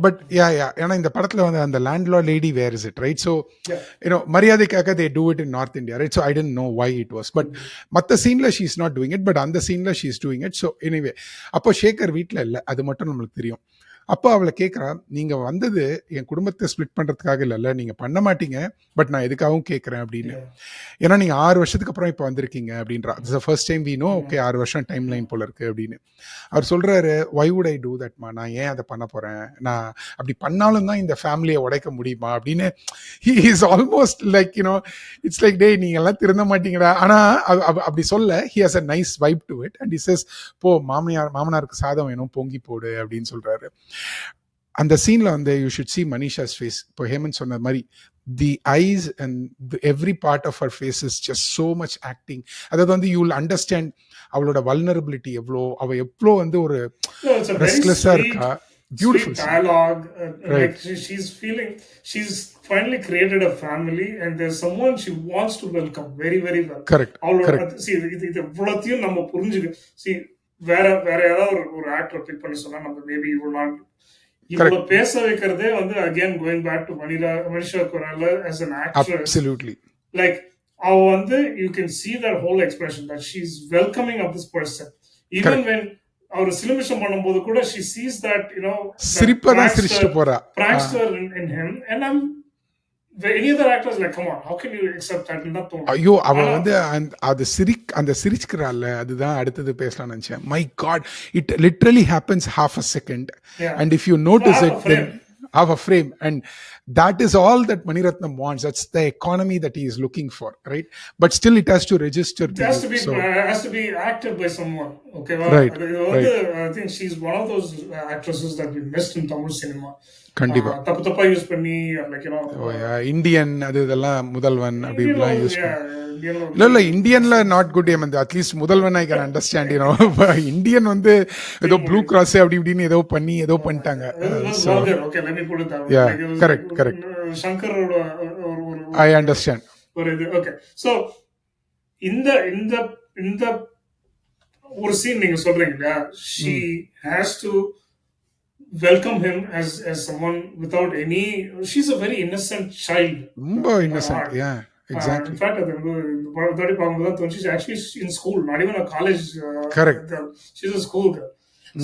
பட் யா ஏன்னா இந்த படத்தில் வந்து அந்த landlord lady where is it, right? So மரியாதைக்காக they do it in North India, right? So I don't know why it was. But மற்ற சீனில் she is not doing it, but அந்த சீனில் she is doing it. So anyway அப்போ சேகர் வீட்டில் இல்லை, அது மட்டும் நம்மளுக்கு தெரியும். அப்போ அவளை கேட்குறா, நீங்கள் வந்தது என் குடும்பத்தை ஸ்பிளிட் பண்ணுறதுக்காக இல்லைல்ல, நீங்கள் பண்ண மாட்டீங்க, பட் நான் எதுக்காகவும் கேட்குறேன் அப்படின்னு. ஏன்னா நீங்கள் 6 வருஷத்துக்கு அப்புறம் இப்போ வந்திருக்கீங்க அப்படின்றா. It's the first time we know, okay 6 வருஷம் டைம் லைன் போல இருக்கு அப்படின்னு. அவர் சொல்கிறாரு, வை வுட் ஐ டூ தட்மா, நான் ஏன் அதை பண்ண போகிறேன், நான் அப்படி பண்ணாலும் தான் இந்த ஃபேமிலியை உடைக்க முடியுமா அப்படின்னு. He is almost like it's like டே நீங்கள் எல்லாம் திருந்த மாட்டீங்கடா. ஆனால் அப்படி சொல்ல he has a nice vibe to it and he says, போ மாமனாருக்கு சாதம் வேணும், பொங்கி போடு அப்படின்னு சொல்கிறாரு. அந்த சீன்ல வந்து you should see Manisha's face. இப்போ ஹேமந்த் சொன்ன மாதிரி the eyes and every part of her face is just so much acting. அதாவது வந்து யூ வில் அண்டர்ஸ்டாண்ட் அவளோட வல்னரபிலிட்டி எவ்வளோ, அவ எவ்வளோ வந்து ஒரு ரெஸ்ட்லெஸ்ஸா இருக்கா. Beautiful dialogue, right? Like she's finally created a family and there's someone she wants to welcome very very well. Correct. See இது எவ்வளோத்தையும் நம்ம புரிஞ்சுக்க. See வேற ஏதாவது ஒரு ஆக்டர் பிக் பண்ணி சொன்னா நம்ம மேபி இவ்வளவு பேச வைக்கிறதே வந்து again going back to Manisha Koirala as an actress. Absolutely. Like அவ வந்து you can see that whole expression that she's welcoming of this person even Correct. When அவர் சிலிமிஷம் பண்ணும்போது கூட she sees that சிரிப்பதான் சிரிச்சிட்டு போறா prankster in him and I'm any other actors like come on how can you accept that and that. ஐயோ அவ வந்து அந்த சிரிச்சுக்கிறாள்ல, அதுதான் அடுத்தது பேசலாம்னு நினைச்சேன். My God, it literally happens half a second. Yeah. And if you notice it then half a frame, and that is all that Maniratnam wants. That's the economy that he is looking for, right? But still it has to register. It has to be acted by someone. Okay, well, right. I think she's one of those actresses that we missed in Tamil cinema. கண்டிப்பா தப்பா use பண்ணி like Indian அது இதெல்லாம் முதல்வன் அப்படி இப்படிலாம் use பண்ணி இல்ல இந்தியன்ல not good aim. At least Mudhalvan I can understand. Indian வந்து ஏதோ ப்ளூ கிராஸ் அப்படி இப்படின்னு ஏதோ பண்ணிட்டாங்க. கரெக்ட் சங்கரோட ஐ அண்டர்ஸ்டாண்ட் ஒரு இது. ஓகே, சோ இந்த ஒரு சீன் நீங்க சொல்றீங்க இல்லையா, she has to welcome him as someone without any. She's a very innocent child ரொம்ப in her Innocent. heart. Yeah, In exactly. fact, அது வந்து இந்த படத்தோட பார்க்கும்போது தான் தோணுச்சு actually in school, not even a college correct. girl. She's a school girl.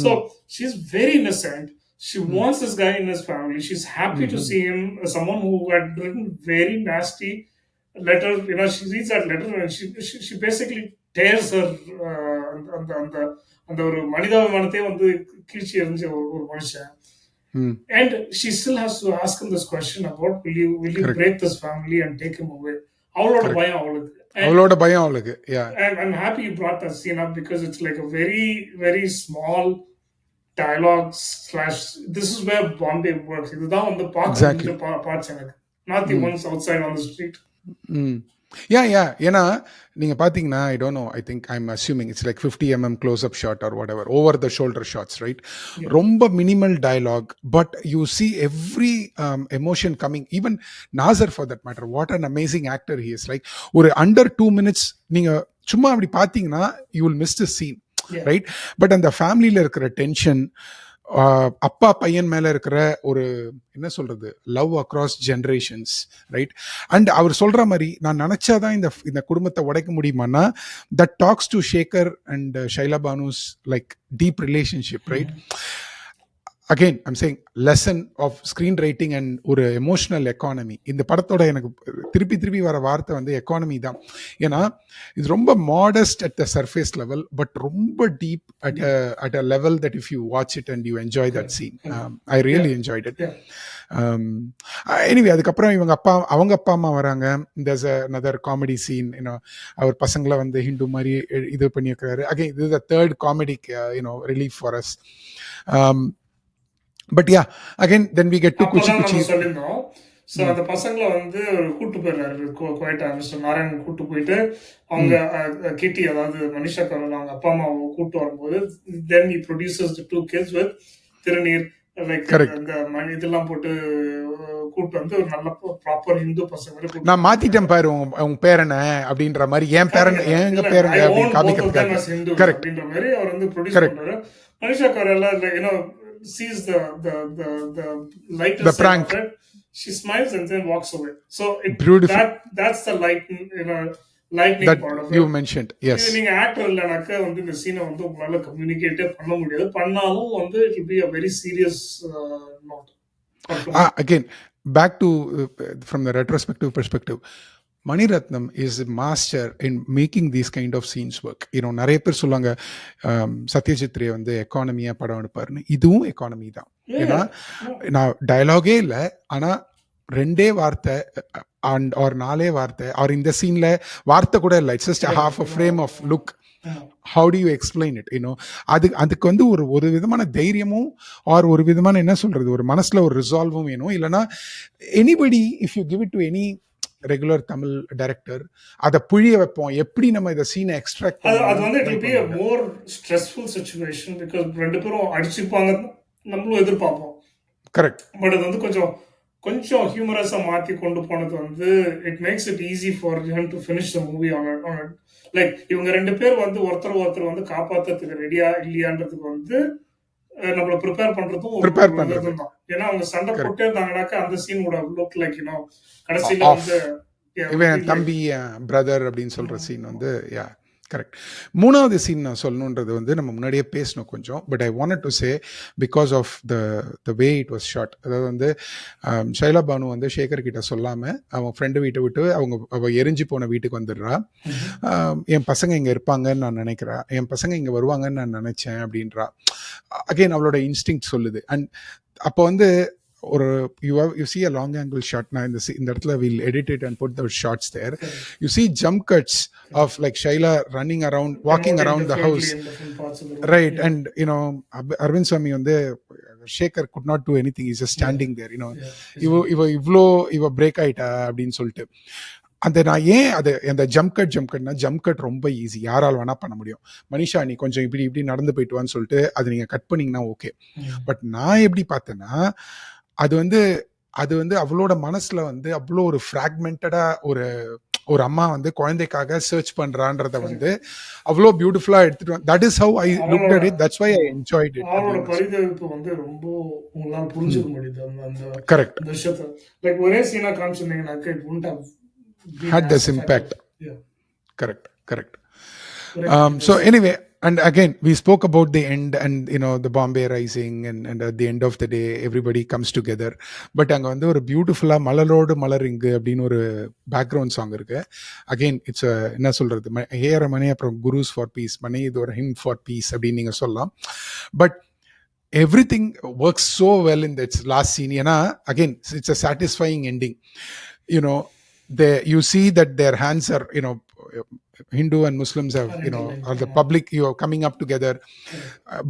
So she's very innocent. She wants this guy in his family. She's happy to see him. Someone who had written very nasty letter. You know, she reads that letter and she basically tears her அந்த அந்த அந்த ஒரு மனிதாபிமானத்தையே வந்து கீழ்ச்சி எறிஞ்ச ஒரு மனுஷன். And she still has to ask him this question about will you correct. break this family and take him away? அவளோட பயம் அவளுக்கு. அவளோட பயம் அவளுக்கு. யா, And I'm happy you brought that scene up because it's like a very, very small dialogue slash. This is where Bombay works. இதுதான் வந்து exactly. பார்க்க parts எனக்கு. Not the ones outside on the street. யா, ஏன்னா நீங்கள் பார்த்தீங்கன்னா I don't know, I think I am assuming it's like 50 mm closeup shot or whatever, over the shoulder shots, right? ரொம்ப minimal dialogue, but you see every emotion coming. Even Nassar for that matter, what an amazing actor he is. Like ஒரு under 2 minutes நீங்கள் சும்மா அப்படி பார்த்தீங்கன்னா you will miss the scene, right? But அந்த ஃபேமிலியில் இருக்கிற tension, அப்பா பையன் மேல இருக்கிற ஒரு என்ன சொல்றது, லவ் அக்ராஸ் ஜெனரேஷன்ஸ், ரைட்? அண்ட் அவர் சொல்ற மாதிரி நான் நினைச்சாதான் இந்த குடும்பத்தை உடைக்க முடியுமானா, that talks to Shekhar and Shaila Banu's like deep relationship, right? Again I'm saying lesson of screen writing and ஒரு எமோஷனல் எக்கானமி. இந்த படத்தோட எனக்கு திருப்பி வர வார்த்தை வந்து எக்கானமி தான். ஏன்னா இது ரொம்ப modest at the surface level, but ரொம்ப deep at a level that if you watch it and you enjoy that scene. I really enjoyed it. Anyway அதுக்கப்புறம் அவங்க அப்பா அம்மா வராங்க. there's another comedy scene, அவர் பசங்களை வந்து ஹிந்து மாதிரி இது பண்ணி வைக்கிறாரு. Again this is the third comedic relief for us. But yeah, again then we get to குச்சி சொல்லிருந்தோம். ஸோ அந்த பசங்களை வந்து கூட்டு போயிடுறாரு குவைட்டா. மிஸ்டர் நாராயணன் கூட்டு போயிட்டு அவங்க கிட்டி, அதாவது மனிஷா கரோல் அவங்க அப்பா அம்மா கூட்டு வரும்போது தென் he produces the two kids with திருநீர், லைக் அந்த இதெல்லாம் போட்டு கூட்டு வந்து ஒரு நல்ல ப்ராப்பர் ஹிந்து பசங்க. நான் மாத்திட்டேன் பாரு உங்க பேரனை அப்படின்ற மாதிரி, என் பேரன் எங்க பேரன் ஹிந்து அப்படின்ற மாதிரி அவர் வந்து ப்ரொடியூஸ் பண்றாரு. Manisha Koirala sees the light, the prank. She smiles and then walks away. So that's the lightning that part of you mentioned. Yes, நீங்க ஆக்டர் இல்லனாக்க வந்து இந்த சீனை வந்து உங்களால கம்யூனிகேட்டே பண்ண முடியாது. பண்ணாலும் வந்து it will be a very serious note. Again, back to from the retrospective perspective, Mani Ratnam is master in making these kind of scenes work. நிறைய பேர் சொல்லுவாங்க சத்யஜித் ரே வந்து எக்கானமியாக படம் எடுப்பாருன்னு. இதுவும் எக்கானமி தான். ஏன்னா நான் டயலாகே இல்லை, ஆனால் 2 வார்த்தை ஆர் 4 வார்த்தை, ஆர் இந்த சீனில் வார்த்தை கூட இல்லை, it's just half a frame of look. How do you explain it? அதுக்கு வந்து ஒரு விதமான தைரியமும் ஆர் ஒரு விதமான என்ன சொல்றது, ஒரு மனசுல ஒரு ரிசால்வும் வேணும். இல்லைன்னா anybody if you give it to any regular Tamil director, அதை புழிய வைப்போம், எப்படி நம்ம இந்த சீனை எக்ஸ்ட்ராக்ட் அது வந்து it will be a more stressful situation because ரெண்டு பேரும் அடிச்சுப்பாங்க நம்மளும் எதிர்பார்ப்போம். கரெக்ட். பட் அது வந்து கொஞ்சம் ஹியூமரஸா மாத்தி கொண்டு போனது வந்து it makes it easy for him to finish the movie on it. Like இவங்க 2 பேர் வந்து ஒருத்தர் வந்து காப்பாத்துறதுக்கு ரெடியா இல்லையான்றதுக்கு வந்து நம்மள ப்ரிப்பேர் பண்றதும் தான். ஏன்னா அவங்க சண்டை போட்டே இருந்தாங்கனாக்கா அந்த scene would have looked like கடைசில வந்து இவன் தம்பி பிரதர் அப்படின்னு சொல்ற சீன் வந்து கரெக்ட். 3வது சீன் நான் சொல்லணுன்றது வந்து நம்ம முன்னாடியே பேசணும் கொஞ்சம், but I wanted to say because of the way it was shot. அதாவது வந்து ஷைலா பானு வந்து சேகர் கிட்ட சொல்லாமல் அவன் ஃப்ரெண்டு வீட்டை விட்டு அவள் எரிஞ்சு போன வீட்டுக்கு வந்துடுறா. என் பசங்க இங்கே இருப்பாங்கன்னு நான் நினைக்கிறேன், என் பசங்க இங்கே வருவாங்கன்னு நான் நினச்சேன் அப்படின்றா. அகெயின் அவளோட இன்ஸ்டிங் சொல்லுது. அண்ட் அப்போ வந்து ஒரு you see a long angle shot. நான் இந்த இடத்துல we'll edit it and put those shots there. You see jump cuts of like Shaila running around, walking around the house, right? And Arvind Swamy வந்து Shekhar could not do anything, he's just standing there. இவ break ஆயிட்டா அப்படின்னு சொல்லிட்டு அந்த நான் ஏன் அது அந்த ஜம்ப் கட் ரொம்ப ஈஸி, யாரால் வேணா பண்ண முடியும். மனிஷா நீ கொஞ்சம் இப்படி நடந்து போயிட்டு வான்னு சொல்லிட்டு அது நீங்க கட் பண்ணீங்கன்னா ஓகே. பட் நான் எப்படி பார்த்தேன்னா அது வந்து அவளோட மனசுல வந்து அவ்வளோ ஒரு ஃப்ராக்மெண்டடா ஒரு ஒரு அம்மா வந்து குழந்தைக்காக சர்ச் பண்றான்றத correct. வந்து அவ்வளோ பியூட்டிஃபுல்லா எடுத்துட்டு that is how I looked அவளோட அட் இட், தட்ஸ் வை ஐ ஆமா. என்ஜாய்ட் இட் அவளோட அப்படின்னு சொல்லி. பரிதவிப்பு வந்து ரொம்ப உங்களால புரிஞ்சுக்க முடியுது. அந்த அந்த கரெக்ட், அந்த விஷயத்த லைக் ஒரே சீனா காமிச்சிருந்தீங்கன்னாக்க it would have been had as this effective. impact. Yeah Correct, correct. ஒரே So continuous. anyway, and again we spoke about the end and the Bombay Rising, and at the end of the day everybody comes together. But அங்க வந்து ஒரு பியூட்டிஃபுல்லா மலரோடு மலர் இங்கு அப்படின்னு ஒரு background song இருக்கு. அகைன் இட்ஸ் என்ன சொல்றது, ஏஆர் மணி அப்புறம் குருஸ் ஃபார் பீஸ் மணி, இது ஒரு ஹிம் ஃபார் பீஸ் அப்படின்னு நீங்க சொல்லலாம். But everything works so well in that last scene. ஏன்னா again it's a satisfying ending. you know you see that their hands are, Hindu and Muslims have, or the public, coming up together.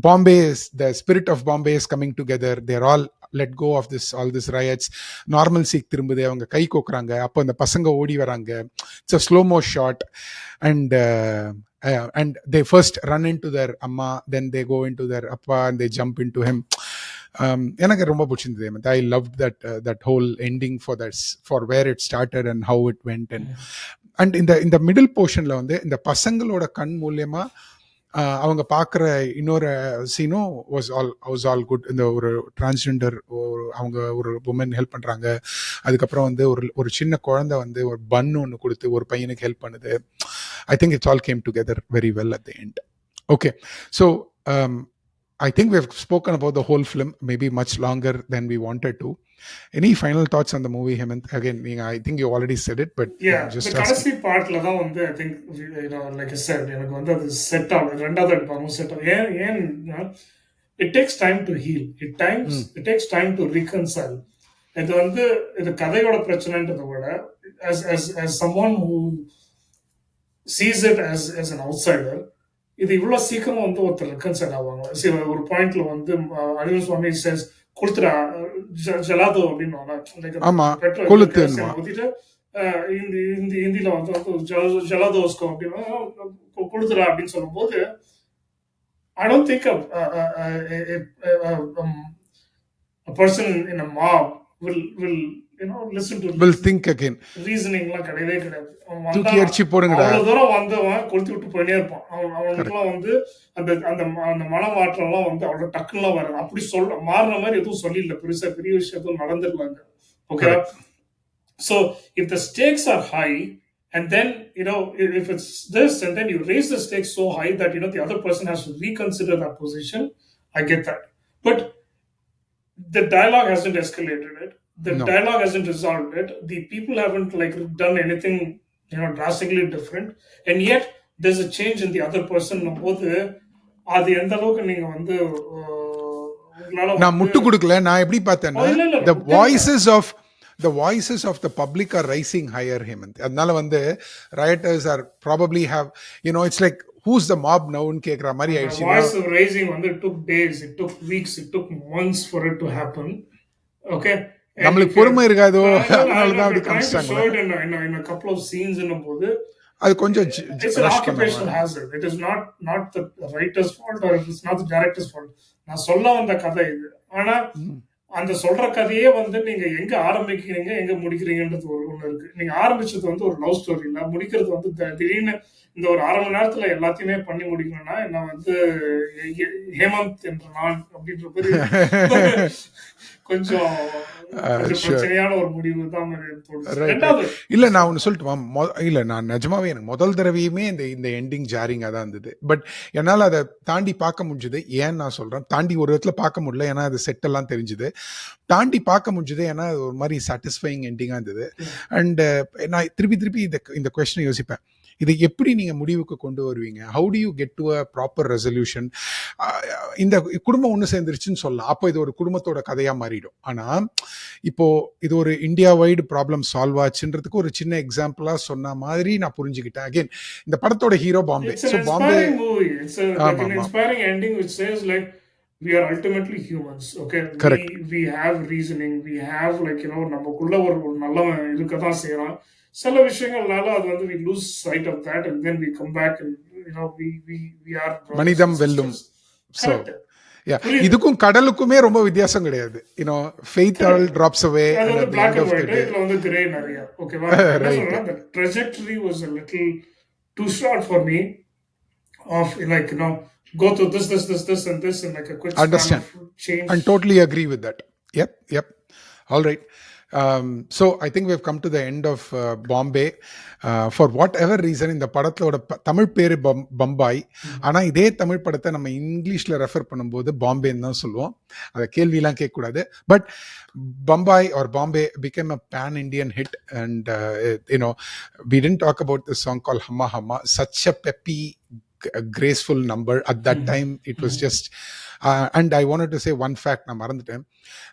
Bombay is, the spirit of Bombay is coming together. They're all let go of all this riots. Normalcy திரும்புது, அவங்க கை கோக்குறாங்க, அப்போ அந்த பசங்க ஓடி வராங்க. It's a slow mo shot, and they first run into their amma, then they go into their appa and they jump into him. எனக்கு ரொம்ப பிடிச்சிருந்தது. I loved that whole ending for where it started and how it went. And இந்த middle போர்ஷன்ல வந்து இந்த பசங்களோட கண் மூலியமா அவங்க பார்க்குற இன்னொரு சீனும் வாஸ் ஆல் குட். இந்த ஒரு டிரான்ஸ்ஜெண்டர் அவங்க ஒரு உமன் ஹெல்ப் பண்ணுறாங்க. அதுக்கப்புறம் வந்து ஒரு சின்ன குழந்தை வந்து ஒரு பன் ஒன்று கொடுத்து ஒரு பையனுக்கு ஹெல்ப் பண்ணுது. I think it all came together very well at the end. Okay, so I think we've spoken about the whole film, maybe much longer than we wanted to. Any final thoughts on the movie, Hemant? Again, I think you already said it, but just இந்த கடைசி பார்ட்ல தான் வந்து I think like I set எனக்கு வந்து அது set ஆகும். ரெண்டாவது எடுப்பாங்க செட் ஆகும். ஏன் it takes time to heal, it takes time to reconcile. இது வந்து இது கதையோட பிரச்சனைன்றதை விட as someone who sees it as an outsider, இது இவ்வளவு சீக்கிரம் வந்து ஒருத்தர் ரெக்கன்சைல் ஆவாங்க. ஒரு பாயிண்ட்ல வந்து அனில் சுவாமி says கொளுத்துறா ஜலாதோ அப்படின்னு ஆமா, பெட்ரோல் கொளுத்துன்னுவா. ஊத்திட்டு ஹிந்தியில வந்து ஜலாதோஸ்கோ அப்படின்னு கொளுத்துறா அப்படின்னு சொல்லும்போது I don't think a person in a mob will listen to will think again. ரீசனிங்லாம் கிடையவே கிடையாது. தூக்கி அடிச்சு போடுங்கடா. அவ்வளவு தூரம் வந்தவன் கொளுத்தி விட்டு போயினே இருப்பான். அவனுக்குலாம் வந்து அந்த மனமாற்றம்லாம் வந்து அவ்வளவு டக்குலாம் வராது. அப்படி மாறின மாதிரி எதுவும் சொல்லிடல, பெரிய விஷயம் எதுவும் நடந்துடலாங்க. Okay, so if the stakes are high and then if it's this and then you raise the stakes so high that the other person has to reconsider that position, I get that. But the dialogue hasn't escalated it. The dialogue hasn't resolved it. The people haven't done anything drastically different, and yet there's a change in the other person. போது அது எந்த அளவுக்கு நீங்க வந்து நான் முட்டு கொடுக்கல. நான் எப்படி பார்த்தேன்னா, the voices of the public are rising higher, Hemant. அதனால வந்து rioters are probably have it's like who's the mob now ன்னு கேக்குற மாதிரி ஆயிடுச்சு. Voice of raising வந்து took days, it took weeks, it took months for it to happen. Okay, நம்மளுக்கு பொறுமை இருக்காதோ, அதனாலதான் அப்படி காமிச்சாங்க. In a couple of scenes போது அது கொஞ்சம் it's an occupational hazard. It is not the writer's fault or it's not the director's fault. நான் சொல்ல வந்த கதை இது. ஆனா அந்த சொல்ற கதையே வந்து நீங்க எங்க ஆரம்பிக்கிறீங்க எங்க முடிக்கிறீங்கன்றது ஒண்ணு இருக்கு. நீங்க ஆரம்பிச்சது வந்து ஒரு லவ் ஸ்டோரி இல்ல, முடிக்கிறது வந்து திடீர்னு இந்த ஒரு 1/2 மணி நேரத்துல எல்லாத்தையுமே பண்ணி முடிக்கணும்னா என்ன வந்து ஹேமந்த் என்ற நான் அப்படின்ற மாதிரி கொஞ்சம் பிரச்சனையான ஒரு முடிவு தான் தோணுது. இல்ல நான் ஒண்ணு சொல்லட்டுமா, இல்ல நான் நிஜமாவே எனக்கு முதல் தடவையுமே இந்த எண்டிங் ஜாரிங்கா தான் இருந்தது. பட் என்னால அதை தாண்டி பார்க்க முடிஞ்சது. ஏன் நான் சொல்றேன் தாண்டி ஒரு இடத்துல பார்க்க முடியல, ஏன்னா அது செட் எல்லாம் தெரிஞ்சுது. தாண்டி பார்க்க முடிஞ்சது ஏன்னா ஒரு மாதிரி சாட்டிஸ்ஃபைங் எண்டிங்கா இருந்தது. அண்ட் நான் திருப்பி இந்த கொஸ்டினை யோசிப்பேன், இதை எப்படி நீங்க முடிவுக்கு கொண்டு வருவீங்க? How to you get to a proper resolution? இந்த குடும்பம் ஒன்று சேர்ந்துருச்சுன்னு சொல்லலாம், அப்போ இது ஒரு குடும்பத்தோட கதையா மாறிடும். ஆனா இப்போ இது ஒரு இந்தியா வைடு ப்ராப்ளம் சால்வ் ஆச்சுன்றதுக்கு ஒரு சின்ன எக்ஸாம்பிளா சொன்ன மாதிரி நான் புரிஞ்சுக்கிட்டேன். அகைன் இந்த படத்தோட hero Bombay. So Bombay it's an inspiring ending which says like we are ultimately humans. Okay, we have reasoning, we have நமக்குள்ள ஒரு நல்லவன் இருக்கதான் செய்யறான். சில விஷயங்கள்னால அது வந்து we lose sight of that and then we come back and we are மனிதம் வெல்லும். So Yeah. புரியுது. இதுக்கும் கடலுக்குமே ரொம்ப வித்தியாசம் கிடையாது. faith all drops away அது and வந்து at the black end and of the white. day. இதுல வந்து கிரே நிறைய. ஓகேவா? என்ன Right. சொல்றேன்னா, the trajectory was a little too short for me of like, go through this and this in like a quick span Understand. of change. And totally agree with that. Yep. All right. So I think we've come to the end of Bombay. For whatever reason, இந்த படத்தோட தமிழ் பேரு பம்பாய். ஆனா இதே தமிழ் படத்தை நம்ம இங்கிலீஷ்ல refer பண்ணும்போது பாம்பேன்னு தான் சொல்லுவோம். அதை கேள்வியெல்லாம் கேட்கக்கூடாது. But Bombay or Bombay became a pan-Indian hit, and we didn't talk about this song called Hamma Hamma. Such a peppy, graceful number. At that time, it was just. And I wanted to say one fact, நான் மறந்துட்டேன்.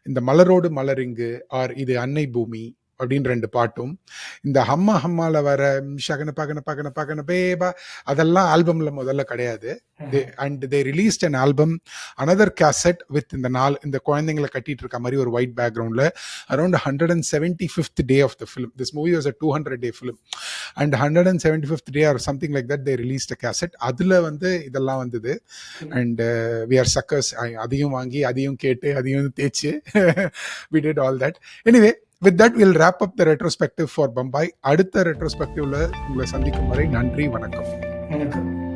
இந்த மலரோடு மலரிங்கு R இது அன்னை பூமி அப்படின்னு 2 பாட்டும், இந்த ஹம்மா ஹம்மால வர ஷகன பகன பகன பகன பேபா அதெல்லாம் ஆல்பம்ல முதல்ல கிடையாது. And they released an album, another cassette with இந்த குழந்தைங்களை கட்டிட்டு இருக்க மாதிரி ஒரு ஒயிட் பேக்ரவுண்ட்ல around 175th day of the film. This movie was a 200-day film and 175th day or something like that they released a cassette. அதுல வந்து இதெல்லாம் வந்தது. And we are suckers. அதையும் வாங்கி அதையும் கேட்டு அதையும் தேய்ச்சி we did all that. Anyway, with that we'll wrap up the retrospective for Bombay. அடுத்த retrospectiveல உங்களை சந்திக்கும் வரை நன்றி, வணக்கம். வணக்கம்.